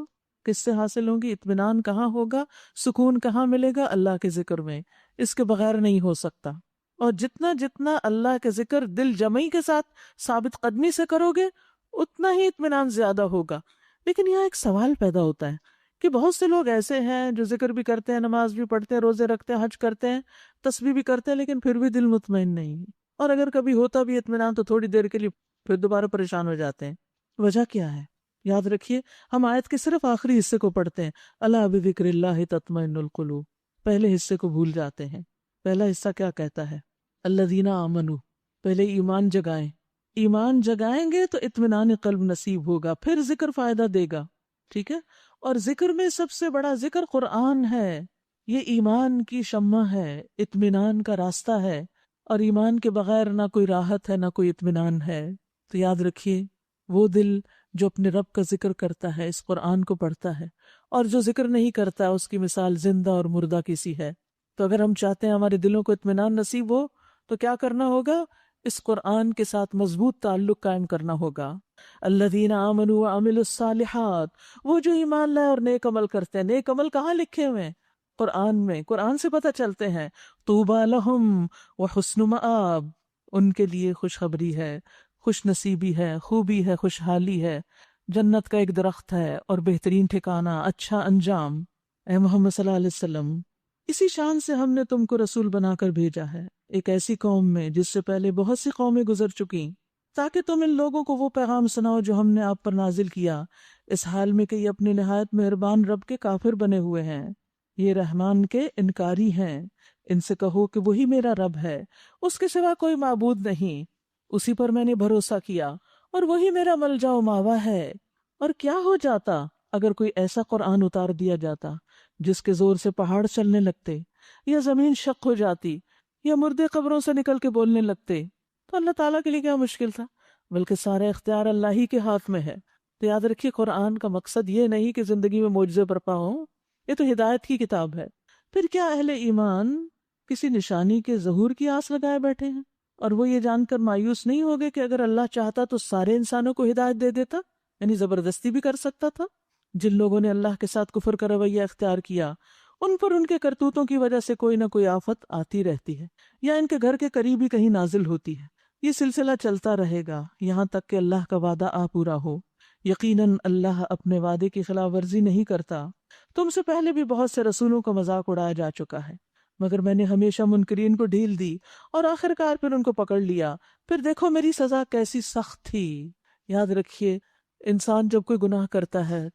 کس سے حاصل ہوں گی، اطمینان کہاں ہوگا، سکون کہاں ملے گا، اللہ کے ذکر میں، اس کے بغیر نہیں ہو سکتا۔ اور جتنا جتنا اللہ کے ذکر دل جمعی کے ساتھ ثابت قدمی سے کرو گے اتنا ہی اطمینان زیادہ ہوگا۔ لیکن یہاں ایک سوال پیدا ہوتا ہے کہ بہت سے لوگ ایسے ہیں جو ذکر بھی کرتے ہیں، نماز بھی پڑھتے ہیں، روزے رکھتے ہیں، حج کرتے ہیں، تسبیح بھی کرتے ہیں، لیکن پھر بھی دل مطمئن نہیں ہے، اور اگر کبھی ہوتا بھی اطمینان تو تھوڑی دیر کے لیے پھر دوبارہ پریشان ہو جاتے ہیں۔ وجہ کیا ہے؟ یاد رکھیے، ہم آیت کے صرف آخری حصے کو پڑھتے ہیں، الا بذکر اللہ تطمئن القلوب، پہلے حصے کو بھول جاتے ہیں۔ پہلا حصہ کیا کہتا ہے؟ الذین آمنوا، پہلے ایمان جگائیں، ایمان جگائیں گے تو اطمینان قلب نصیب ہوگا، پھر ذکر فائدہ دے گا، ٹھیک ہے؟ اور ذکر میں سب سے بڑا ذکر قرآن ہے، یہ ایمان کی شمع ہے، اطمینان کا راستہ ہے، اور ایمان کے بغیر نہ کوئی راحت ہے، نہ کوئی اطمینان ہے۔ تو یاد رکھیے، وہ دل جو اپنے رب کا ذکر کرتا ہے، اس قرآن کو پڑھتا ہے، اور جو ذکر نہیں کرتا اس کی مثال زندہ اور مردہ کی سی ہے۔ تو اگر ہم چاہتے ہیں ہمارے دلوں کو اطمینان نصیب ہو تو کیا کرنا ہوگا؟ اس قرآن کے ساتھ مضبوط تعلق قائم کرنا ہوگا۔ الذین آمنوا وعملوا الصالحات، وہ جو ایمان لائے اور نیک عمل کرتے ہیں۔ نیک عمل کہاں لکھے ہوئے ہیں؟ قرآن میں، قرآن سے پتہ چلتے ہیں۔ طوبی لہم وحسن مآب، ان کے لیے خوشخبری ہے، خوش نصیبی ہے، خوبی ہے، خوشحالی ہے، جنت کا ایک درخت ہے اور بہترین ٹھکانہ، اچھا انجام۔ اے محمد صلی اللہ علیہ وسلم، اسی شان سے ہم نے تم کو رسول بنا کر بھیجا ہے ایک ایسی قوم میں جس سے پہلے بہت سی قومیں گزر چکیں، تاکہ تم ان لوگوں کو وہ پیغام سناؤ جو ہم نے آپ پر نازل کیا، اس حال میں کہ یہ اپنے نہایت مہربان رب کے کافر بنے ہوئے ہیں، یہ رحمان کے انکاری ہیں۔ ان سے کہو کہ وہی میرا رب ہے، اس کے سوا کوئی معبود نہیں، اسی پر میں نے بھروسہ کیا، اور وہی میرا ملجا و ماوا ہے۔ اور کیا ہو جاتا اگر کوئی ایسا قرآن اتار دیا جاتا جس کے زور سے پہاڑ چلنے لگتے، یا زمین شق ہو جاتی، یا مردے قبروں سے نکل کے بولنے لگتے، تو اللہ تعالیٰ کے لیے کیا مشکل تھا؟ بلکہ سارا اختیار اللہ ہی کے ہاتھ میں ہے۔ تو یاد رکھیے، قرآن کا مقصد یہ نہیں کہ زندگی میں معجزے برپا ہوں، یہ تو ہدایت کی کتاب ہے۔ پھر کیا اہل ایمان کسی نشانی کے ظہور کی آس لگائے بیٹھے ہیں؟ اور وہ یہ جان کر مایوس نہیں ہوگے کہ اگر اللہ چاہتا تو سارے انسانوں کو ہدایت دے دیتا، یعنی زبردستی بھی کر سکتا تھا۔ جن لوگوں نے اللہ کے ساتھ کفر کا رویہ اختیار کیا، ان پر ان کے کرتوتوں کی وجہ سے کوئی نہ کوئی آفت آتی رہتی ہے، یا ان کے گھر کے قریب ہی کہیں نازل ہوتی ہے۔ یہ سلسلہ چلتا رہے گا یہاں تک کہ اللہ کا وعدہ آ پورا ہو۔ یقیناً اللہ اپنے وعدے کی خلاف ورزی نہیں کرتا۔ تم سے پہلے بھی بہت سے رسولوں کا مذاق اڑایا جا چکا ہے، مگر میں نے ہمیشہ منکرین کو ڈھیل دی اور آخر کار پھر ان کو پکڑ لیا۔ پھر دیکھو میری سزا کیسی سخت تھی۔ یاد رکھیے، انسان جب کوئی گناہ کرتا ہے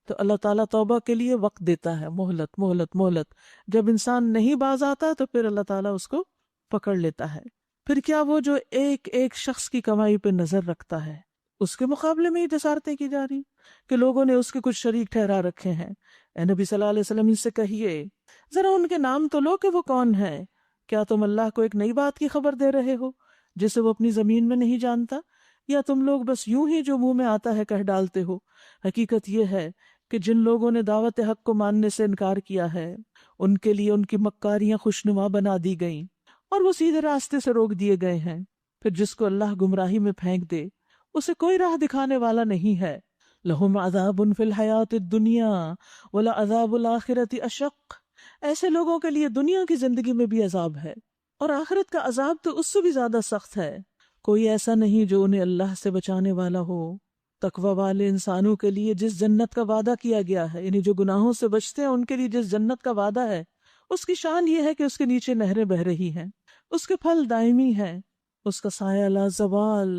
تو اللہ تعالیٰ توبہ کے لیے وقت دیتا ہے، مہلت مہلت مہلت۔ جب انسان نہیں باز آتا تو پھر اللہ تعالیٰ اس کو پکڑ لیتا ہے۔ پھر کیا وہ جو ایک ایک شخص کی کمائی پہ نظر رکھتا ہے، اس کے مقابلے میں یہ جسارتیں کی جا رہی کہ لوگوں نے اس کے کچھ شریک ٹھہرا رکھے ہیں۔ اے نبی صلی اللہ علیہ وسلم، اس سے کہیے ذرا ان کے نام تو لو کہ وہ کون ہے۔ کیا تم اللہ کو ایک نئی بات کی خبر دے رہے ہو جسے وہ اپنی زمین میں نہیں جانتا، یا تم لوگ بس یوں ہی جو منہ میں آتا ہے کہہ ڈالتے ہو؟ حقیقت یہ ہے کہ جن لوگوں نے دعوت حق کو ماننے سے انکار کیا ہے، ان کے لیے ان کی مکاریاں خوشنما بنا دی گئیں اور وہ سیدھے راستے سے روک دیے گئے ہیں۔ پھر جس کو اللہ گمراہی میں پھینک دے، اسے کوئی راہ دکھانے والا نہیں ہے۔ لہم عذاب فی الحیات الدنیا ولعذاب الآخرۃ اشق، ایسے لوگوں کے لیے دنیا کی زندگی میں بھی عذاب ہے اور آخرت کا عذاب تو اس سے بھی زیادہ سخت ہے۔ کوئی ایسا نہیں جو انہیں اللہ سے بچانے والا ہو۔ تقوی والے انسانوں کے لیے جس جنت کا وعدہ کیا گیا ہے، یعنی جو گناہوں سے بچتے ہیں ان کے لیے جس جنت کا وعدہ ہے، اس کی شان یہ ہے کہ اس کے نیچے نہریں بہہ رہی ہیں، اس کے پھل دائمی ہیں، اس کا سایہ لا زوال۔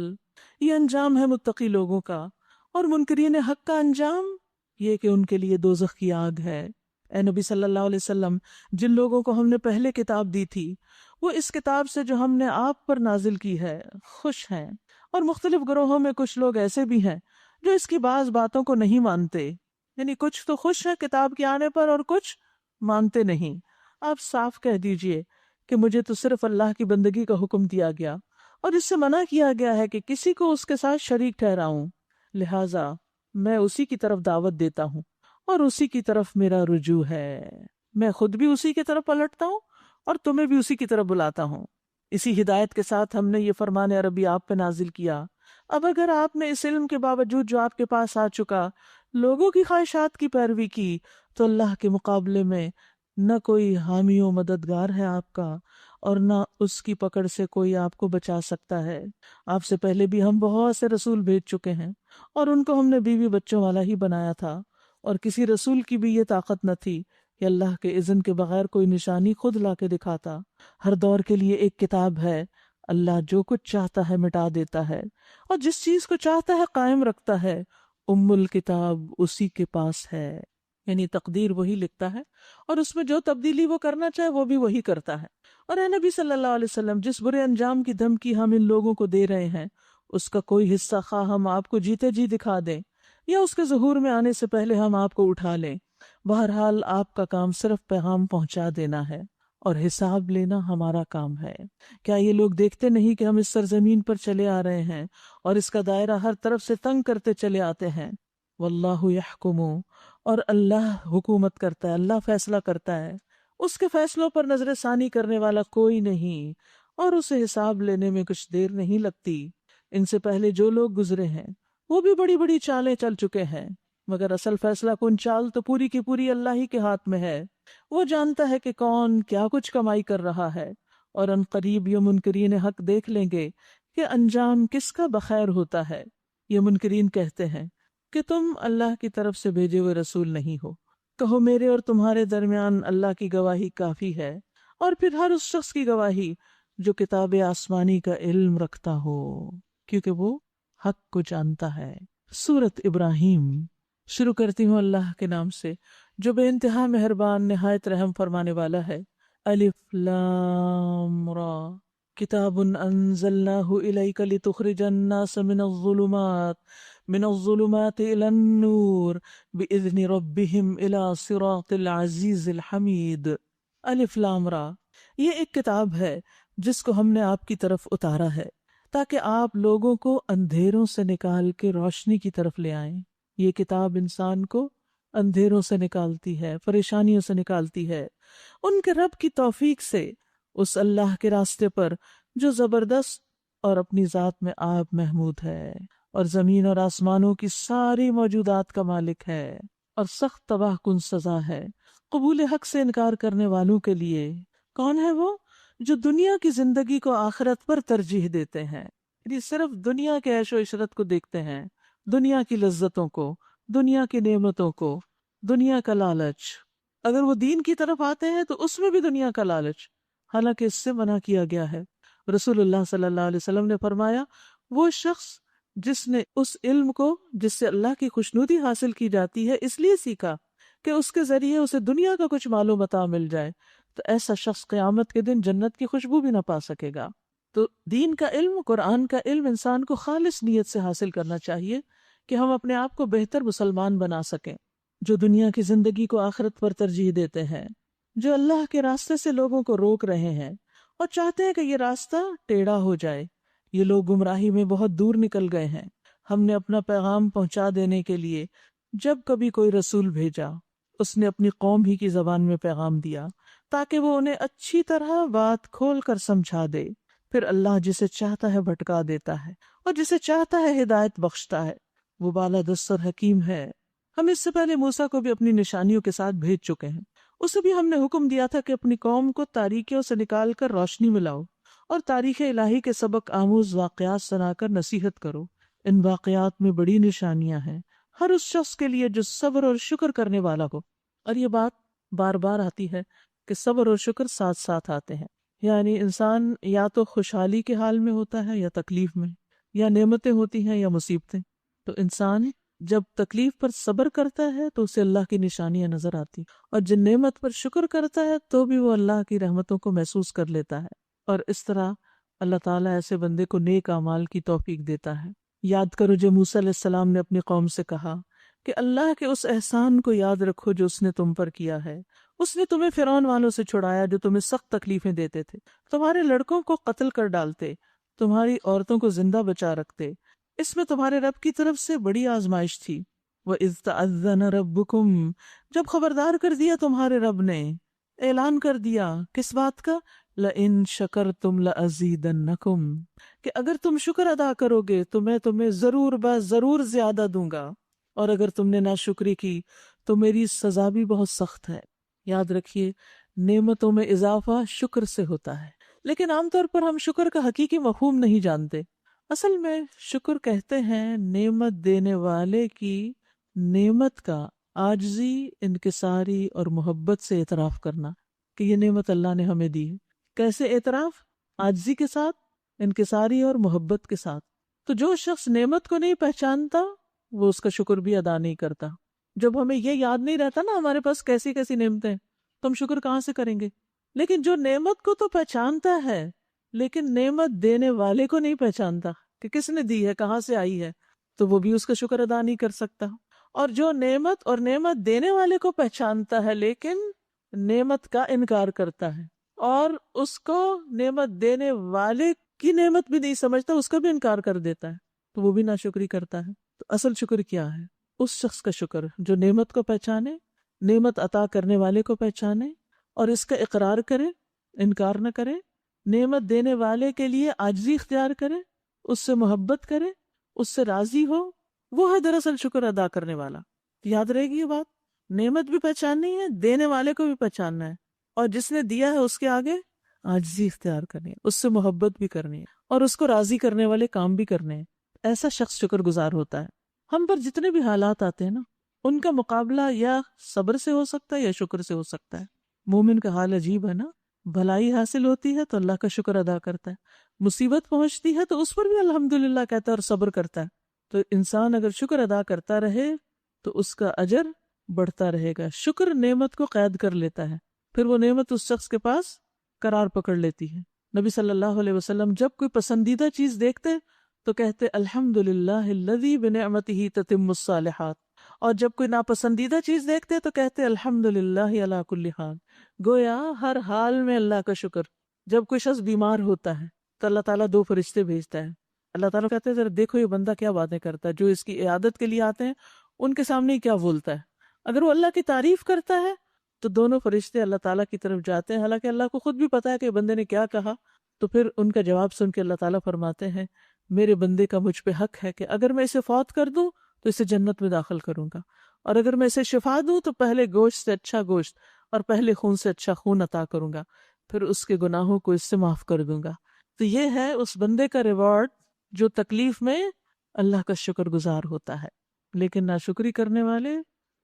یہ انجام ہے متقی لوگوں کا، اور منکرین حق کا انجام یہ کہ ان کے لیے دوزخ کی آگ ہے۔ اے نبی صلی اللہ علیہ وسلم، جن لوگوں کو ہم نے پہلے کتاب دی تھی وہ اس کتاب سے جو ہم نے آپ پر نازل کی ہے خوش ہیں، اور مختلف گروہوں میں کچھ لوگ ایسے بھی ہیں جو اس کی بعض باتوں کو نہیں مانتے، یعنی کچھ تو خوش ہیں کتاب کے آنے پر اور کچھ مانتے نہیں۔ آپ صاف کہہ دیجئے کہ مجھے تو صرف اللہ کی بندگی کا حکم دیا گیا اور اس سے منع کیا گیا ہے کہ کسی کو اس کے ساتھ شریک ٹھہراؤں، لہٰذا میں اسی کی طرف دعوت دیتا ہوں اور اسی کی طرف میرا رجوع ہے۔ میں خود بھی اسی کی طرف پلٹتا ہوں اور تمہیں بھی اسی کی طرف بلاتا ہوں۔ اسی ہدایت کے ساتھ ہم نے یہ فرمان عربی آپ پہ نازل کیا۔ اب اگر آپ نے اس علم کے باوجود جو آپ کے پاس آ چکا لوگوں کی خواہشات کی پیروی کی تو اللہ کے مقابلے میں نہ کوئی حامی و مددگار ہے آپ کا، اور نہ اس کی پکڑ سے کوئی آپ کو بچا سکتا ہے۔ آپ سے پہلے بھی ہم بہت سے رسول بھیج چکے ہیں اور ان کو ہم نے بیوی بچوں والا ہی بنایا تھا، اور کسی رسول کی بھی یہ طاقت نہ تھی کہ اللہ کے اذن کے بغیر کوئی نشانی خود لا کے دکھاتا۔ ہر دور کے لیے ایک کتاب ہے، اللہ جو کچھ چاہتا ہے مٹا دیتا ہے اور جس چیز کو چاہتا ہے قائم رکھتا ہے۔ الکتاب اسی کے پاس ہے، یعنی تقدیر وہی لکھتا ہے اور اس میں جو تبدیلی وہ کرنا چاہے وہ بھی وہی کرتا ہے۔ اور اے نبی صلی اللہ علیہ وسلم، جس برے انجام کی دھمکی ہم ان لوگوں کو دے رہے ہیں اس کا کوئی حصہ خواہ ہم آپ کو جیتے جی دکھا دیں یا اس کے ظہور میں آنے سے پہلے ہم آپ کو اٹھا لیں، بہرحال آپ کا کام صرف پیغام پہنچا دینا ہے اور حساب لینا ہمارا کام ہے۔ کیا یہ لوگ دیکھتے نہیں کہ ہم اس سرزمین پر چلے آ رہے ہیں اور اس کا دائرہ ہر طرف سے تنگ کرتے چلے آتے ہیں؟ واللہ یحکم، اور اللہ حکومت کرتا ہے، اللہ فیصلہ کرتا ہے، اس کے فیصلوں پر نظر ثانی کرنے والا کوئی نہیں، اور اسے حساب لینے میں کچھ دیر نہیں لگتی۔ ان سے پہلے جو لوگ گزرے ہیں وہ بھی بڑی بڑی چالیں چل چکے ہیں، مگر اصل فیصلہ کن چال تو پوری کی پوری اللہ ہی کے ہاتھ میں ہے۔ وہ جانتا ہے کہ کون کیا کچھ کمائی کر رہا ہے، اور ان قریب یہ منکرین حق دیکھ لیں گے کہ انجام کس کا بخیر ہوتا ہے۔ یہ منکرین کہتے ہیں کہ تم اللہ کی طرف سے بھیجے ہوئے رسول نہیں ہو، کہو میرے اور تمہارے درمیان اللہ کی گواہی کافی ہے، اور پھر ہر اس شخص کی گواہی جو کتاب آسمانی کا علم رکھتا ہو، کیونکہ وہ حق کو جانتا ہے۔ سورۃ ابراہیم۔ شروع کرتی ہوں اللہ کے نام سے جو بے انتہا مہربان نہایت رحم فرمانے والا ہے۔ الف لام را، کتاب انزلناہ الیک لتخرج الناس من الظلمات الى النور باذن ربهم الى صراط العزیز الحمید۔ الف لام را، یہ ایک کتاب ہے جس کو ہم نے آپ کی طرف اتارا ہے تاکہ آپ لوگوں کو اندھیروں سے نکال کے روشنی کی طرف لے آئیں۔ یہ کتاب انسان کو اندھیروں سے نکالتی ہے، پریشانیوں سے نکالتی ہے، ان کے رب کی توفیق سے اس اللہ کے راستے پر جو زبردست اور اپنی ذات میں آپ محمود ہے، اور زمین اور آسمانوں کی ساری موجودات کا مالک ہے، اور سخت تباہ کن سزا ہے قبول حق سے انکار کرنے والوں کے لیے۔ کون ہے وہ؟ جو دنیا کی زندگی کو آخرت پر ترجیح دیتے ہیں، یعنی صرف دنیا کے عیش و عشرت کو دیکھتے ہیں، دنیا کی لذتوں کو، دنیا کی نعمتوں کو، دنیا کا لالچ۔ اگر وہ دین کی طرف آتے ہیں تو اس میں بھی دنیا کا لالچ، حالانکہ اس سے منع کیا گیا ہے۔ رسول اللہ صلی اللہ علیہ وسلم نے فرمایا، وہ شخص جس نے اس علم کو جس سے اللہ کی خوشنودی حاصل کی جاتی ہے اس لیے سیکھا کہ اس کے ذریعے اسے دنیا کا کچھ مال و متاع مل جائے، تو ایسا شخص قیامت کے دن جنت کی خوشبو بھی نہ پا سکے گا۔ تو دین کا علم، قرآن کا علم انسان کو خالص نیت سے حاصل کرنا چاہیے کہ ہم اپنے آپ کو بہتر مسلمان بنا سکیں، جو دنیا کی زندگی کو آخرت پر ترجیح دیتے ہیں، جو اللہ کے راستے سے لوگوں کو روک رہے ہیں اور چاہتے ہیں کہ یہ راستہ ٹیڑھا ہو جائے۔ یہ لوگ گمراہی میں بہت دور نکل گئے ہیں۔ ہم نے اپنا پیغام پہنچا دینے کے لیے جب کبھی کوئی رسول بھیجا اس نے اپنی قوم ہی کی زبان میں پیغام دیا تاکہ وہ انہیں اچھی طرح بات کھول کر سمجھا دے۔ پھر اللہ جسے چاہتا ہے بھٹکا دیتا ہے اور جسے چاہتا ہے ہدایت بخشتا ہے، وہ بالادست اور حکیم ہے۔ ہم اس سے پہلے موسیٰ کو بھی اپنی نشانیوں کے ساتھ بھیج چکے ہیں۔ اسے بھی ہم نے حکم دیا تھا کہ اپنی قوم کو تاریکیوں سے نکال کر روشنی میں لاؤ اور تاریخ الہی کے سبق آموز واقعات سنا کر نصیحت کرو۔ ان واقعات میں بڑی نشانیاں ہیں ہر اس شخص کے لیے جو صبر اور شکر کرنے والا ہو۔ اور یہ بات بار بار آتی ہے کہ صبر اور شکر ساتھ ساتھ آتے ہیں، یعنی انسان یا تو خوشحالی کے حال میں ہوتا ہے یا تکلیف میں، یا نعمتیں ہوتی ہیں یا مصیبتیں. تو انسان جب تکلیف پر صبر کرتا ہے تو اسے اللہ کی نشانیاں نظر آتی، اور جن نعمت پر شکر کرتا ہے تو بھی وہ اللہ کی رحمتوں کو محسوس کر لیتا ہے. اور اس طرح اللہ تعالیٰ ایسے بندے کو نیک اعمال کی توفیق دیتا ہے. یاد کرو جو موسیٰ علیہ السلام نے اپنی قوم سے کہا کہ اللہ کے اس احسان کو یاد رکھو جو اس نے تم پر کیا ہے. اس نے تمہیں فرعون والوں سے چھڑایا جو تمہیں سخت تکلیفیں دیتے تھے، تمہارے لڑکوں کو قتل کر ڈالتے، تمہاری عورتوں کو زندہ بچا رکھتے. اس میں تمہارے رب کی طرف سے بڑی آزمائش تھی. وَإِذْ تَأَذَّنَ رَبُّكُمْ، جب خبردار کر دیا تمہارے رب نے، اعلان کر دیا کس بات کا؟ لَإِن شَكَرْتُمْ لَأَزِيدَنَّكُمْ، کہ اگر تم شکر ادا کرو گے تو میں تمہیں ضرور ضرور زیادہ دوں گا، اور اگر تم نے ناشکری کی تو میری سزا بھی بہت سخت ہے. یاد رکھیے نعمتوں میں اضافہ شکر سے ہوتا ہے، لیکن عام طور پر ہم شکر کا حقیقی مفہوم نہیں جانتے. اصل میں شکر کہتے ہیں نعمت دینے والے کی نعمت کا عاجزی، انکساری اور محبت سے اعتراف کرنا کہ یہ نعمت اللہ نے ہمیں دی ہے. کیسے اعتراف؟ عاجزی کے ساتھ، انکساری اور محبت کے ساتھ. تو جو شخص نعمت کو نہیں پہچانتا وہ اس کا شکر بھی ادا نہیں کرتا. جب ہمیں یہ یاد نہیں رہتا نا ہمارے پاس کیسی کیسی نعمتیں، تو ہم شکر کہاں سے کریں گے؟ لیکن جو نعمت کو تو پہچانتا ہے لیکن نعمت دینے والے کو نہیں پہچانتا کہ کس نے دی ہے، کہاں سے آئی ہے، تو وہ بھی اس کا شکر ادا نہیں کر سکتا. اور جو نعمت اور نعمت دینے والے کو پہچانتا ہے لیکن نعمت کا انکار کرتا ہے، اور اس کو نعمت دینے والے کی نعمت بھی نہیں سمجھتا، اس کا بھی انکار کر دیتا ہے، تو وہ بھی ناشکری کرتا ہے. تو اصل شکر کیا ہے؟ اس شخص کا شکر جو نعمت کو پہچانے، نعمت عطا کرنے والے کو پہچانے اور اس کا اقرار کرے، انکار نہ کرے، نعمت دینے والے کے لیے عاجزی اختیار کرے، اس سے محبت کرے، اس سے راضی ہو، وہ ہے دراصل شکر ادا کرنے والا. یاد رہے گی یہ بات، نعمت بھی پہچاننی ہے، دینے والے کو بھی پہچاننا ہے، اور جس نے دیا ہے اس کے آگے عاجزی اختیار کرنی ہے، اس سے محبت بھی کرنی ہے، اور اس کو راضی کرنے والے کام بھی کرنے ہیں. ایسا شخص شکر گزار ہوتا ہے. ہم پر جتنے بھی حالات آتے ہیں نا، ان کا مقابلہ یا صبر سے ہو سکتا ہے یا شکر سے ہو سکتا ہے. مومن کا حال عجیب ہے نا، بھلائی حاصل ہوتی ہے تو اللہ کا شکر ادا کرتا ہے، مصیبت پہنچتی ہے تو اس پر بھی الحمدللہ کہتا ہے اور صبر کرتا ہے. تو انسان اگر شکر ادا کرتا رہے تو اس کا اجر بڑھتا رہے گا. شکر نعمت کو قید کر لیتا ہے، پھر وہ نعمت اس شخص کے پاس قرار پکڑ لیتی ہے. نبی صلی اللہ علیہ وسلم جب کوئی پسندیدہ چیز دیکھتے تو کہتے الحمدللہ الذی بنعمتہ تتم الصالحات، اور جب کوئی ناپسندیدہ چیز دیکھتے تو کہتے الحمدللہ علی کل حال. گویا ہر حال میں اللہ کا شکر. جب کوئی شخص بیمار ہوتا ہے تو اللہ تعالیٰ 2 فرشتے بھیجتا ہے. اللہ تعالیٰ کہتے ہیں ذرا دیکھو یہ بندہ کیا باتیں کرتا ہے، جو اس کی عیادت کے لیے آتے ہیں ان کے سامنے ہی کیا بولتا ہے. اگر وہ اللہ کی تعریف کرتا ہے تو دونوں فرشتے اللہ تعالیٰ کی طرف جاتے ہیں، حالانکہ اللہ کو خود بھی پتا ہے کہ بندے نے کیا کہا. تو پھر ان کا جواب سن کے اللہ تعالیٰ فرماتے ہیں میرے بندے کا مجھ پہ حق ہے کہ اگر میں اسے فوت کر دوں تو اسے جنت میں داخل کروں گا، اور اگر میں اسے شفا دوں تو پہلے گوشت سے اچھا گوشت اور پہلے خون سے اچھا خون عطا کروں گا، پھر اس کے گناہوں کو اس سے معاف کر دوں گا. تو یہ ہے اس بندے کا ریوارڈ جو تکلیف میں اللہ کا شکر گزار ہوتا ہے. لیکن ناشکری کرنے والے،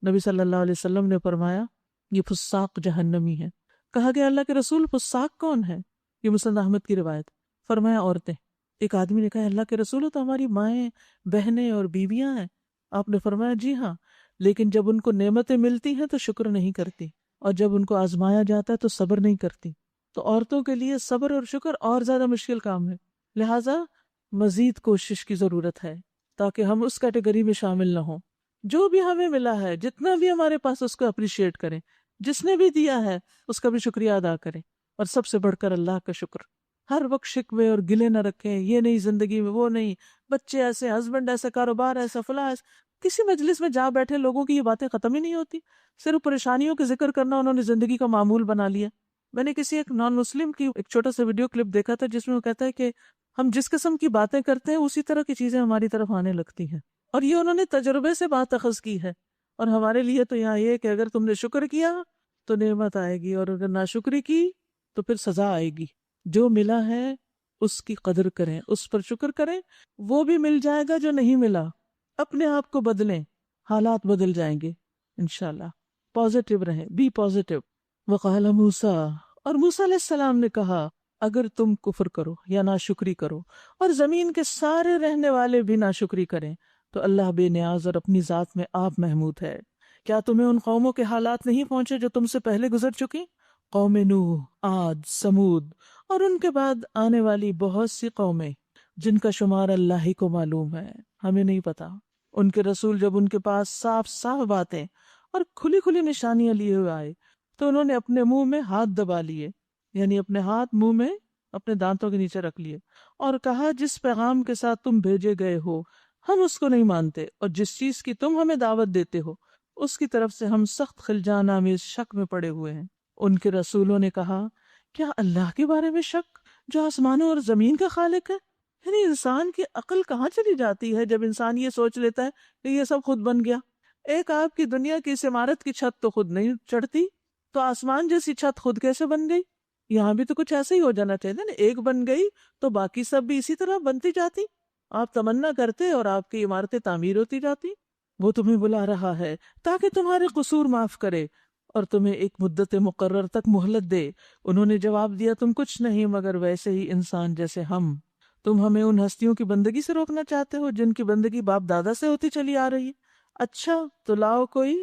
نبی صلی اللہ علیہ وسلم نے فرمایا یہ فساق جہنمی ہے. کہا گیا اللہ کے رسول فساق کون ہے؟ یہ مسند احمد کی روایت. فرمایا عورتیں. ایک آدمی نے کہا اللہ کے رسول تو ہماری مائیں، بہنیں اور بیویاں ہیں. آپ نے فرمایا جی ہاں، لیکن جب ان کو نعمتیں ملتی ہیں تو شکر نہیں کرتی، اور جب ان کو آزمایا جاتا ہے تو صبر نہیں کرتی. تو عورتوں کے لیے صبر اور شکر اور زیادہ مشکل کام ہے. لہٰذا مزید کوشش کی ضرورت ہے تاکہ ہم اس کیٹیگری میں شامل نہ ہوں. جو بھی ہمیں ملا ہے، جتنا بھی ہمارے پاس، اس کو اپریشیٹ کریں. جس نے بھی دیا ہے اس کا بھی شکریہ ادا کریں، اور سب سے بڑھ کر اللہ کا شکر. ہر وقت شکوے اور گلے نہ رکھیں، یہ نہیں زندگی میں، وہ نہیں، بچے ایسے، ہسبینڈ ایسے، کاروبار ایسا، فلاں ایسا. کسی مجلس میں جا بیٹھے لوگوں کی یہ باتیں ختم ہی نہیں ہوتی، صرف پریشانیوں کے ذکر کرنا انہوں نے زندگی کا معمول بنا لیا. میں نے کسی ایک نان مسلم کی ایک چھوٹا سا ویڈیو کلپ دیکھا تھا جس میں وہ کہتا ہے کہ ہم جس قسم کی باتیں کرتے ہیں اسی طرح کی چیزیں ہماری طرف آنے لگتی ہیں، اور یہ انہوں نے تجربے سے بات اخذ کی ہے. اور ہمارے لیے تو یہاں یہ کہ اگر تم نے شکر کیا تو نعمت آئے گی، اور اگر ناشکری کی تو پھر سزا آئے گی. جو ملا ہے اس کی قدر کریں، اس پر شکر کریں. وہ بھی مل جائے گا جو نہیں ملا. اپنے آپ کو بدلیں، حالات بدل جائیں گے انشاءاللہ. پازیٹیو رہیں، بی پازیٹیو. وقال موسیٰ، اور موسیٰ علیہ السلام نے کہا اگر تم کفر کرو یا ناشکری کرو اور زمین کے سارے رہنے والے بھی ناشکری کریں تو اللہ بے نیاز اور اپنی ذات میں آپ محمود ہے۔ کیا تمہیں ان قوموں کے حالات نہیں پہنچے جو تم سے پہلے گزر چکی؟ قوم نوح، عاد، سمود اور ان کے بعد آنے والی بہت سی قومیں جن کا شمار اللہ ہی کو معلوم ہے، ہمیں نہیں پتا۔ ان کے رسول جب ان کے پاس صاف صاف باتیں اور کھلی کھلی نشانیاں لیے ہوئے آئے تو انہوں نے اپنے منہ میں ہاتھ دبا لیے، یعنی اپنے ہاتھ منہ میں اپنے دانتوں کے نیچے رکھ لیے، اور کہا جس پیغام کے ساتھ تم بھیجے گئے ہو ہم اس کو نہیں مانتے، اور جس چیز کی تم ہمیں دعوت دیتے ہو اس کی طرف سے ہم سخت خلجان آمیز شک میں پڑے ہوئے ہیں۔ ان کے رسولوں نے کہا کیا اللہ کے بارے میں شک جو آسمانوں اور زمین کا خالق ہے؟ یعنی انسان کی عقل کہاں چلی جاتی ہے جب انسان یہ سوچ لیتا ہے کہ یہ سب خود بن گیا۔ ایک آپ کی دنیا کی اس عمارت کی چھت تو خود نہیں چڑھتی، تو آسمان جیسی چھت خود کیسے بن گئی؟ یہاں بھی تو کچھ ایسا ہی ہو جانا چاہیے نا، ایک بن گئی تو باقی سب بھی اسی طرح بنتی جاتی، آپ تمنا کرتے اور آپ کی عمارتیں تعمیر ہوتی جاتی۔ وہ تمہیں بلا رہا ہے تاکہ تمہارے قصور معاف کرے اور تمہیں ایک مدت مقرر تک مہلت دے۔ انہوں نے جواب دیا تم کچھ نہیں مگر ویسے ہی انسان جیسے ہم۔ تم ہمیں ان ہستیوں کی بندگی سے روکنا چاہتے ہو جن کی بندگی باپ دادا سے ہوتی چلی آ رہی ہے۔ اچھا تو لاؤ کوئی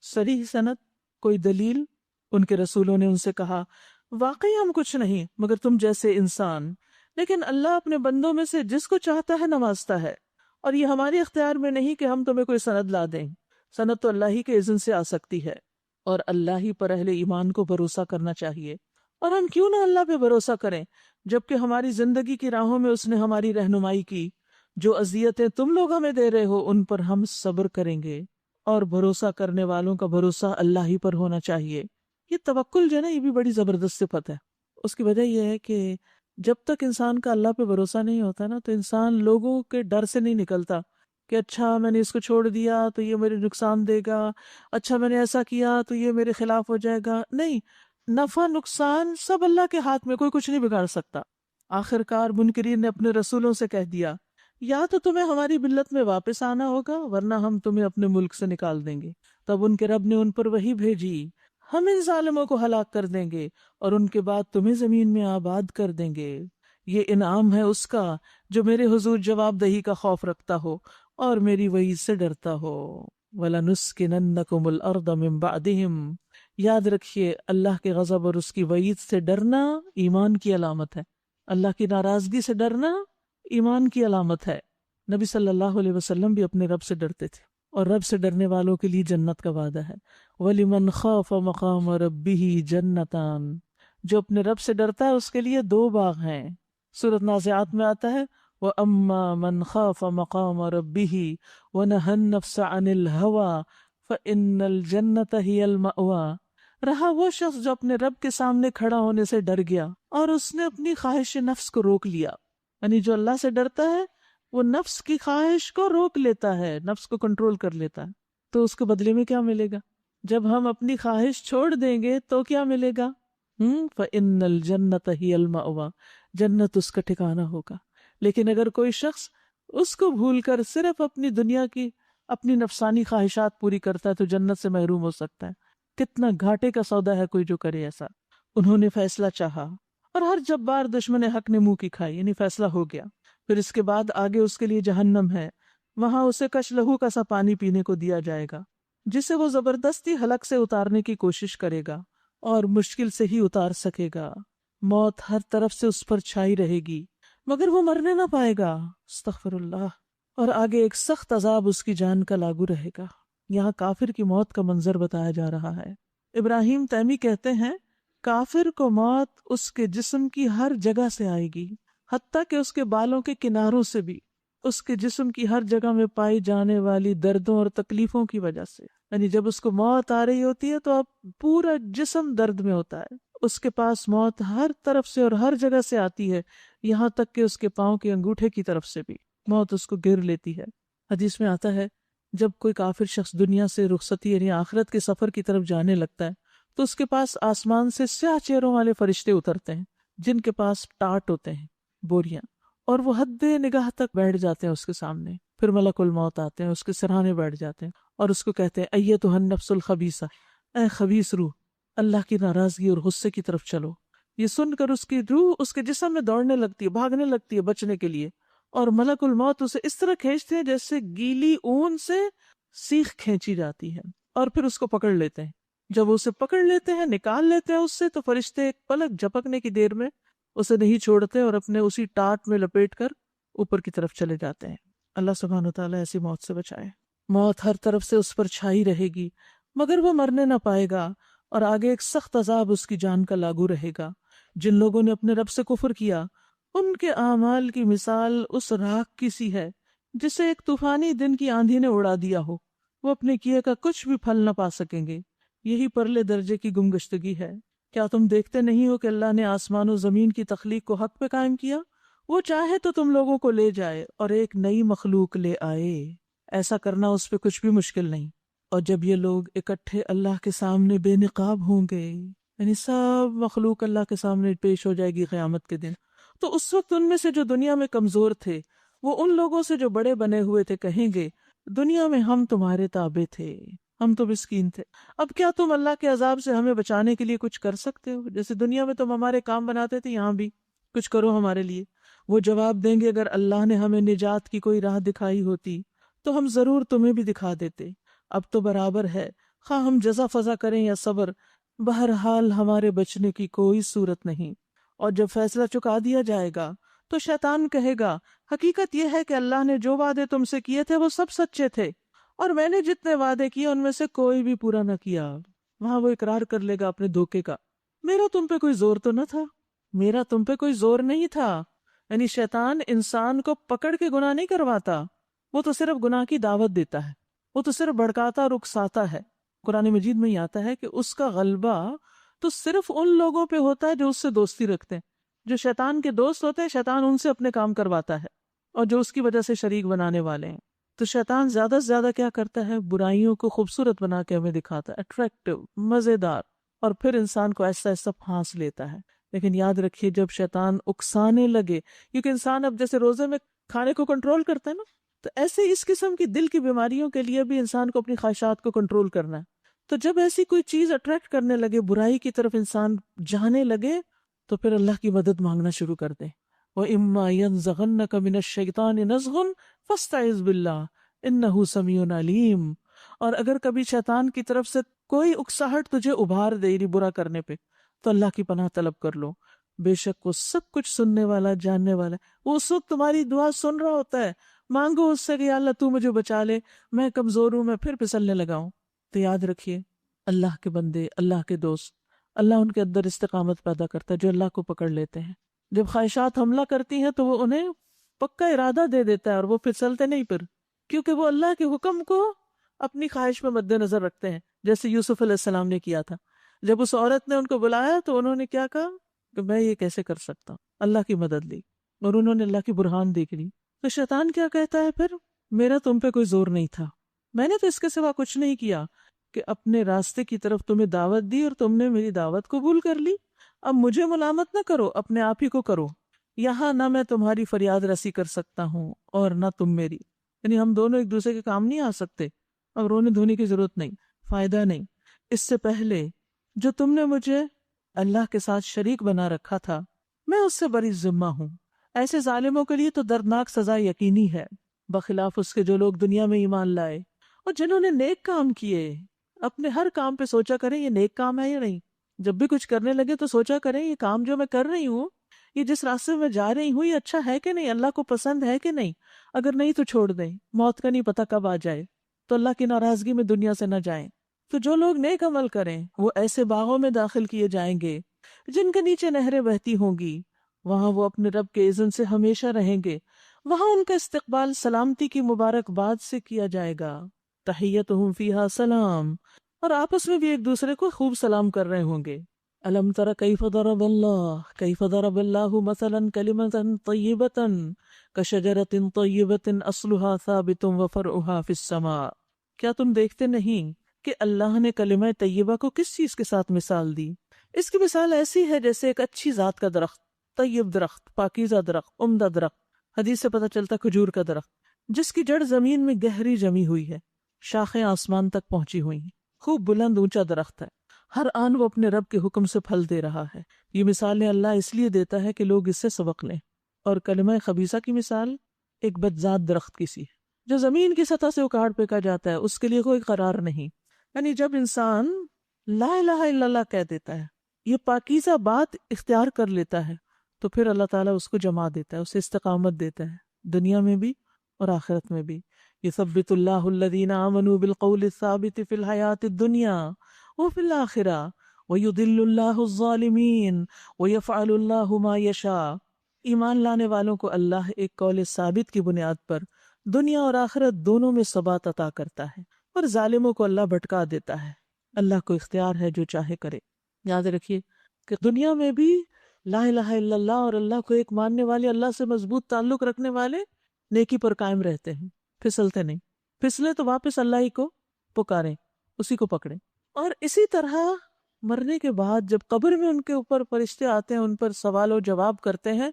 صریح سند، کوئی دلیل۔ ان کے رسولوں نے ان سے کہا واقعی ہم کچھ نہیں مگر تم جیسے انسان، لیکن اللہ اپنے بندوں میں سے جس کو چاہتا ہے نوازتا ہے، اور یہ ہمارے اختیار میں نہیں کہ ہم تمہیں کوئی سند لا دیں۔ سند تو اللہ ہی کے اذن سے آ سکتی ہے، اور اللہ ہی پر اہل ایمان کو بھروسہ کرنا چاہیے۔ اور ہم کیوں نہ اللہ پہ بھروسہ کریں جبکہ ہماری زندگی کی راہوں میں اس نے ہماری رہنمائی کی۔ جو اذیتیں تم لوگ ہمیں دے رہے ہو ان پر ہم صبر کریں گے، اور بھروسہ کرنے والوں کا بھروسہ اللہ ہی پر ہونا چاہیے۔ یہ توکل جو ہے نا، یہ بھی بڑی زبردست صفت ہے۔ اس کی وجہ یہ ہے کہ جب تک انسان کا اللہ پہ بھروسہ نہیں ہوتا نا تو انسان لوگوں کے ڈر سے نہیں نکلتا کہ اچھا میں نے اس کو چھوڑ دیا تو یہ میرے نقصان دے گا، اچھا میں نے ایسا کیا تو یہ میرے خلاف ہو جائے گا۔ نہیں، نفع نقصان سب اللہ کے ہاتھ میں، کوئی کچھ نہیں بگاڑ سکتا۔ آخر کار منکرین نے اپنے رسولوں سے کہہ دیا یا تو تمہیں ہماری ملت میں واپس آنا ہوگا ورنہ ہم تمہیں اپنے ملک سے نکال دیں گے۔ تب ان کے رب نے ان پر وحی بھیجی ہم ان ظالموں کو ہلاک کر دیں گے اور ان کے بعد تمہیں زمین میں آباد کر دیں گے۔ یہ انعام ہے اس کا جو میرے حضور جواب دہی کا خوف رکھتا ہو اور میری وعید سے ڈرتا ہو۔ وَلَنُسْكِنَنَّكُمُ الْأَرْضَ مِن بَعْدِهِمْ۔ یاد رکھیے اللہ کے غضب اور اس کی وعید سے ڈرنا ایمان کی علامت ہے، اللہ کی ناراضگی سے ڈرنا ایمان کی علامت ہے۔ نبی صلی اللہ علیہ وسلم بھی اپنے رب سے ڈرتے تھے، اور رب سے ڈرنے والوں کے لیے جنت کا وعدہ ہے۔ وَلِمَنْ خَافَ مَقَامَ رَبِّهِ جَنَّتَانِ۔ جو اپنے رب سے ڈرتا ہے اس کے لیے دو باغ ہیں۔ سورۃ نازعات میں آتا ہے وَأَمَّا مَنْ خَافَ مَقَامَ رَبِّهِ وَنَهَى النَّفْسَ عَنِ الْهَوَىٰ فَإِنَّ الْجَنَّةَ هِيَ الْمَأْوَىٰ۔ رہا وہ شخص جو اپنے رب کے سامنے کھڑا ہونے سے ڈر گیا اور اس نے اپنی خواہش نفس کو روک لیا، یعنی جو اللہ سے ڈرتا ہے وہ نفس کی خواہش کو روک لیتا ہے، نفس کو کنٹرول کر لیتا ہے، تو اس کے بدلے میں کیا ملے گا؟ جب ہم اپنی خواہش چھوڑ دیں گے تو کیا ملے گا؟ فَإِنَّ الْجَنَّةَ هِيَ الْمَأْوَىٰ، جنت اس کا ٹھکانہ ہوگا۔ لیکن اگر کوئی شخص اس کو بھول کر صرف اپنی دنیا کی اپنی نفسانی خواہشات پوری کرتا ہے تو جنت سے محروم ہو سکتا ہے۔ کتنا گھاٹے کا سودا ہے کوئی جو کرے ایسا۔ انہوں نے فیصلہ چاہا اور ہر جبار دشمن حق نے منہ کی کھائی، یعنی فیصلہ ہو گیا۔ پھر اس کے بعد آگے اس کے لیے جہنم ہے، وہاں اسے کش لہو کا سا پانی پینے کو دیا جائے گا جسے وہ زبردستی حلق سے اتارنے کی کوشش کرے گا اور مشکل سے ہی اتار سکے گا۔ موت ہر طرف سے اس پر چھائی رہے گی مگر وہ مرنے نہ پائے گا، استغفر اللہ، اور آگے ایک سخت عذاب اس کی جان کا لاگو رہے گا۔ یہاں کافر کی موت کا منظر بتایا جا رہا ہے۔ ابراہیم تیمی کہتے ہیں کافر کو موت اس کے جسم کی ہر جگہ سے آئے گی، حتیٰ کہ اس کے بالوں کے کناروں سے بھی، اس کے جسم کی ہر جگہ میں پائی جانے والی دردوں اور تکلیفوں کی وجہ سے۔ یعنی جب اس کو موت آ رہی ہوتی ہے تو اب پورا جسم درد میں ہوتا ہے، اس کے پاس موت ہر طرف سے اور ہر جگہ سے آتی ہے، یہاں تک کہ اس کے پاؤں کے انگوٹھے کی طرف سے بھی موت اس کو گر لیتی ہے۔ حدیث میں آتا ہے جب کوئی کافر شخص دنیا سے رخصتی یعنی آخرت کے سفر کی طرف جانے لگتا ہے تو اس کے پاس آسمان سے سیاہ چہروں والے فرشتے اترتے ہیں جن کے پاس ٹاٹ ہوتے ہیں، بوریاں، اور وہ حد نگاہ تک بیٹھ جاتے ہیں اس کے سامنے۔ پھر ملک الموت آتے ہیں، اس کے سرہانے بیٹھ جاتے ہیں اور اس کو کہتے ہیں ایتھا النفس الخبیثہ، اے خبیث روح، اللہ کی ناراضگی اور غصے کی طرف چلو۔ یہ سن کر اس کی روح اس کے جسم میں دوڑنے لگتی ہے، بھاگنے لگتی ہے بچنے کے لیے، اور ملک الموت اسے اس طرح کھینچتے ہیں جیسے گیلی اون سے سیخ کھینچی جاتی ہے، اور پھر اس کو پکڑ لیتے ہیں۔ جب وہ اسے پکڑ لیتے ہیں، نکال لیتے ہیں اس سے، تو فرشتے ایک پلک جھپکنے کی دیر میں اسے نہیں چھوڑتے اور اپنے اسی ٹاٹ میں لپیٹ کر اوپر کی طرف چلے جاتے ہیں۔ اللہ سبحانہ وتعالیٰ ایسی موت سے بچائے۔ موت ہر طرف سے اس پر چھائی رہے گی، مگر وہ مرنے نہ پائے گا، اور آگے ایک سخت عذاب اس کی جان کا لاگو رہے گا۔ جن لوگوں نے اپنے رب سے کفر کیا، ان کے اعمال کی مثال اس راکھ کی سی ہے جسے ایک طوفانی دن کی آندھی نے اڑا دیا ہو۔ وہ اپنے کیے کا کچھ بھی پھل نہ پا سکیں گے۔ یہی پرلے درجے کی گمگشتگی ہے۔ کیا تم دیکھتے نہیں ہو کہ اللہ نے آسمان و زمین کی تخلیق کو حق پہ قائم کیا؟ وہ چاہے تو تم لوگوں کو لے جائے اور ایک نئی مخلوق لے آئے۔ ایسا کرنا اس پہ کچھ بھی مشکل نہیں۔ اور جب یہ لوگ اکٹھے اللہ کے سامنے بے نقاب ہوں گے، یعنی سب مخلوق اللہ کے سامنے پیش ہو جائے گی قیامت کے دن، تو اس وقت ان میں سے جو دنیا میں کمزور تھے وہ ان لوگوں سے جو بڑے بنے ہوئے تھے کہیں گے، دنیا میں ہم تمہارے تابع تھے، ہم تو مسکین تھے، اب کیا تم اللہ کے عذاب سے ہمیں بچانے کے لیے کچھ کر سکتے ہو؟ جیسے دنیا میں تم ہمارے کام بناتے تھے، یہاں بھی کچھ کرو ہمارے لیے۔ وہ جواب دیں گے، اگر اللہ نے ہمیں نجات کی کوئی راہ دکھائی ہوتی تو ہم ضرور تمہیں بھی دکھا دیتے۔ اب تو برابر ہے، خواہ ہم جزا فضا کریں یا صبر، بہرحال ہمارے بچنے کی کوئی صورت نہیں۔ اور جب فیصلہ چکا دیا جائے گا تو شیطان کہے گا، حقیقت یہ ہے کہ اللہ نے جو وعدے تم سے کیے تھے وہ سب سچے تھے، اور میں نے جتنے وعدے کیے ان میں سے کوئی بھی پورا نہ کیا۔ وہاں وہ اقرار کر لے گا اپنے دھوکے کا، میرا تم پہ کوئی زور تو نہ تھا، میرا تم پہ کوئی زور نہیں تھا۔ یعنی شیطان انسان کو پکڑ کے گناہ نہیں کرواتا، وہ تو صرف گناہ کی دعوت دیتا ہے، وہ تو صرف بھڑکاتا اور اکساتا ہے۔ قرآن مجید میں ہی آتا ہے کہ اس کا غلبہ تو صرف ان لوگوں پہ ہوتا ہے جو اس سے دوستی رکھتے ہیں۔ جو شیطان کے دوست ہوتے ہیں، شیطان ان سے اپنے کام کرواتا ہے، اور جو اس کی وجہ سے شریک بنانے والے ہیں۔ تو شیطان زیادہ سے زیادہ کیا کرتا ہے؟ برائیوں کو خوبصورت بنا کے ہمیں دکھاتا ہے، اٹریکٹیو، مزیدار، اور پھر انسان کو ایسا ایسا پھانس لیتا ہے۔ لیکن یاد رکھیے، جب شیطان اکسانے لگے، کیونکہ انسان اب جیسے روزے میں کھانے کو کنٹرول کرتا ہے نا، تو ایسے اس قسم کی دل کی بیماریوں کے لیے بھی انسان کو اپنی خواہشات کو کنٹرول کرنا ہے۔ تو جب ایسی کوئی چیز اٹریکٹ کرنے لگے، برائی کی طرف انسان جانے لگے، تو پھر اللہ کی مدد مانگنا شروع کر دے۔ وَإِمَّا يَنزَغَنَّكَ مِنَ الشَّيْطَانِ نَزْغٌ فَاسْتَعِذْ بِاللَّهِ إِنَّهُ سَمِيعٌ عَلِيمٌ۔ اور اگر کبھی شیطان کی طرف سے کوئی اکساہٹ تجھے ابھار دے رہی برا کرنے پہ، تو اللہ کی پناہ طلب کر لو، بے شک وہ سب کچھ سننے والا، جاننے والا ہے۔ وہ اس وقت تمہاری دعا سن رہا ہوتا ہے، مانگو اس سے کہ یا اللہ تو مجھے بچا لے، میں کمزور ہوں، میں پھر پھسلنے لگا ہوں۔ تو یاد رکھیے، اللہ کے بندے، اللہ کے دوست، اللہ ان کے اندر استقامت پیدا کرتا ہے جو اللہ کو پکڑ لیتے ہیں۔ جب خواہشات حملہ کرتی ہیں تو وہ انہیں پکا ارادہ دے دیتا ہے اور وہ پھسلتے نہیں پھر، کیونکہ وہ اللہ کے حکم کو اپنی خواہش میں مد نظر رکھتے ہیں، جیسے یوسف علیہ السلام نے کیا تھا۔ جب اس عورت نے ان کو بلایا تو انہوں نے کیا کہا کہ میں یہ کیسے کر سکتا ہوں، اللہ کی مدد لی، اور انہوں نے اللہ کی برہان دیکھ لی۔ تو شیطان کیا کہتا ہے پھر؟ میرا تم پہ کوئی زور نہیں تھا، میں نے تو اس کے سوا کچھ نہیں کیا کہ اپنے راستے کی طرف تمہیں دعوت دی اور تم نے میری دعوت قبول کر لی۔ اب مجھے ملامت نہ کرو، اپنے آپ ہی کو کرو۔ یہاں نہ میں تمہاری فریاد رسی کر سکتا ہوں اور نہ تم میری، یعنی ہم دونوں ایک دوسرے کے کام نہیں آ سکتے، اب رونے دھونے کی ضرورت نہیں، فائدہ نہیں۔ اس سے پہلے جو تم نے مجھے اللہ کے ساتھ شریک بنا رکھا تھا، میں اس سے بری ذمہ ہوں۔ ایسے ظالموں کے لیے تو دردناک سزا یقینی ہے، بخلاف اس کے جو لوگ دنیا میں ایمان لائے اور جنہوں نے نیک کام کیے۔ اپنے ہر کام پہ سوچا کریں یہ نیک کام ہے یا نہیں۔ جب بھی کچھ کرنے لگے تو سوچا کریں یہ کام جو میں کر رہی ہوں، یہ جس راستے میں جا رہی ہوں، یہ اچھا ہے کہ نہیں، اللہ کو پسند ہے کہ نہیں۔ اگر نہیں تو چھوڑ دیں، موت کا نہیں پتہ کب آ جائے، تو اللہ کی ناراضگی میں دنیا سے نہ جائیں۔ تو جو لوگ نیک عمل کریں وہ ایسے باغوں میں داخل کیے جائیں گے جن کے نیچے نہریں بہتی ہوں گی، وہاں وہ اپنے رب کے اذن سے ہمیشہ رہیں گے، وہاں ان کا استقبال سلامتی کی مبارکباد سے کیا جائے گا، تحیتہم فیہا سلام، اور آپس میں بھی ایک دوسرے کو خوب سلام کر رہے ہوں گے۔ الم تر کیف ضرب اللہ مثلا کلمۃ طیبۃ کشجرۃ طیبۃ اصلها ثابت وفرعها فی السماء۔ کیا تم دیکھتے نہیں کہ اللہ نے کلمہ طیبہ کو کس چیز کے ساتھ مثال دی؟ اس کی مثال ایسی ہے جیسے ایک اچھی ذات کا درخت، طیب درخت، پاکیزہ درخت، عمدہ درخت، حدیث سے پتہ چلتا کھجور کا درخت، جس کی جڑ زمین میں گہری جمی ہوئی ہے، شاخیں آسمان تک پہنچی ہوئی ہیں، خوب بلند اونچا درخت ہے، ہر آن وہ اپنے رب کے حکم سے پھل دے رہا ہے۔ یہ مثالیں اللہ اس لیے دیتا ہے کہ لوگ اس سے سبق لیں۔ اور کلمہ خبیثہ کی مثال ایک بدذات درخت کی سی ہے جو زمین کی سطح سے اکاڑ پھینکا جاتا ہے، اس کے لیے کوئی قرار نہیں۔ یعنی جب انسان لا الہ الا اللہ کہہ دیتا ہے، یہ پاکیزہ بات اختیار کر لیتا ہے، تو پھر اللہ تعالیٰ اس کو جما دیتا ہے، اسے استقامت دیتا ہے، دنیا میں بھی اور آخرت میں بھی۔ یثبت اللہ الذین آمنوا بالقول الثابت فی الحیاۃ الدنیا وفی الآخرہ ویضل اللہ الظالمین ویفعل اللہ ما یشاء۔ ایمان لانے والوں کو اللہ ایک قول ثابت کی بنیاد پر دنیا اور آخرت دونوں میں ثبات عطا کرتا ہے، اور ظالموں کو اللہ بھٹکا دیتا ہے۔ اللہ کو اختیار ہے جو چاہے کرے۔ یاد رکھیے کہ دنیا میں بھی لا الہ الا اللہ اور اللہ کو ایک ماننے والے، اللہ سے مضبوط تعلق رکھنے والے نیکی پر قائم رہتے ہیں، پھسلتے نہیں۔ پھسلے تو واپس اللہ ہی کو پکاریں، اسی کو پکڑیں۔ اور اسی طرح مرنے کے بعد جب قبر میں ان کے اوپر فرشتے آتے ہیں، ان پر سوال و جواب کرتے ہیں،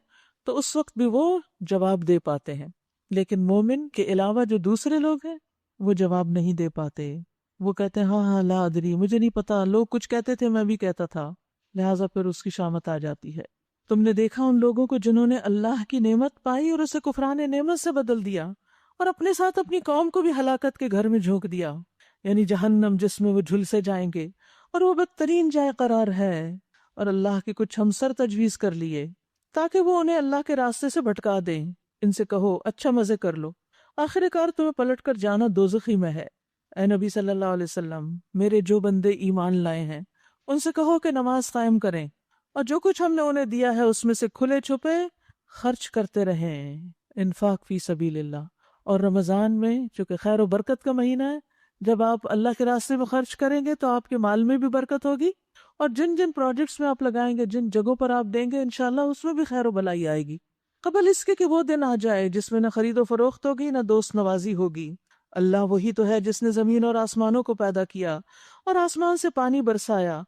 تو اس وقت بھی وہ جواب دے پاتے ہیں۔ لیکن مومن کے علاوہ جو دوسرے لوگ ہیں وہ جواب نہیں دے پاتے۔ وہ کہتے ہیں ہاں ہاں لا ادری، مجھے نہیں پتا، لوگ کچھ کہتے تھے میں بھی کہتا تھا، لہٰذا پھر اس کی شامت آ جاتی ہے۔ تم نے دیکھا ان لوگوں کو جنہوں نے اللہ کی نعمت پائی اور اسے کفران نعمت سے بدل دیا، اور اپنے ساتھ اپنی قوم کو بھی ہلاکت کے گھر میں جھونک دیا، یعنی جہنم جس میں وہ جھلسے جائیں گے، اور وہ بدترین جائے قرار ہے۔ اور اللہ کے کچھ ہمسر تجویز کر لیے تاکہ وہ انہیں اللہ کے راستے سے بھٹکا دیں۔ ان سے کہو اچھا مزے کر لو، آخر کار تمہیں پلٹ کر جانا دوزخی میں ہے۔ اے نبی صلی اللہ علیہ وسلم، میرے جو بندے ایمان لائے ہیں ان سے کہو کہ نماز قائم کریں، اور جو کچھ ہم نے انہیں دیا ہے اس میں سے کھلے چھپے خرچ کرتے رہیں، انفاق فی سبیل اللہ۔ اور رمضان میں چونکہ خیر و برکت کا مہینہ ہے، جب آپ اللہ کے راستے میں خرچ کریں گے تو آپ کے مال میں بھی برکت ہوگی، اور جن جن پروجیکٹس میں آپ لگائیں گے، جن جگہوں پر آپ دیں گے، انشاءاللہ اس میں بھی خیر و بلائی آئے گی، قبل اس کے کہ وہ دن آ جائے جس میں نہ خرید و فروخت ہوگی نہ دوست نوازی ہوگی۔ اللہ وہی تو ہے جس نے زمین اور آسمانوں کو پیدا کیا اور آسمان سے پانی برسایا،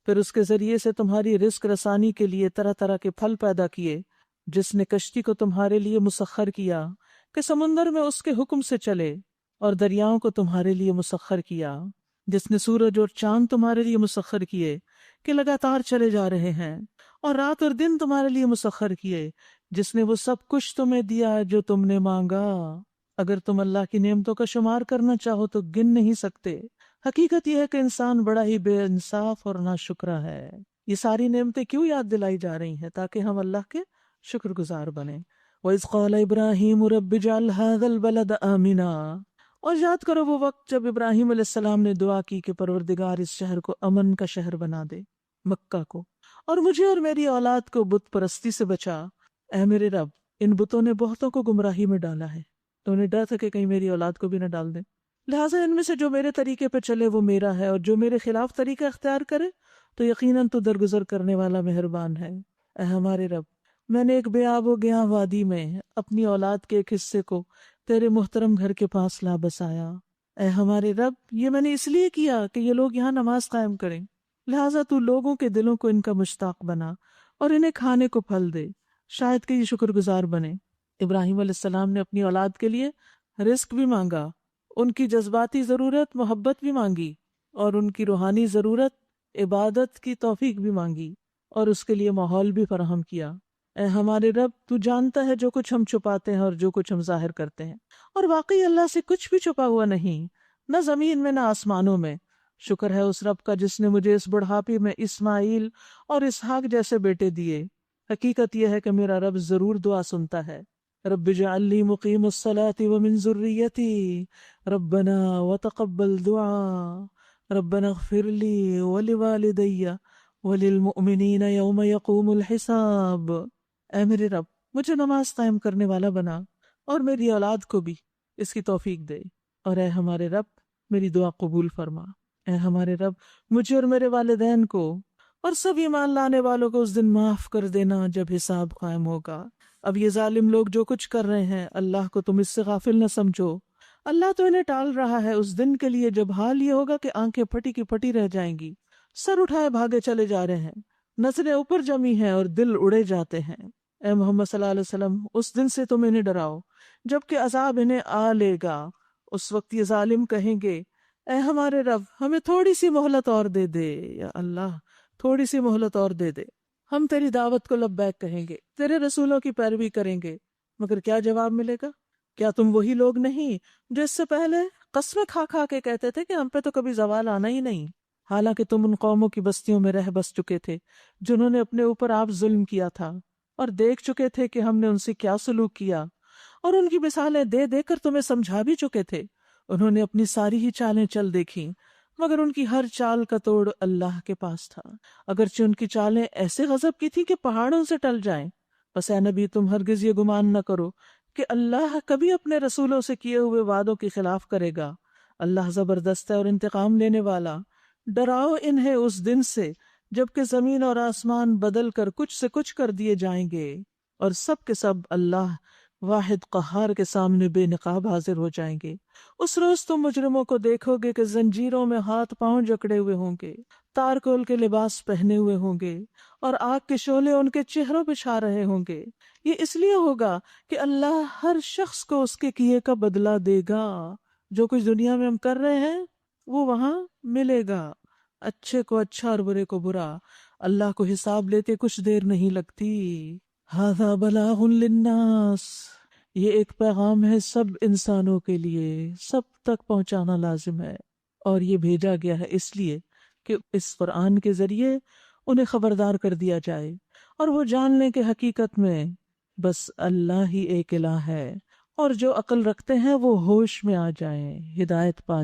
پھر اس کے ذریعے سے تمہاری رزق رسانی کے لیے طرح طرح کے پھل پیدا کیے، جس نے کشتی کو تمہارے لیے مسخر کیا کہ سمندر میں اس کے حکم سے چلے، اور دریاؤں کو تمہارے لیے مسخر کیا، جس نے سورج اور چاند تمہارے لیے مسخر کیے کہ لگاتار چلے جا رہے ہیں، اور رات اور دن تمہارے لیے مسخر کیے، جس نے وہ سب کچھ تمہیں دیا جو تم نے مانگا۔ اگر تم اللہ کی نعمتوں کا شمار کرنا چاہو تو گن نہیں سکتے۔ حقیقت یہ ہے کہ انسان بڑا ہی بے انصاف اور ناشکرا ہے۔ یہ ساری نعمتیں کیوں یاد دلائی جا رہی ہیں؟ تاکہ ہم اللہ کے شکر گزار بنیں۔ وَإِذْ قَالَ إِبْرَاهِيمُ رَبِّ اجْعَلْ هَٰذَا الْبَلَدَ آمِنًا، اور یاد کرو وہ وقت جب ابراہیم علیہ السلام نے دعا کی کہ پروردگار اس شہر کو امن کا شہر بنا دے، مکہ کو، اور مجھے اور میری اولاد کو بت پرستی سے بچا۔ اے میرے رب، ان بتوں نے بہتوں کو گمراہی میں ڈالا ہے، تو انہیں ڈر تھا کہ کہیں میری اولاد کو بھی نہ ڈال دیں، لہٰذا ان میں سے جو میرے طریقے پہ چلے وہ میرا ہے، اور جو میرے خلاف طریقہ اختیار کرے تو یقیناً تو درگزر کرنے والا مہربان ہے۔ اے ہمارے رب، میں نے ایک بے آب و گیاں وادی میں اپنی اولاد کے ایک حصے کو تیرے محترم گھر کے پاس لا بسایا۔ اے ہمارے رب، یہ میں نے اس لیے کیا کہ یہ لوگ یہاں نماز قائم کریں، لہٰذا تو لوگوں کے دلوں کو ان کا مشتاق بنا اور انہیں کھانے کو پھل دے، شاید کہ یہ شکر گزار بنے۔ ابراہیم علیہ السلام نے اپنی اولاد کے لیے رزق بھی مانگا، ان کی جذباتی ضرورت محبت بھی مانگی، اور ان کی روحانی ضرورت عبادت کی توفیق بھی مانگی، اور اس کے لیے ماحول بھی فراہم کیا۔ اے ہمارے رب، تو جانتا ہے جو کچھ ہم چھپاتے ہیں اور جو کچھ ہم ظاہر کرتے ہیں، اور واقعی اللہ سے کچھ بھی چھپا ہوا نہیں، نہ زمین میں نہ آسمانوں میں۔ شکر ہے اس رب کا جس نے مجھے اس بڑھاپے میں اسماعیل اور اسحاق جیسے بیٹے دیے۔ حقیقت یہ ہے کہ میرا رب ضرور دعا سنتا ہے۔ رب اجعل لی مقیم الصلاة ومن ذریتی ربنا وتقبل دعا ربنا اغفر لی ولوالدی وللمؤمنین یوم یقوم الحساب۔ اے میرے رب، مجھے نماز قائم کرنے والا بنا، اور میری اولاد کو بھی اس کی توفیق دے، اور اے ہمارے رب میری دعا قبول فرما۔ اے ہمارے رب، مجھے اور میرے والدین کو اور سب ایمان لانے والوں کو اس دن معاف کر دینا جب حساب قائم ہوگا۔ اب یہ ظالم لوگ جو کچھ کر رہے ہیں، اللہ کو تم اس سے غافل نہ سمجھو۔ اللہ تو انہیں ٹال رہا ہے اس دن کے لیے جب حال یہ ہوگا کہ آنکھیں پھٹی کی پھٹی رہ جائیں گی، سر اٹھائے بھاگے چلے جا رہے ہیں، نظریں اوپر جمی ہیں اور دل اڑے جاتے ہیں۔ اے محمد صلی اللہ علیہ وسلم، اس دن سے تم انہیں ڈراؤ جبکہ عذاب انہیں آ لے گا۔ اس وقت یہ ظالم کہیں گے، اے ہمارے رب ہمیں تھوڑی سی مہلت اور دے دے، یا اللہ تھوڑی سی مہلت اور دے دے، ہم تیری دعوت کو لبیک کہیں گے، تیرے رسولوں کی پیروی کریں گے۔ مگر کیا جواب ملے گا؟ کیا تم وہی لوگ نہیں جو اس سے پہلے قسمیں کھا کھا کے کہتے تھے کہ ہم پہ تو کبھی زوال آنا ہی نہیں، حالانکہ تم ان قوموں کی بستیوں میں رہ بس چکے تھے جنہوں نے اپنے اوپر آپ ظلم کیا تھا، اور دیکھ چکے تھے کہ ہم نے ان سے کیا سلوک کیا، اور ان کی مثالیں دے دے کر تمہیں سمجھا بھی چکے تھے۔ انہوں نے اپنی ساری ہی چالیں چل دیکھیں، مگر ان کی ہر چال کا توڑ اللہ کے پاس تھا، اگرچہ ان کی چالیں ایسے غضب کی تھی کہ پہاڑوں سے ٹل جائیں۔ بس اے نبی تم ہرگز یہ گمان نہ کرو کہ اللہ کبھی اپنے رسولوں سے کیے ہوئے وعدوں کے خلاف کرے گا۔ اللہ زبردست ہے اور انتقام لینے والا۔ ڈراؤ انہیں اس دن سے جب کہ زمین اور آسمان بدل کر کچھ سے کچھ کر دیے جائیں گے، اور سب کے سب اللہ واحد قہار کے سامنے بے نقاب حاضر ہو جائیں گے۔ اس روز تم مجرموں کو دیکھو گے کہ زنجیروں میں ہاتھ پاؤں جکڑے ہوئے ہوں گے، تارکول کے لباس پہنے ہوئے ہوں گے، اور آگ کے شعلے ان کے چہروں پہ چھا رہے ہوں گے۔ یہ اس لیے ہوگا کہ اللہ ہر شخص کو اس کے کیے کا بدلہ دے گا۔ جو کچھ دنیا میں ہم کر رہے ہیں وہ وہاں ملے گا، اچھے کو اچھا اور برے کو برا۔ اللہ کو حساب لیتے کچھ دیر نہیں لگتی۔ ھذا بلاغ للناس، یہ ایک پیغام ہے سب انسانوں کے لیے، سب تک پہنچانا لازم ہے، اور یہ بھیجا گیا ہے اس لیے کہ اس قرآن کے ذریعے انہیں خبردار کر دیا جائے، اور وہ جان لیں کہ حقیقت میں بس اللہ ہی ایک الہ ہے، اور جو عقل رکھتے ہیں وہ ہوش میں آ جائیں، ہدایت پا